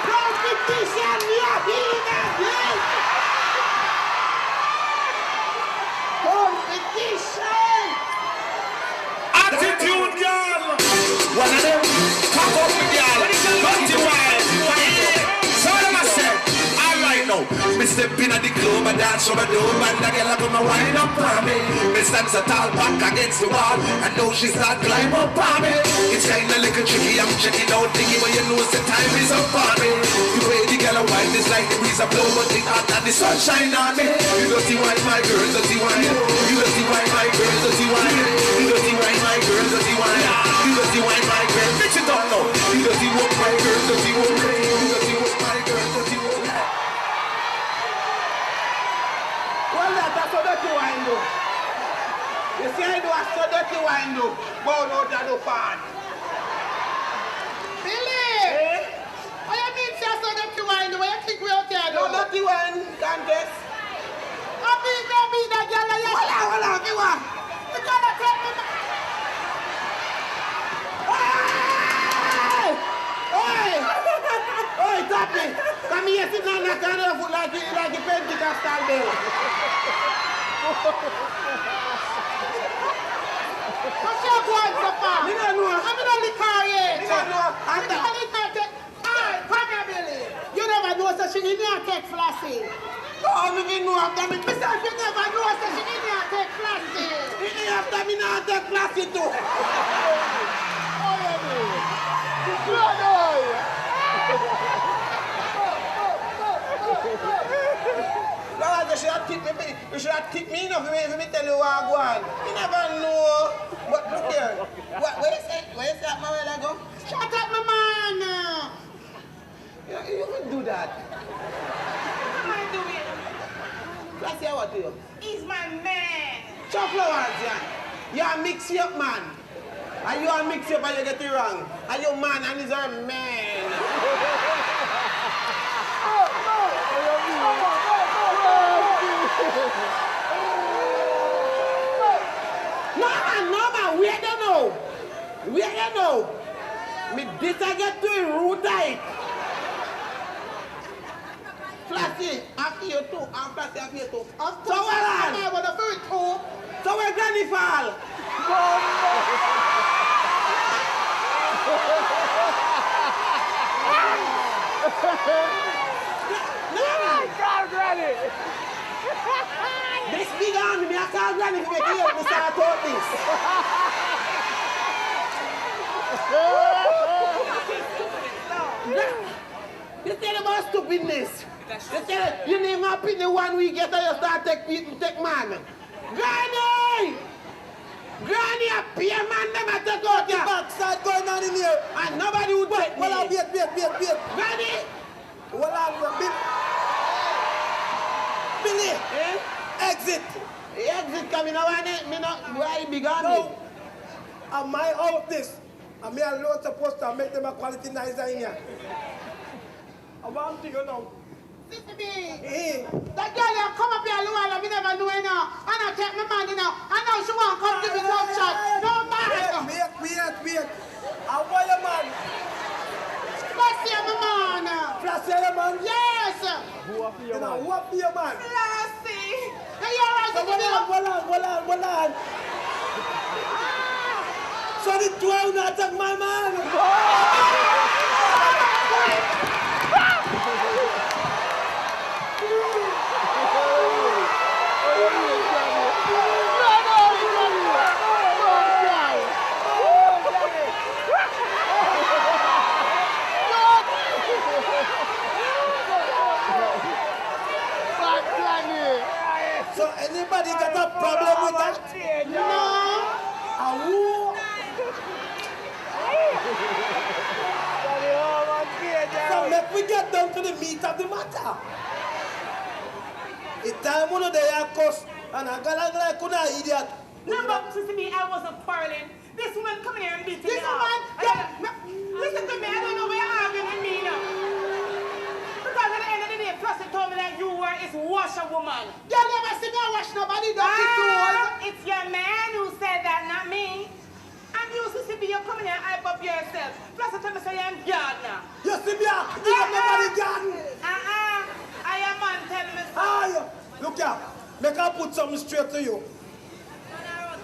Speaker 6: Competition, we are healing again. Competition.
Speaker 2: Attitude, girl. One of them, cock up with y'all. Dirty wild. So what am I saying? All right now. Me step in at the club and dance from a dome and the girl come and wind up on me. Me stand so tall back against the wall and now she start climb up on me. It's kinda little tricky, I'm checking out thingy, but you know the time is up on me. The way the girl wind is like the breeze a blow, but it hot and the sunshine on me. You dirty wine, my girl, dirty wine. You dirty wine, my girl, dirty wine. You dirty wine, my girl, dirty wine. You dirty wine, my girl, bitch it up now. You dirty walk, my girl, dirty walk. You dirty walk, my girl, dirty walk.
Speaker 3: Well, that's so dirty wine, though. You see, I do a so dirty wine, though. Bow out of the pan.
Speaker 6: Billy! What you mean say so dirty wine? What you think we out here,
Speaker 3: No
Speaker 6: though?
Speaker 3: dirty wine, contest.
Speaker 6: I mean that girl like you.
Speaker 3: Hold on, me one.
Speaker 6: You gotta take me back.
Speaker 3: Hey, Tappy, come here, sit down and turn your foot like a Pentecostal bell.
Speaker 6: What's your going so far?
Speaker 3: Me don't know.
Speaker 6: I'm in the car yet.
Speaker 3: Me don't know.
Speaker 6: I'm in the car. Hey, come here, Billy. You never know such thing in your take flashy.
Speaker 3: No, me know after me.
Speaker 6: Besides, you never know such thing in your take flashy.
Speaker 3: After me now take classy too.
Speaker 6: Oh,
Speaker 3: Lord, you should have kicked me enough for me tell you what I go on. You never know. But look here. Where is that my way I go?
Speaker 6: shut up, my man.
Speaker 3: You will do that.
Speaker 9: What am I doing?
Speaker 3: Let's hear what you.
Speaker 9: He's my man.
Speaker 3: Chop flowers, yeah. You are mix you up, man. And you are mix you up and you get it wrong. And your man and he's a man. No man, where they know? Where they know? Me this I get to it, root tight.
Speaker 2: pay you too. And Flashy I pay you too.
Speaker 6: Of
Speaker 2: So
Speaker 6: course,
Speaker 2: well on.
Speaker 6: I want to feel it too.
Speaker 2: So where Granny fall?
Speaker 3: Call Granny.
Speaker 2: This big army, me I call Granny to make you help me start out this. You tell about stupidness. You tell you name my opinion 1 week later you start take people, take man. Granny! Granny a peer man them a take out ya.
Speaker 3: Backside going on in here.
Speaker 2: And nobody would take me.
Speaker 3: Well, wait.
Speaker 2: Granny!
Speaker 3: Well, Billy.
Speaker 2: Eh?
Speaker 3: Exit.
Speaker 2: Exit coming now and me not why big on me.
Speaker 3: No. Am my out this? And me alone supposed to make them a quality nicer in here. I want to you know.
Speaker 6: Sissy B.
Speaker 3: Eh.
Speaker 6: That girl that come up here alone and me never know her now. And I take my money now. And now she want to come give me some shot. No man.
Speaker 3: Wait. I want your man.
Speaker 6: Flashy my man.
Speaker 3: Flashy your man?
Speaker 6: Yes.
Speaker 3: Who up your man? Who up your man?
Speaker 6: Flashy. Hey, you're right.
Speaker 3: Hold on. So the 12 not take my man. So anybody got a problem with that? No. So let we get down to the meat of the matter. It's time one of the cuss and I got like an idiot.
Speaker 9: No, but Sissy B, I wasn't quarreling. This woman come here and beat me
Speaker 6: This
Speaker 9: up.
Speaker 6: woman,
Speaker 9: Listen to me, I don't know where you're arguing with me now. Because at the end of the day, Flashy told me that you were his washerwoman.
Speaker 6: you never see me wash nobody dirty clothes.
Speaker 9: It's your man who said that, not me. And you, Sissy B, you're coming here and hype up yourself. Flashy told me say you're a gardener.
Speaker 3: You see me, you have nobody garden.
Speaker 9: I am man tell me so.
Speaker 3: Look here, make I put something straight to you.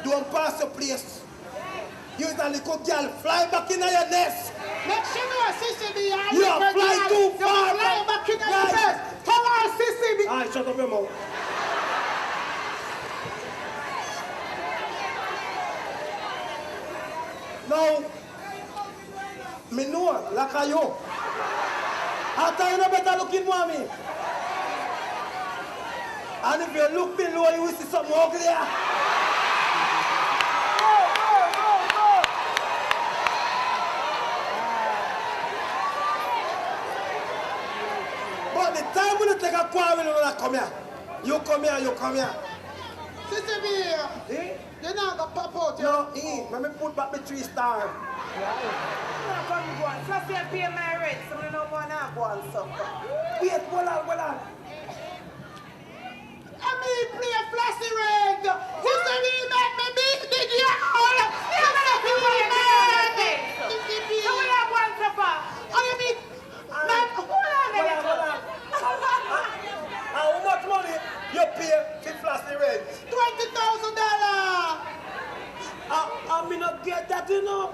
Speaker 3: Don't pass your place. You is a little girl, fly back in your nest.
Speaker 6: Make sure you know Sissy B.
Speaker 3: You fly too far.
Speaker 6: Fly back in your nest. Tell her Sissy B.
Speaker 3: Alright, shut up your mouth. Now, me know, like you. After you know better looking for me. And if you look below, you will see something uglier. But the time when you take a quarrel, you come here. You come here.
Speaker 6: Sissy B.
Speaker 3: Eh?
Speaker 6: You're not going to pop out.
Speaker 3: No, let me put back the 3 star.
Speaker 9: I'm not going to go on. Flashy, I pay my rent, so I don't want to go on supper.
Speaker 3: Wait, hold on.
Speaker 6: I mean, play a Flashy red. Sissy B make me beat the girl.
Speaker 9: You're going to be my man.
Speaker 6: Sissy B.
Speaker 9: So we have one supper.
Speaker 6: Oh, you mean?
Speaker 9: Hold on,
Speaker 3: Hold on. How much money you pay to Flashy Red?
Speaker 6: $20,000.
Speaker 3: I may not get that, you know.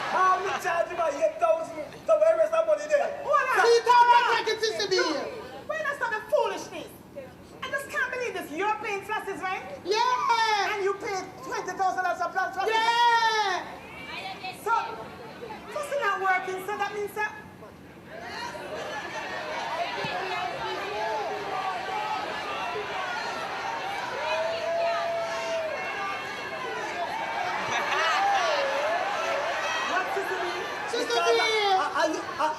Speaker 3: How me charge you by 8,000? So where is that money there?
Speaker 6: See, tell me like it, Sissy B.
Speaker 9: Why not stop the foolishness? I just can't believe this. You're paying Flashy's rent?
Speaker 6: Yeah.
Speaker 9: And you paid $20,000 for Flashy?
Speaker 6: Yeah.
Speaker 9: So, Flashy not working, so that means that...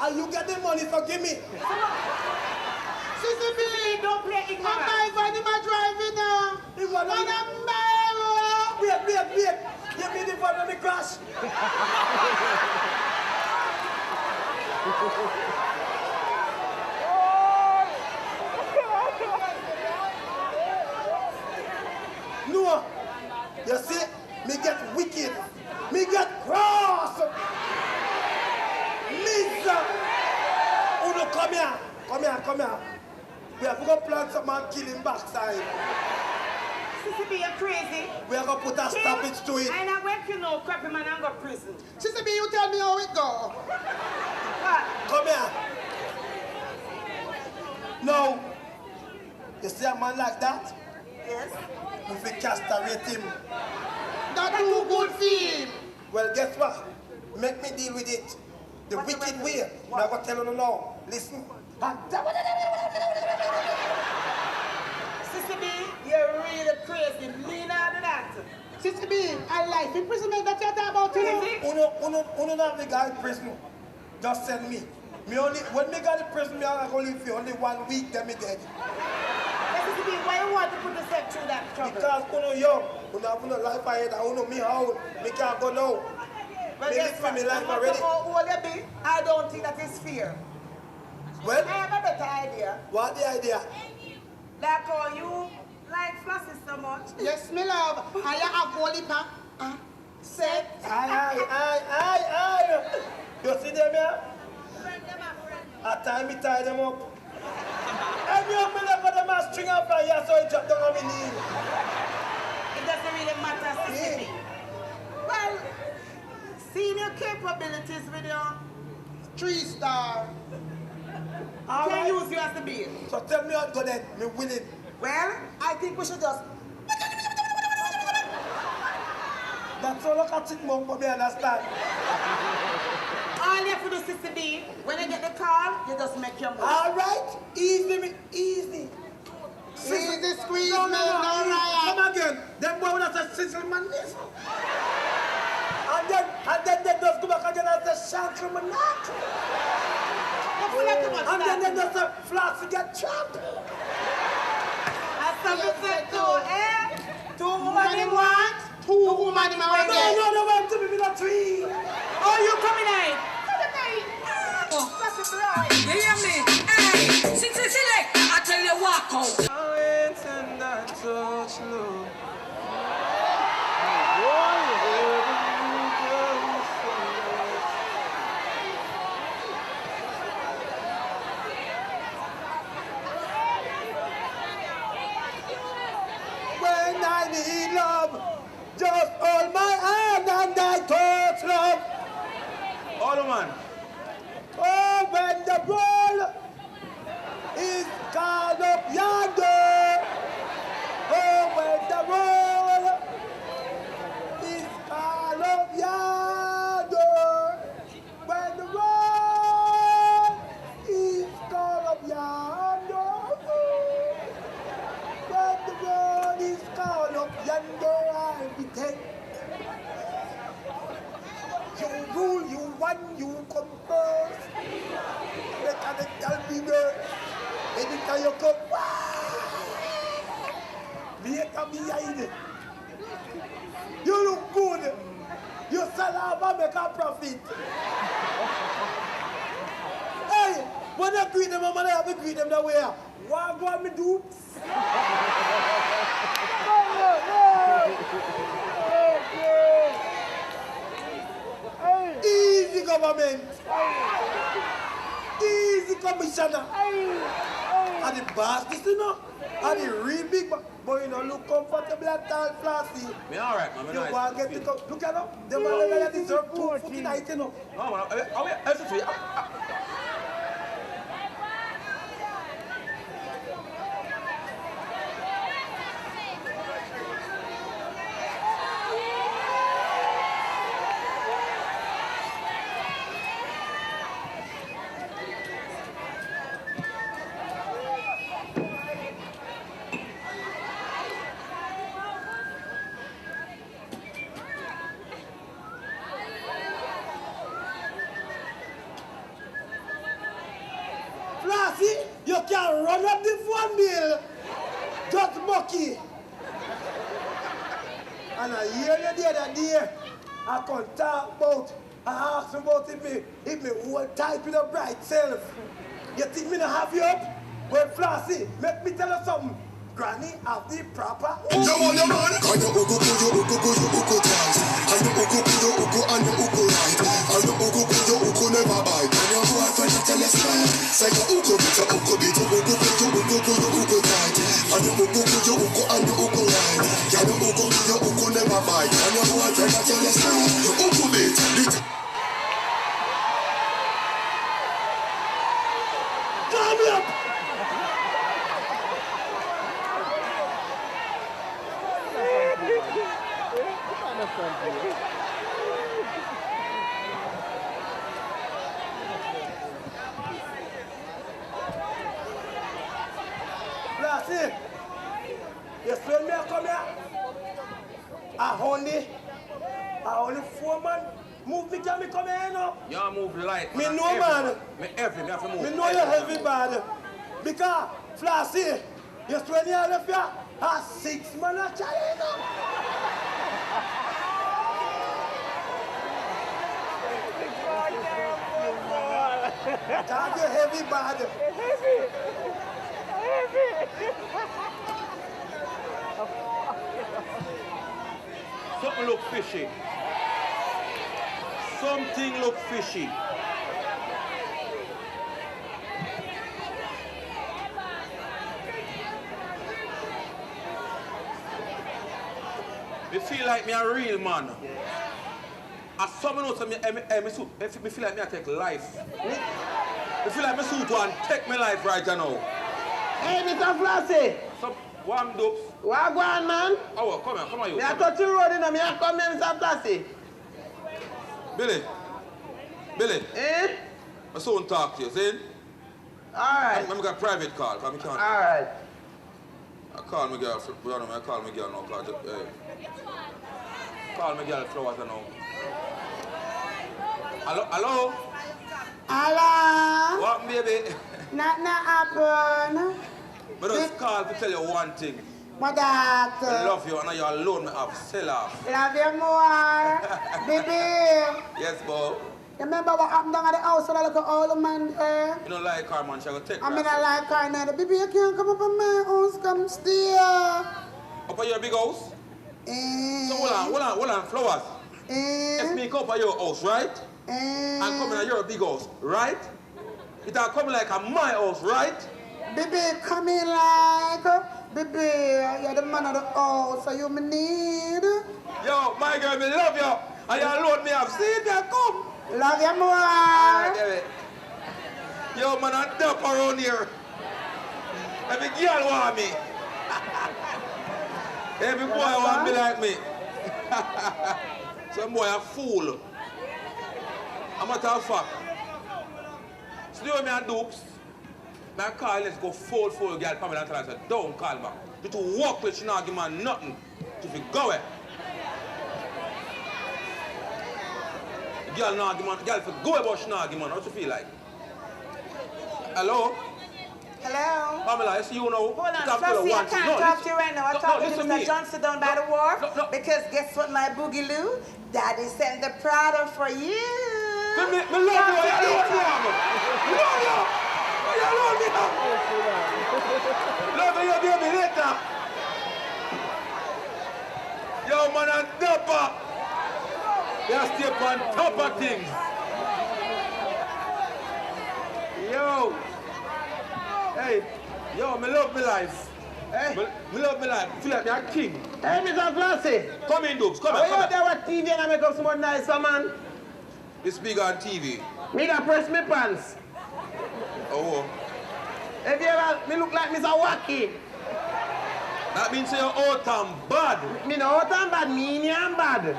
Speaker 3: Are you getting money? Forgive me.
Speaker 6: Sissy B,
Speaker 9: don't play ignorant.
Speaker 6: I'm driving now.
Speaker 3: Wait. Give me the phone on the crash. No. You see, me get wicked. Me get cross. Lisa. Uno, come here. We have to go plant something and kill him backside.
Speaker 9: Sissy B, you're crazy.
Speaker 3: We are going to put a stoppage to it.
Speaker 9: I'm not going to know crappy man and go to prison.
Speaker 6: Sissy B, you tell me how it go.
Speaker 9: What?
Speaker 3: Come here. No. You see a man like that?
Speaker 9: Yes.
Speaker 3: If we castrate him.
Speaker 6: That too good for him.
Speaker 3: Well, guess what? Make me deal with it. The
Speaker 9: What
Speaker 3: wicked
Speaker 9: you
Speaker 3: way.
Speaker 9: what?
Speaker 3: I'm going to tell you now. Listen.
Speaker 9: Sissy B, you're really crazy. Lean out of that.
Speaker 6: Sissy B, I life imprisonment that you're talking about, you know.
Speaker 3: Uno not the guy in prison. Just send me. When me got in prison, me I only for only 1 week, then me dead.
Speaker 9: Sissy B, why you want to put yourself through that trouble?
Speaker 3: Because uno young, uno have no life ahead, and uno me how me can't go now.
Speaker 9: Well,
Speaker 3: Me live for me life already.
Speaker 9: How old you be? I don't think that is fair.
Speaker 3: Well,
Speaker 9: I have a better idea.
Speaker 3: what the idea?
Speaker 9: Like how you like Flossie so much.
Speaker 6: Yes, me love. I have holy pa. Set.
Speaker 3: Aye. You see them here? At time me tie them up. And you me never them a string up from here so it drop down on me knee.
Speaker 9: It doesn't really matter, Sissy B. Well, seeing your capabilities with your
Speaker 6: 3-star.
Speaker 3: All
Speaker 9: can
Speaker 3: right.
Speaker 9: use you as the bait.
Speaker 3: So tell me how to go then. Me willing.
Speaker 9: Well, I think we should just
Speaker 3: That's all I can sit mum for me understand.
Speaker 9: all you have to do, Sissy B, when you get the call, you just make your move.
Speaker 3: All right, easy.
Speaker 6: Easy squeeze,
Speaker 3: No,
Speaker 6: man. All right.
Speaker 3: Come again. Them boy when I say sizzle man this. And then they just go back again and say shantle man not. And then they just say Flossie get trapped.
Speaker 9: As something said too, eh? 2 women in one.
Speaker 6: 2 women in my way.
Speaker 3: No, they want to be with a 3.
Speaker 9: Oh, you coming in? That's a blind.
Speaker 8: You hear me? Hey, since it's select, I tell you walk out.
Speaker 1: I wait and I touch low.
Speaker 3: When I need love, just hold my hand and I touch love.
Speaker 1: Hold on, man.
Speaker 3: Oh, when the roll is called up yonder. Oh, when the roll is called up yonder. When the roll is called up yonder. When the roll is called up yonder, I'll be taken. You rule, you won, you come first. Mechanical bigger. Anytime you come, later behind it. You look good. You sell out and make a profit. Hey, when I greet them, I'm going to have to greet them that way. What do me do? Easy government. Easy commissioner. And the boss, this you know. And the real big but you know, look comfortable and tall, Flossie.
Speaker 1: Me alright, man. Me
Speaker 3: You
Speaker 1: nice.
Speaker 3: want to get the look at them. Them man that deserve 2 foot tonight, you know.
Speaker 1: No, man. Listen to you.
Speaker 3: Flossie, you can run up the phone bill. Just mucky. And I hear you the other day. I can talk about, I ask about if me whole type in a bright self. You think me not have you up? Well, Flossie, let me tell you something. Granny have the proper.
Speaker 4: You want your man? And you uku tight. And you uku and you uku right. And you uku never bite. And your boyfriend tell you straight. Say you uku beat, you uku Tell her tell us now. You open it.
Speaker 3: Turn me up! Lassie, you friend me come here? I only 4 man. Move me, can me come here now?
Speaker 1: You move light.
Speaker 3: Me know, man.
Speaker 1: Me heavy, me have to move.
Speaker 3: Me know you're heavy, man. Because, Flashy, you friend here left here? 6 man a China. God, you're heavy, bad.
Speaker 1: Something look fishy. Something look fishy. Me feel like me a real man. As someone else, me feel like me I take life. Me feel like me suit one take my life right now.
Speaker 2: Hey, Mr. Flashy.
Speaker 1: Some warm dopes.
Speaker 2: What go on, man?
Speaker 1: Oh, come on, you.
Speaker 2: Me a touch the road, you know. Me a come here, Mr. Flashy.
Speaker 1: Billy.
Speaker 2: Eh?
Speaker 1: I soon talk to you, see?
Speaker 2: All right.
Speaker 1: I'm got a private call, because I can't.
Speaker 2: All right.
Speaker 1: I call my girl, I call my girl now, because, call my girl Flowers now. Hello?
Speaker 6: Hello?
Speaker 1: What, baby?
Speaker 6: Nothing happen.
Speaker 1: But just call to tell you one thing.
Speaker 6: What that?
Speaker 1: I love you, and you alone, me have sell off.
Speaker 6: Love you more. Baby.
Speaker 1: Yes, Bo.
Speaker 6: You remember what happened down at the house when I look at all the man there?
Speaker 1: You don't like her, man. She going to take
Speaker 6: I mean, I like her now. Baby, you can't come up on my house, come stay.
Speaker 1: Up at your big house? So hold on, Flowers. If me come up at your house, right? And come in at your big house, right? It are coming like at my house, right?
Speaker 6: Baby, come in like, baby, you're the man of the house, so you me need.
Speaker 1: Yo, my girl, me love you. And you alone me have seen you come.
Speaker 6: Love you more.
Speaker 1: Yo, man, I'm dump around here. Every girl want me. Every boy want me like me. Some boy a fool. I'm a matter of fact. See what me and Dukes? My call, let's go full girl come and tell her, don't call back. You to walk with she not give man nothing. If you go away. Girl not give man, girl if you go away but she not give man, what you feel like? Hello?
Speaker 9: Hello?
Speaker 1: Pamela, I see you now.
Speaker 9: Hold on, Fluffy, I can't talk to you right now. I'm talking to Mr. Johnson down by the wharf. Because guess what, my boogaloo? Daddy sent the Prada for you.
Speaker 1: Me love you, I love you. Love you. You love me now. Love you, baby, later. Yo, man, on top. You stay on top of things. Yo. Hey, yo, me love my life.
Speaker 2: Hey.
Speaker 1: Me love my life. Feel like me a king.
Speaker 2: Hey, Mr. Flashy.
Speaker 1: Come in, Dubs. Come
Speaker 2: How
Speaker 1: here.
Speaker 2: you there with TV and I make up some more nice, man?
Speaker 1: It's big on TV.
Speaker 2: Me da press me pants.
Speaker 1: Oh.
Speaker 2: If you ever, me look like Mr. Wacky.
Speaker 1: That means you're out and bad.
Speaker 2: Me no out and bad, me in and bad.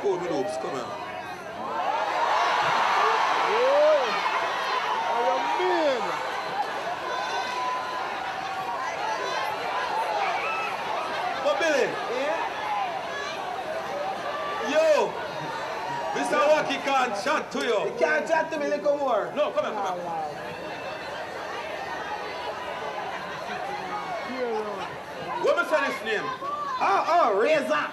Speaker 1: Cool, me Dubs. Come here. Billy. Yo, Mr. Wacky can't chat to you.
Speaker 2: You can't chat to me a little more.
Speaker 1: No, come here. What me say this name?
Speaker 2: Oh, Razor.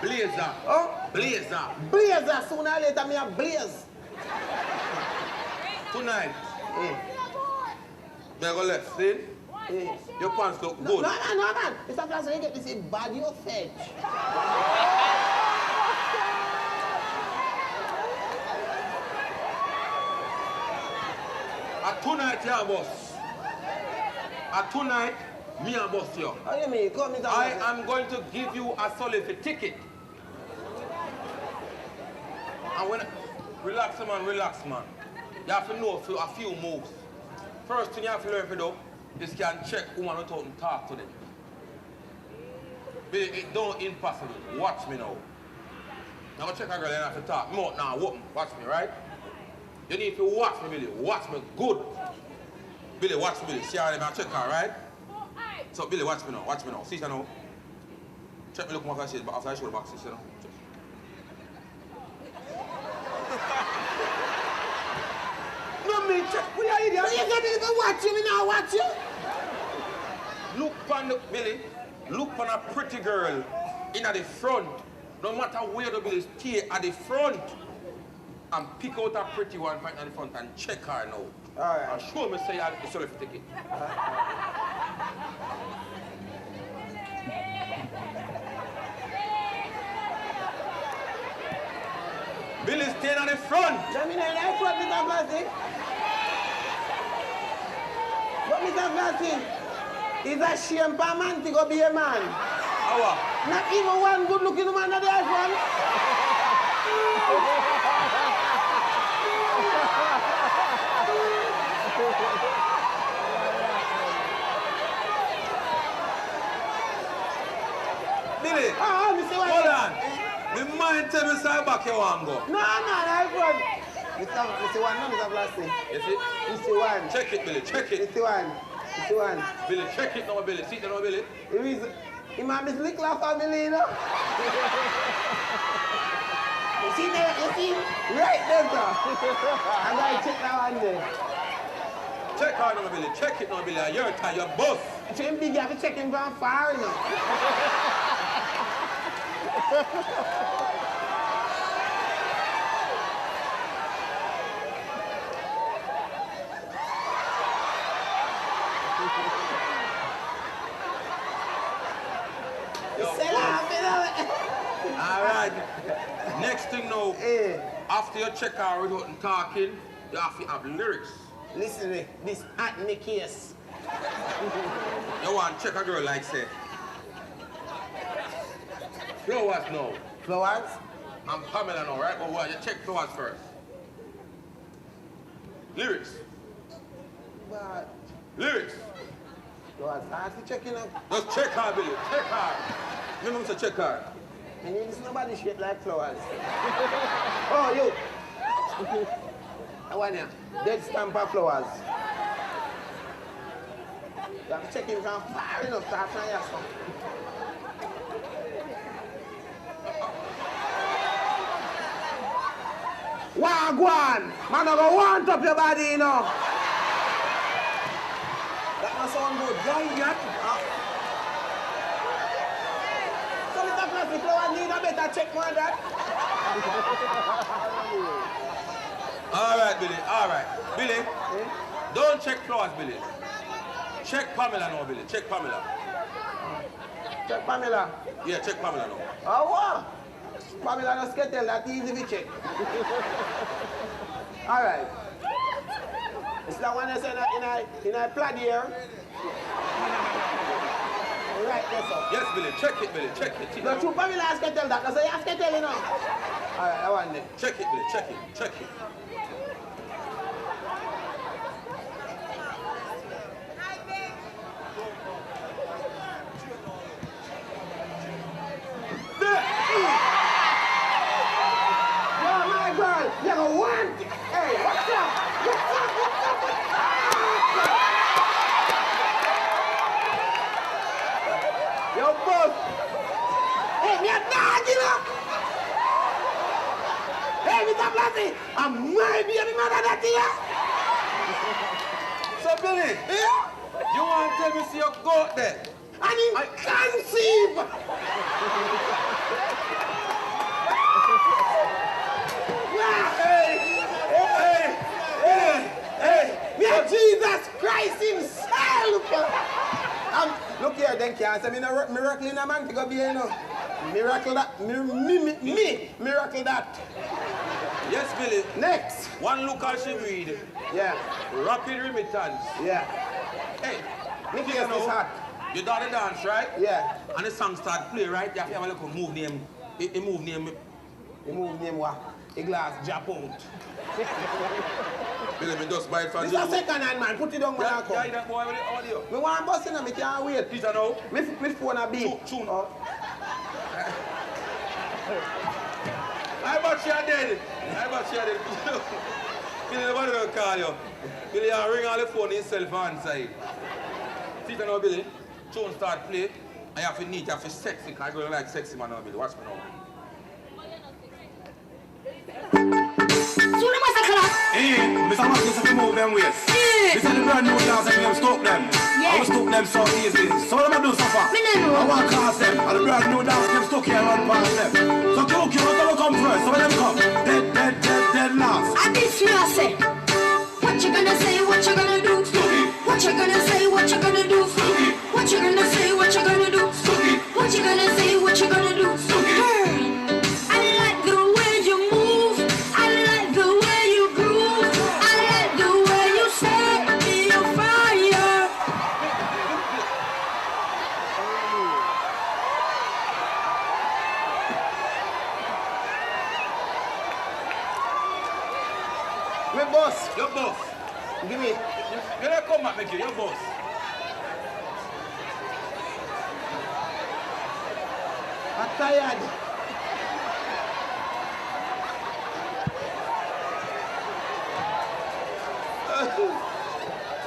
Speaker 1: Blazer.
Speaker 2: Oh,
Speaker 1: Blazer.
Speaker 2: Blazer. Sooner or later, me a blaze.
Speaker 1: Tonight. Me go left, see? Your pants look good.
Speaker 2: No, man. Mr. Flashy, you get this in bad, you fetch.
Speaker 1: Tonight, yeah, boss. Tonight, Me and bust you.
Speaker 2: How you mean? Come, Mr.
Speaker 1: I
Speaker 2: Blessing.
Speaker 1: am going to give you a solid ticket. And when... Relax, man, relax, man. You have to know a few moves. First thing you have to learn to do is can check woman without and talk to them. But it don't impossible. Watch me now. Now check a girl and have to talk. No, now watch me, right? You need to watch me, Billy. Watch me good. Billy, watch me, Billy. See how I check her, right? So Billy, watch me now. Watch me now. See her now. Check me look what I said, but after I show the box, see her now. No, me check. What are you doing?
Speaker 2: You can't even watch you, me now watch you.
Speaker 1: Look on the, Billy, look on a pretty girl in at the front. No matter where the Billy stay at the front. And pick out a pretty one right at the front and check her now.
Speaker 2: All right.
Speaker 1: And show me say you have the solid ticket. Billy staying at the front.
Speaker 2: Let me know that front, Mr. Blessing. But Mr. Blessing, it's a shame for a man to go be a man.
Speaker 1: How?
Speaker 2: Not even one good looking man at that front.
Speaker 1: Billy, hold on. Me mind tell me say back you want go.
Speaker 2: No, that front. Mr. One, no, Mr. Blessing.
Speaker 1: You see?
Speaker 2: Mr. One.
Speaker 1: Check it, Billy, check it.
Speaker 2: Mr. One. Mr. One.
Speaker 1: Billy, check it now, Billy. See it now, Billy.
Speaker 2: He might be slick like family, you know? You see there? You see? Right there, sir. I'm going to check that one there.
Speaker 1: Check her now, Billy. Check it now, Billy. You're tired, you're boss.
Speaker 2: If you're big, you have to check him from far, you know?
Speaker 1: All right. Next thing now, after you check her without talking, you have to have lyrics.
Speaker 2: Listen to me, this at me case.
Speaker 1: You want to check a girl like say, flowers now.
Speaker 2: Flowers?
Speaker 1: I'm Pamela now, right? But what? You check flowers first. Lyrics.
Speaker 2: What?
Speaker 1: Lyrics.
Speaker 2: Flowers, I have to check in.
Speaker 1: Just check her, Billy. Check her. Remember to check her.
Speaker 2: And you listen nobody shit like flowers. Oh, you. I want you. Dead stamp of flowers. You have to check him from far enough to have to your son. Wagwan! Man, I go want up your body, you know. That must sound good. Giant. So, Mr. Plastic Flower, need a better check more than that.
Speaker 1: All right, Billy. All right. Billy, don't check flowers, Billy. Check Pamela now, Billy. Check Pamela.
Speaker 2: Check Pamela.
Speaker 1: Yeah, check Pamela now.
Speaker 2: Oh, what? Pamela no skettle, that easy to check. All right. It's that one that's in a plaid here. Right, yes, sir.
Speaker 1: Yes, Billy. Check it, Billy. Check it.
Speaker 2: No, true Pamela skettle that. That's a you skettle, you know. All right, I want it.
Speaker 1: Check it, Billy. Check it. Check it.
Speaker 2: You go one. Hey, what's up? What's up? What's up? What's up? Yo, boss. Hey, me a dog, you know. Hey, Mr. Blasey, I'm my baby mother that here.
Speaker 1: So, Billy, you want to tell me see your goat there?
Speaker 2: And he conceive. Yeah, Jesus Christ himself! Look here, then can't say me no miracle in a man to go be here, no. Miracle that, miracle that.
Speaker 1: Yes, Billy.
Speaker 2: Next.
Speaker 1: One look how she read.
Speaker 2: Yeah.
Speaker 1: Rapid remittance.
Speaker 2: Yeah.
Speaker 1: Hey,
Speaker 2: look here, this hot.
Speaker 1: You do the dance, right?
Speaker 2: Yeah.
Speaker 1: And the song start play, right? You have to have a little move name. A move name.
Speaker 2: The move name what? A glass jump out.
Speaker 1: Billy, me just buy it from
Speaker 2: This
Speaker 1: you.
Speaker 2: is a second hand, man. Put it down when I come.
Speaker 1: Yeah, that boy with the audio.
Speaker 2: Me want to bust in and me can't wait.
Speaker 1: This I know.
Speaker 2: Me phone a beat.
Speaker 1: Tune.
Speaker 2: Oh.
Speaker 1: I bet you are dead. Billy, nobody will call you. Billy, you ring all the phone himself inside. See you now, Billy. Tune start play. I have to neat, I have to sexy, because I go like sexy man now, Billy. Watch me now.
Speaker 5: Hey, Mr. Marcus, if you move them ways. This is the brand new dance, and them stop them. I will stop them so easy. So what am I doing so far? I want to class them. And the brand new dance, them stuck here and run past them. So Chu Chu, what's going to come first? So when them come, dead last.
Speaker 10: I this you I say. What you gonna say, what you gonna do? What you gonna say, what you gonna do? What you gonna say, what you gonna do? What you gonna say, what you gonna do? I like the way you move. I like the way you groove. I like the way you set me on fire.
Speaker 2: Me boss.
Speaker 1: Your boss.
Speaker 2: Give me.
Speaker 1: You don't come back, make you. Your boss.
Speaker 2: I'm tired.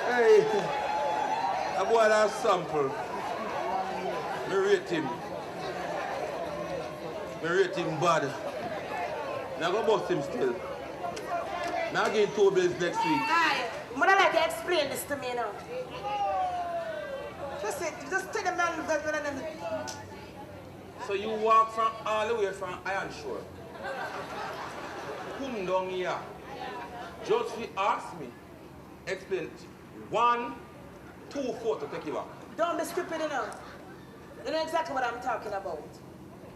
Speaker 1: Hey, that boy that sample. Me rate him. Me rate him bad. Now go bust him still. Now give him 2 bills next week.
Speaker 9: Aye, I'd like to explain this to me now. Just tell the man.
Speaker 1: So you walk from all the way from Iron Shore. Come down here. Just he asked me. Explain 1, 2, 4 to take you back.
Speaker 9: Don't be stupid enough. You know exactly what I'm talking about.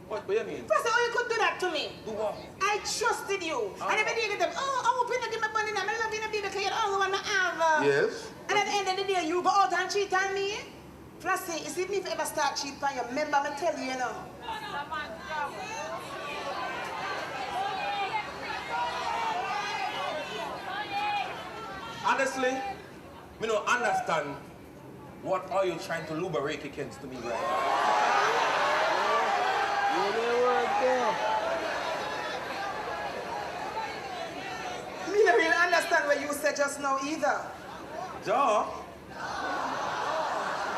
Speaker 1: What do you mean?
Speaker 9: First of all, you could do that to me.
Speaker 1: Do what?
Speaker 9: I trusted you. And every day you get them, oh, I hope you don't give me money now. I love you, baby, because you're the only one I have.
Speaker 1: Yes.
Speaker 9: And at the end of the day, you go out and cheat on me. Flossie, you see me if you ever start cheating on you, remember me tell you, you know.
Speaker 1: Honestly, me don't understand what are you trying to lubricate against to me right now.
Speaker 9: Me don't really understand what you said just now either.
Speaker 1: Joe?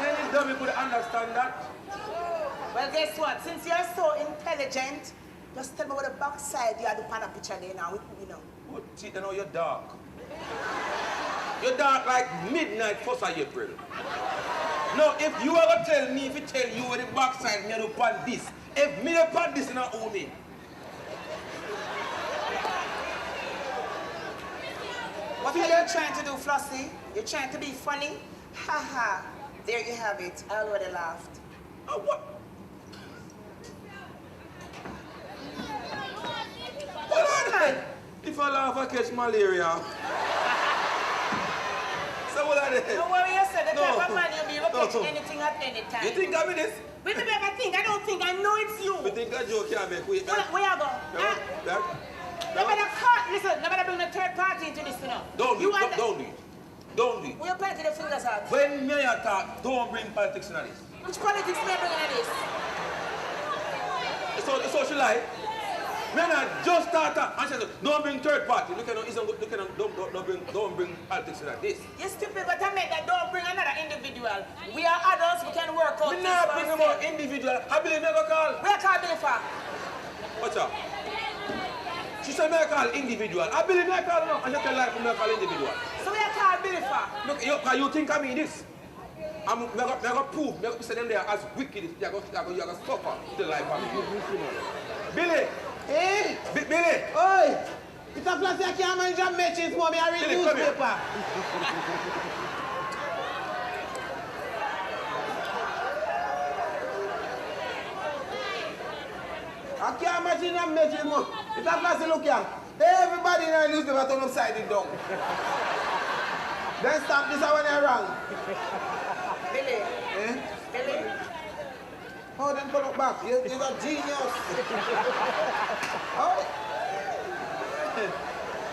Speaker 1: Any dummy could understand that?
Speaker 9: Well, guess what? Since you're so intelligent, just tell me what the backside you had to pan a picture there now with me now.
Speaker 1: What? You know you're dark. You're dark like midnight 1st of April. Now, if you ever tell me, if you tell you where the backside me do pan this, if me do pan this, you don't owe me.
Speaker 9: What are you trying to do, Flossie? You're trying to be funny? Ha ha. There you have it. I already laughed.
Speaker 1: Oh, what? What are they? If I laugh, I catch malaria. So what are they?
Speaker 9: Don't worry yourself. The type of man you'll be able to catch
Speaker 1: No.
Speaker 9: anything at any time.
Speaker 1: You think I'm in this?
Speaker 9: Wait, baby, I think. I don't think. I know it's you.
Speaker 1: You think I joke here, make wait, man?
Speaker 9: Where you go? Nobody caught. Listen, nobody bring the third party into this, you know.
Speaker 1: Don't do it. Don't do it. Don't do it.
Speaker 9: Where you pointing the fingers at?
Speaker 1: When me a talk, don't bring politics into this.
Speaker 9: Which politics may bring into this?
Speaker 1: It's all she like. Men are just started and she said, don't bring third party. Don't bring politics into this.
Speaker 9: You're stupid, but I meant that don't bring another individual. We are adults, we can work out.
Speaker 1: Me not bring more individual. I believe me go call.
Speaker 9: Where call Billy for?
Speaker 1: What's up? She said me call individual. I believe me call now. And you tell life me call individual.
Speaker 9: So where call Billy for?
Speaker 1: Look, you think I mean this? I'm gonna prove. I'm gonna say them there as wicked. You're gonna suffer the life of me. Billy.
Speaker 2: Hey!
Speaker 1: Billy!
Speaker 2: Oi! It's a place I can't manage your matches, mommy. I read
Speaker 1: Billy,
Speaker 2: newspaper. I can't imagine your matches, mom. It's a place look here. Everybody in the newspaper turn upside it down. Then stop this when you're wrong.
Speaker 9: Billy,
Speaker 2: Eh?
Speaker 9: Billy?
Speaker 2: Oh, then come back. You're a genius. Oh.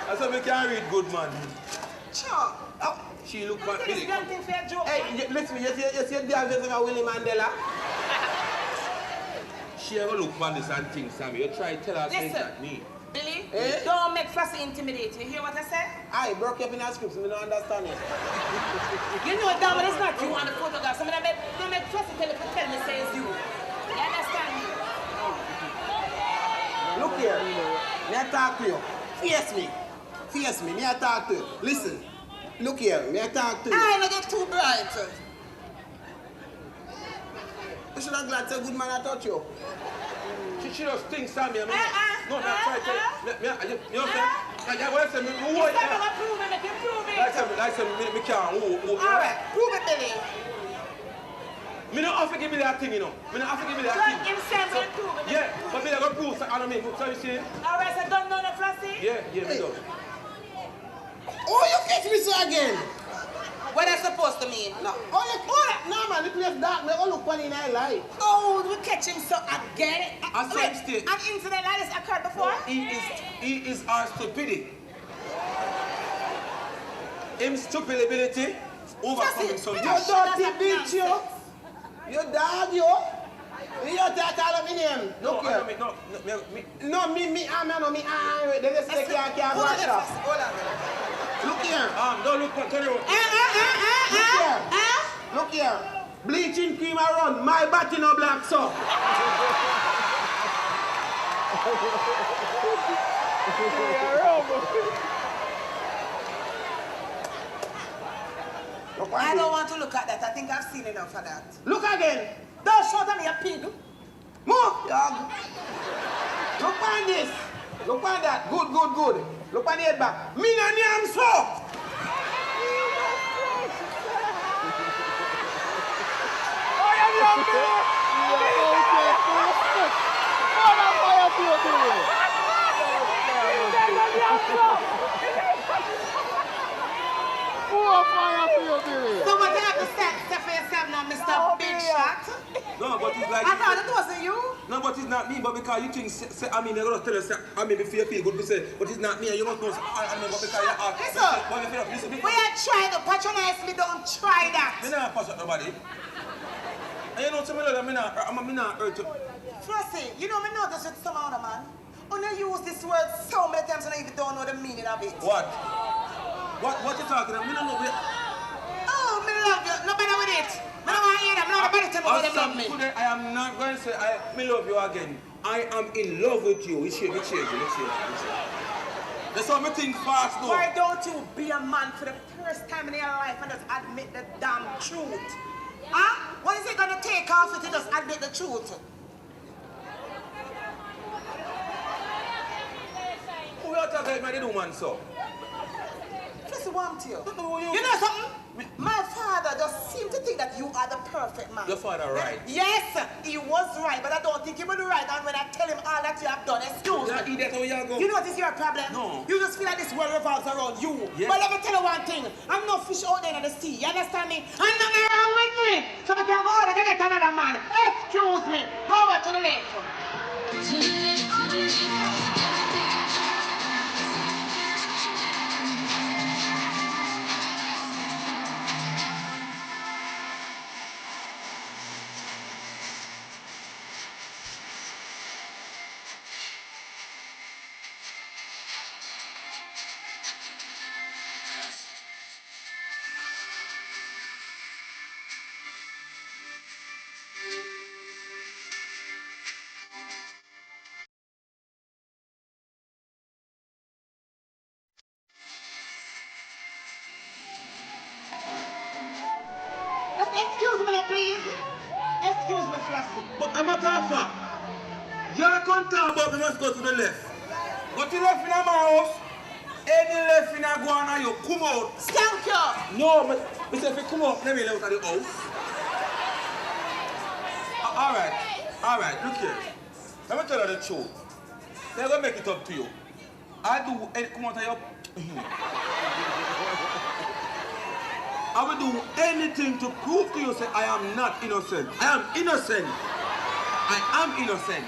Speaker 1: I said we can't read good, man.
Speaker 9: Sure.
Speaker 1: Oh, she look back.
Speaker 9: This damn thing for a joke.
Speaker 2: Hey, listen, you see the advance of Willie Mandela?
Speaker 1: She ever look man this and thing, Sammy. You try to tell her things like me.
Speaker 9: Billy,
Speaker 2: Eh?
Speaker 9: don't make Flossie intimidate you. Hear what I say?
Speaker 2: I broke up in our scripts, we don't understand it.
Speaker 9: You know damn well it's not you on the photograph. So don't make Flossie tell me say it's you. You understand me?
Speaker 2: Look here, me I talk to you. Face me. Face me, me I talk to you. Listen, look here, me I talk to you.
Speaker 9: I don't get too bright.
Speaker 2: You should have glad to a good man I touch you.
Speaker 1: She just thinks, Sammy. I mean, no, I'm trying to tell you. You know what I'm saying? What I say,
Speaker 9: You said I'm prove it, make you prove it.
Speaker 1: I said, me can't.
Speaker 9: Alright, prove it, Billy.
Speaker 1: Me not have to give me that thing, you know. Me not have to give me that thing.
Speaker 9: Him say me prove it.
Speaker 1: Yeah, but me not go prove. I don't mean, so you see?
Speaker 9: Alright, so don't know the Flossie?
Speaker 1: Yeah, me do.
Speaker 2: Oh, you catch me so again.
Speaker 9: What that's supposed to mean?
Speaker 2: No, no man, the place dark, me go look funny in our life.
Speaker 9: Oh, we catch him so again.
Speaker 1: I said still.
Speaker 9: An incident like this occurred before?
Speaker 1: He is our stupidity. Him stupidity overcoming some
Speaker 2: You dirty bitch, you. You dog, you. You take all of me name. Look here. No, me, they just take your brush off.
Speaker 9: Hold on.
Speaker 2: Look here.
Speaker 1: Don't look, turn around.
Speaker 2: Look here. Bleaching cream around. My body no black, so.
Speaker 9: I don't want to look at that. I think I've seen enough of that.
Speaker 2: Look again.
Speaker 9: Don't shout at me, you pig.
Speaker 2: Move, dog. Look on this. Look on that. Good. Look on the head back. Me no name so.
Speaker 9: So what you have to say for yourself now, Mr. Big Shot?
Speaker 1: No, but it's like...
Speaker 9: I thought it wasn't you.
Speaker 1: No, but it's not me, but because you think, I mean, they're going to tell us, I mean, if you feel good, we say, but it's not me, and you don't know, I mean, but because you are...
Speaker 9: Listen, we are trying to patronize me, don't try that.
Speaker 1: Me not pass up nobody. And you know, to me, I'm not hurt you.
Speaker 9: Flossie, you know, me notice with some other man. When you use this word so many times and I even don't know the meaning of it.
Speaker 1: What you talking about? Me don't know where...
Speaker 9: Oh, me love you. No better with it. Me don't want to hear them. No better tell me how they love me.
Speaker 1: Today, I am not going to say, me love you again. I am in love with you. Let's change. That's what me think fast, though.
Speaker 9: Why don't you be a man for the first time in your life and just admit the damn truth? Huh? What is it going to take off if you just admit the truth?
Speaker 1: Who you talking about the woman, so?
Speaker 9: Just want you. You know something? My father just seemed to think that you are the perfect man.
Speaker 1: Your father right?
Speaker 9: Yes, he was right, but I don't think he will be right. And when I tell him all that you have done, excuse me. You know what is your problem?
Speaker 1: No.
Speaker 9: You just feel like this world revolves around you.
Speaker 1: Yes.
Speaker 9: But let me tell you one thing. I'm no fish out there in the sea. You understand me? I'm not wrong with me. So we can go out and get another man. Excuse me. Power to the left. Excuse me, please. Excuse me, Flossie.
Speaker 1: But I'm a talker. You can't talk about me must go to the left. Go to the left in my house. Any left in a guana, you come out.
Speaker 9: Skank you.
Speaker 1: No, but if you come out, let me out of the house. All right, look here. Let me tell you the truth. They're going to make it up to you. I do any come out of your... I will do anything to prove to you say I am not innocent. I am innocent. I am innocent.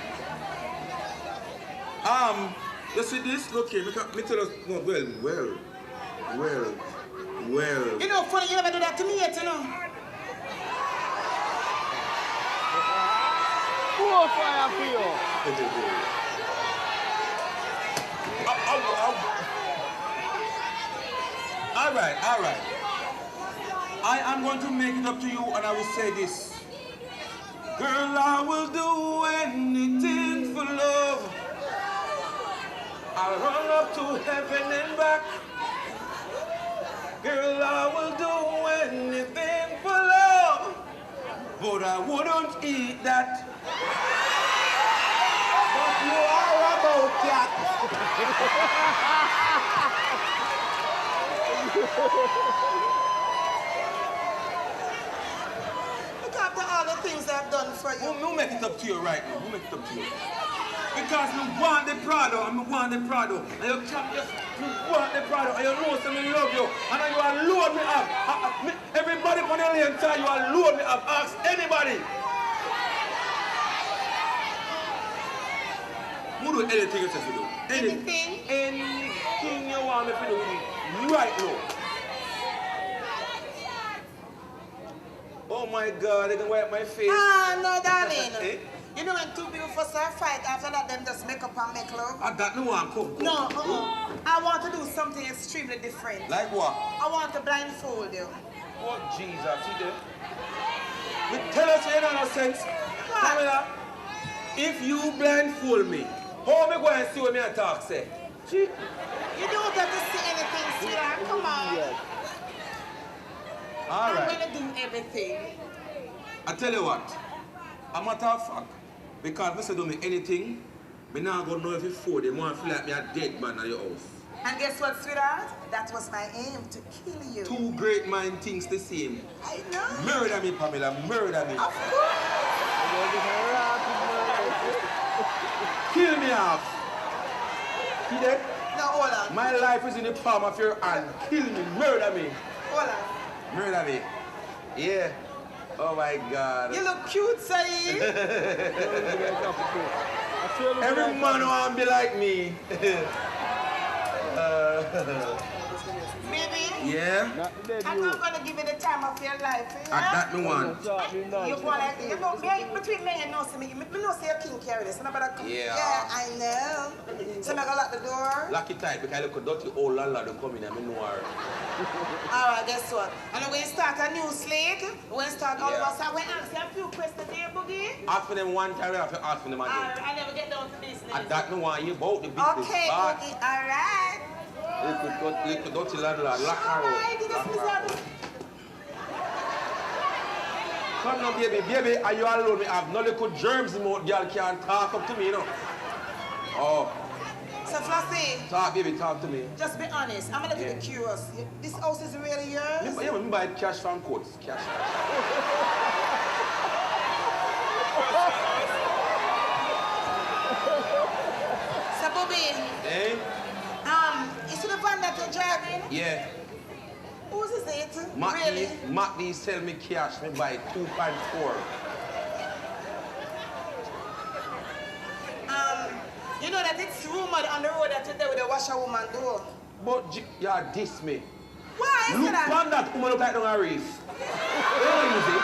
Speaker 1: You see this? Look here, me tell us, no, well.
Speaker 9: You know, funny, you never do that to me yet, you know.
Speaker 2: Poor fire for you.
Speaker 1: All right. I am going to make it up to you and I will say this. Girl, I will do anything for love. I'll run up to heaven and back. Girl, I will do anything for love. But I wouldn't eat that.
Speaker 2: But you are about cat.
Speaker 9: Look after all the things I've done for you.
Speaker 1: We'll make it up to you right now. We'll make it up to you. Because we want the Prado and we want the Prado. And you can't just want the Prado and you know something love you. And you alone me up. Everybody on the lane tell you alone me up. Ask anybody. Who do anything you say to do?
Speaker 9: Anything?
Speaker 1: Anything you want me to do right now. Oh my God, they can wipe my face.
Speaker 9: Ah, no, darling. You know when two people first start fight, after that them just make up and make love?
Speaker 1: I got no one come.
Speaker 9: No, I want to do something extremely different.
Speaker 1: Like what?
Speaker 9: I want to blindfold you.
Speaker 1: Oh Jesus, see there? We tell us you don't know sense. Pamela, if you blindfold me, how am I going to see what me and talk say?
Speaker 9: You don't have to see anything, sweetheart. Come on.
Speaker 2: Yes.
Speaker 1: All right.
Speaker 9: I'm going to do everything.
Speaker 1: I tell you what, a matter of fact, because if you do me anything, I not going to know if you fool them, I feel like me a dead man at your house.
Speaker 9: And guess what, sweetheart? That was my aim, to kill you.
Speaker 1: Two great mind thinks the same.
Speaker 9: I know.
Speaker 1: Murder me, Pamela, murder me.
Speaker 9: Of course.
Speaker 1: Kill me off. See that?
Speaker 9: No, hold on.
Speaker 1: My life is in the palm of your hand. Kill me, murder me.
Speaker 9: Hold on.
Speaker 1: Murder me. Yeah. Oh my God.
Speaker 9: You look cute, Saeed.
Speaker 1: Every man want to be like me.
Speaker 9: Baby,
Speaker 1: Yeah?
Speaker 9: I'm not going to give you the time of your life.
Speaker 1: I got me one.
Speaker 9: You go like, you know, between me and you know, me know say you can't carry this.
Speaker 1: Yeah.
Speaker 9: Yeah, I know. So I'm going to lock the door.
Speaker 1: Lock it tight because I look a dirty old landlord to come in and I know her.
Speaker 9: All right, guess what? And we're going to start a new slate. We're going to start all of us. I'm going to ask you a few questions here, Boogie.
Speaker 1: Ask for them one time, I have to ask for them again.
Speaker 9: All right, I never get down to business.
Speaker 1: I don't know why you about the business.
Speaker 9: Okay, Boogie, all right.
Speaker 1: Little dirty landlord, lock her
Speaker 9: All
Speaker 1: up.
Speaker 9: right, you just miss out.
Speaker 1: Come now, baby, are you alone? Me have no little germs in my mouth, girl can't talk up to me, you know. Oh.
Speaker 9: So, Flossie,
Speaker 1: Talk, baby, talk to me.
Speaker 9: just be honest. I'm a little bit curious. This house is really yours?
Speaker 1: Yeah, me buy cash from courts. Cash.
Speaker 9: So, Bobby,
Speaker 1: Eh?
Speaker 9: is it the van that you're driving?
Speaker 1: Yeah.
Speaker 9: Whose is it?
Speaker 1: Really? Mac sell me cash, me buy 2.4.
Speaker 9: You know that it's rumored on the road that you're there with a washerwoman door.
Speaker 1: But you diss me.
Speaker 9: Why is
Speaker 1: Look
Speaker 9: that?
Speaker 1: on that woman look like down a reef. Where you use it?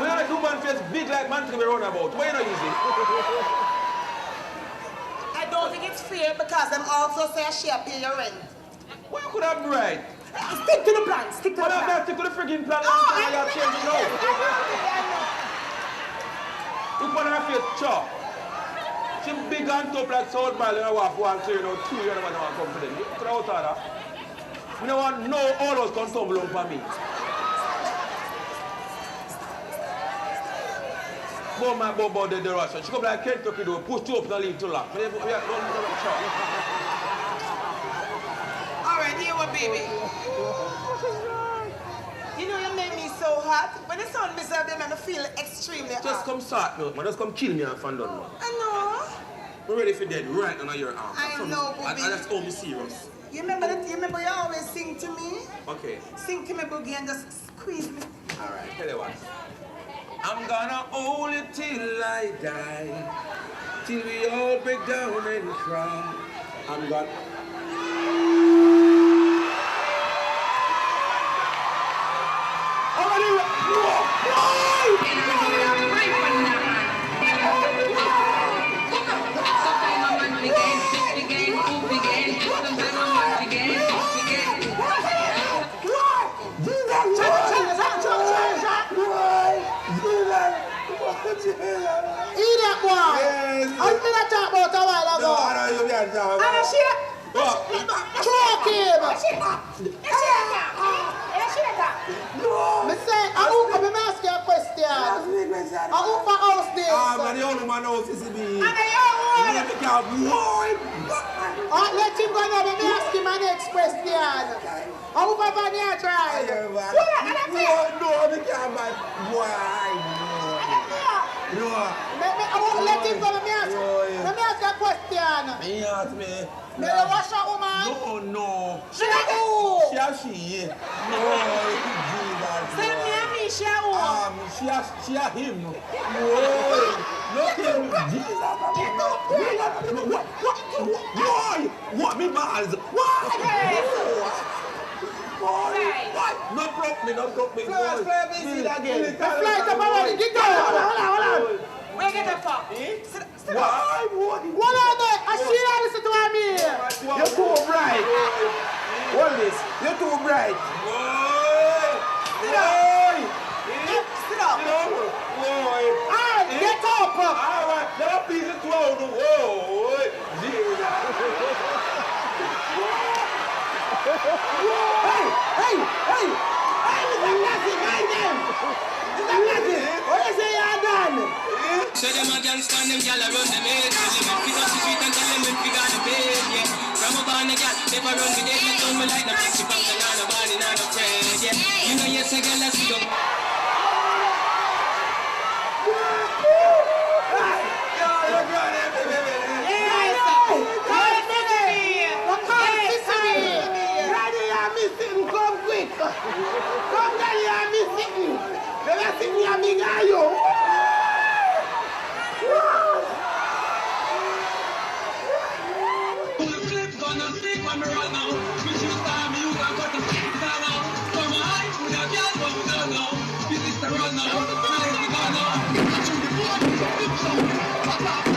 Speaker 1: When I do man face big like man to be run about, why you not use it?
Speaker 9: I don't think it's fair because them also say she pay your rent.
Speaker 1: Why could I be right?
Speaker 9: Stick to the plan, stick to the
Speaker 1: But I'm
Speaker 9: plan.
Speaker 1: not stick to the friggin' plan.
Speaker 9: Oh,
Speaker 1: I got changed now. Look on her face, chop. She big and tough like South Mile and I walk one clear out 2 years and I want to come for them. You could have out of that. We don't want no all those can tumble on for me. But my bobo the Russia. She come like Kentucky door, push you up and leave to lock.
Speaker 9: Alright, here what baby. You know you make me so hot. When the sun miserable, you make me feel extremely hot.
Speaker 1: Just come start me, man. Just come kill me and find out, man.
Speaker 9: I know.
Speaker 1: We're ready for dead right on your arm.
Speaker 6: I know, Boogie.
Speaker 1: And that's only serious.
Speaker 6: You remember you always sing to me?
Speaker 1: Okay.
Speaker 6: Sing to me, Boogie, and just squeeze me.
Speaker 1: Alright, tell you what. I'm gonna hold it till I die. Till we all break down and cry. I'm gonna...
Speaker 6: Eat that boy! Yes. I was going to talk about a while ago.
Speaker 1: No, I know you'll be on top.
Speaker 6: And I see it. Choke him. Me say, I ask you a question. I hope I house this.
Speaker 1: Ah, man, the only man knows Sissy B.
Speaker 6: And I
Speaker 1: Let me count.
Speaker 6: let him go now, let me ask him my next question. I hope I find you try.
Speaker 1: No, me can't, man. No.
Speaker 6: Let him go, let me ask you a question.
Speaker 1: Me ask me.
Speaker 6: May you wash a woman?
Speaker 1: No.
Speaker 6: She a who?
Speaker 1: She. No, Jesus.
Speaker 6: Say me and me, she a who?
Speaker 1: She a him. No, him. Jesus. What me balls? What? No broke me.
Speaker 2: Play me, see that again.
Speaker 6: Fly up already, get down. Hold on.
Speaker 9: Where get the fuck?
Speaker 1: Why?
Speaker 6: What are they? I see that listen to me.
Speaker 2: You're too bright. Hold this. You're too bright.
Speaker 6: Sit up. Alright, get up.
Speaker 1: Alright, now please it twelve. Whoa, Jesus.
Speaker 2: Hey, Mr. Lassie, mind them. Mr. Lassie, what you say you're done?
Speaker 8: So them a gangsta and them gyal a run them head. Tell them pick up the street and tell them when we got the bed. Yeah, from a barn a gyal never run with them. They told me like the flexi bank and not a body, not a friend. Yeah, you know yes a gyal a see you.
Speaker 2: Come quick! Come down here and be sitting! Never see me and me guy, yo!
Speaker 8: Pull the clip, gonna stick when me run now. Switch your style, me use and cut the stick down now. From my eye, with a girl, but we don't know. This is the run now, the time is gone now. Shoot the board, flip some, pop up.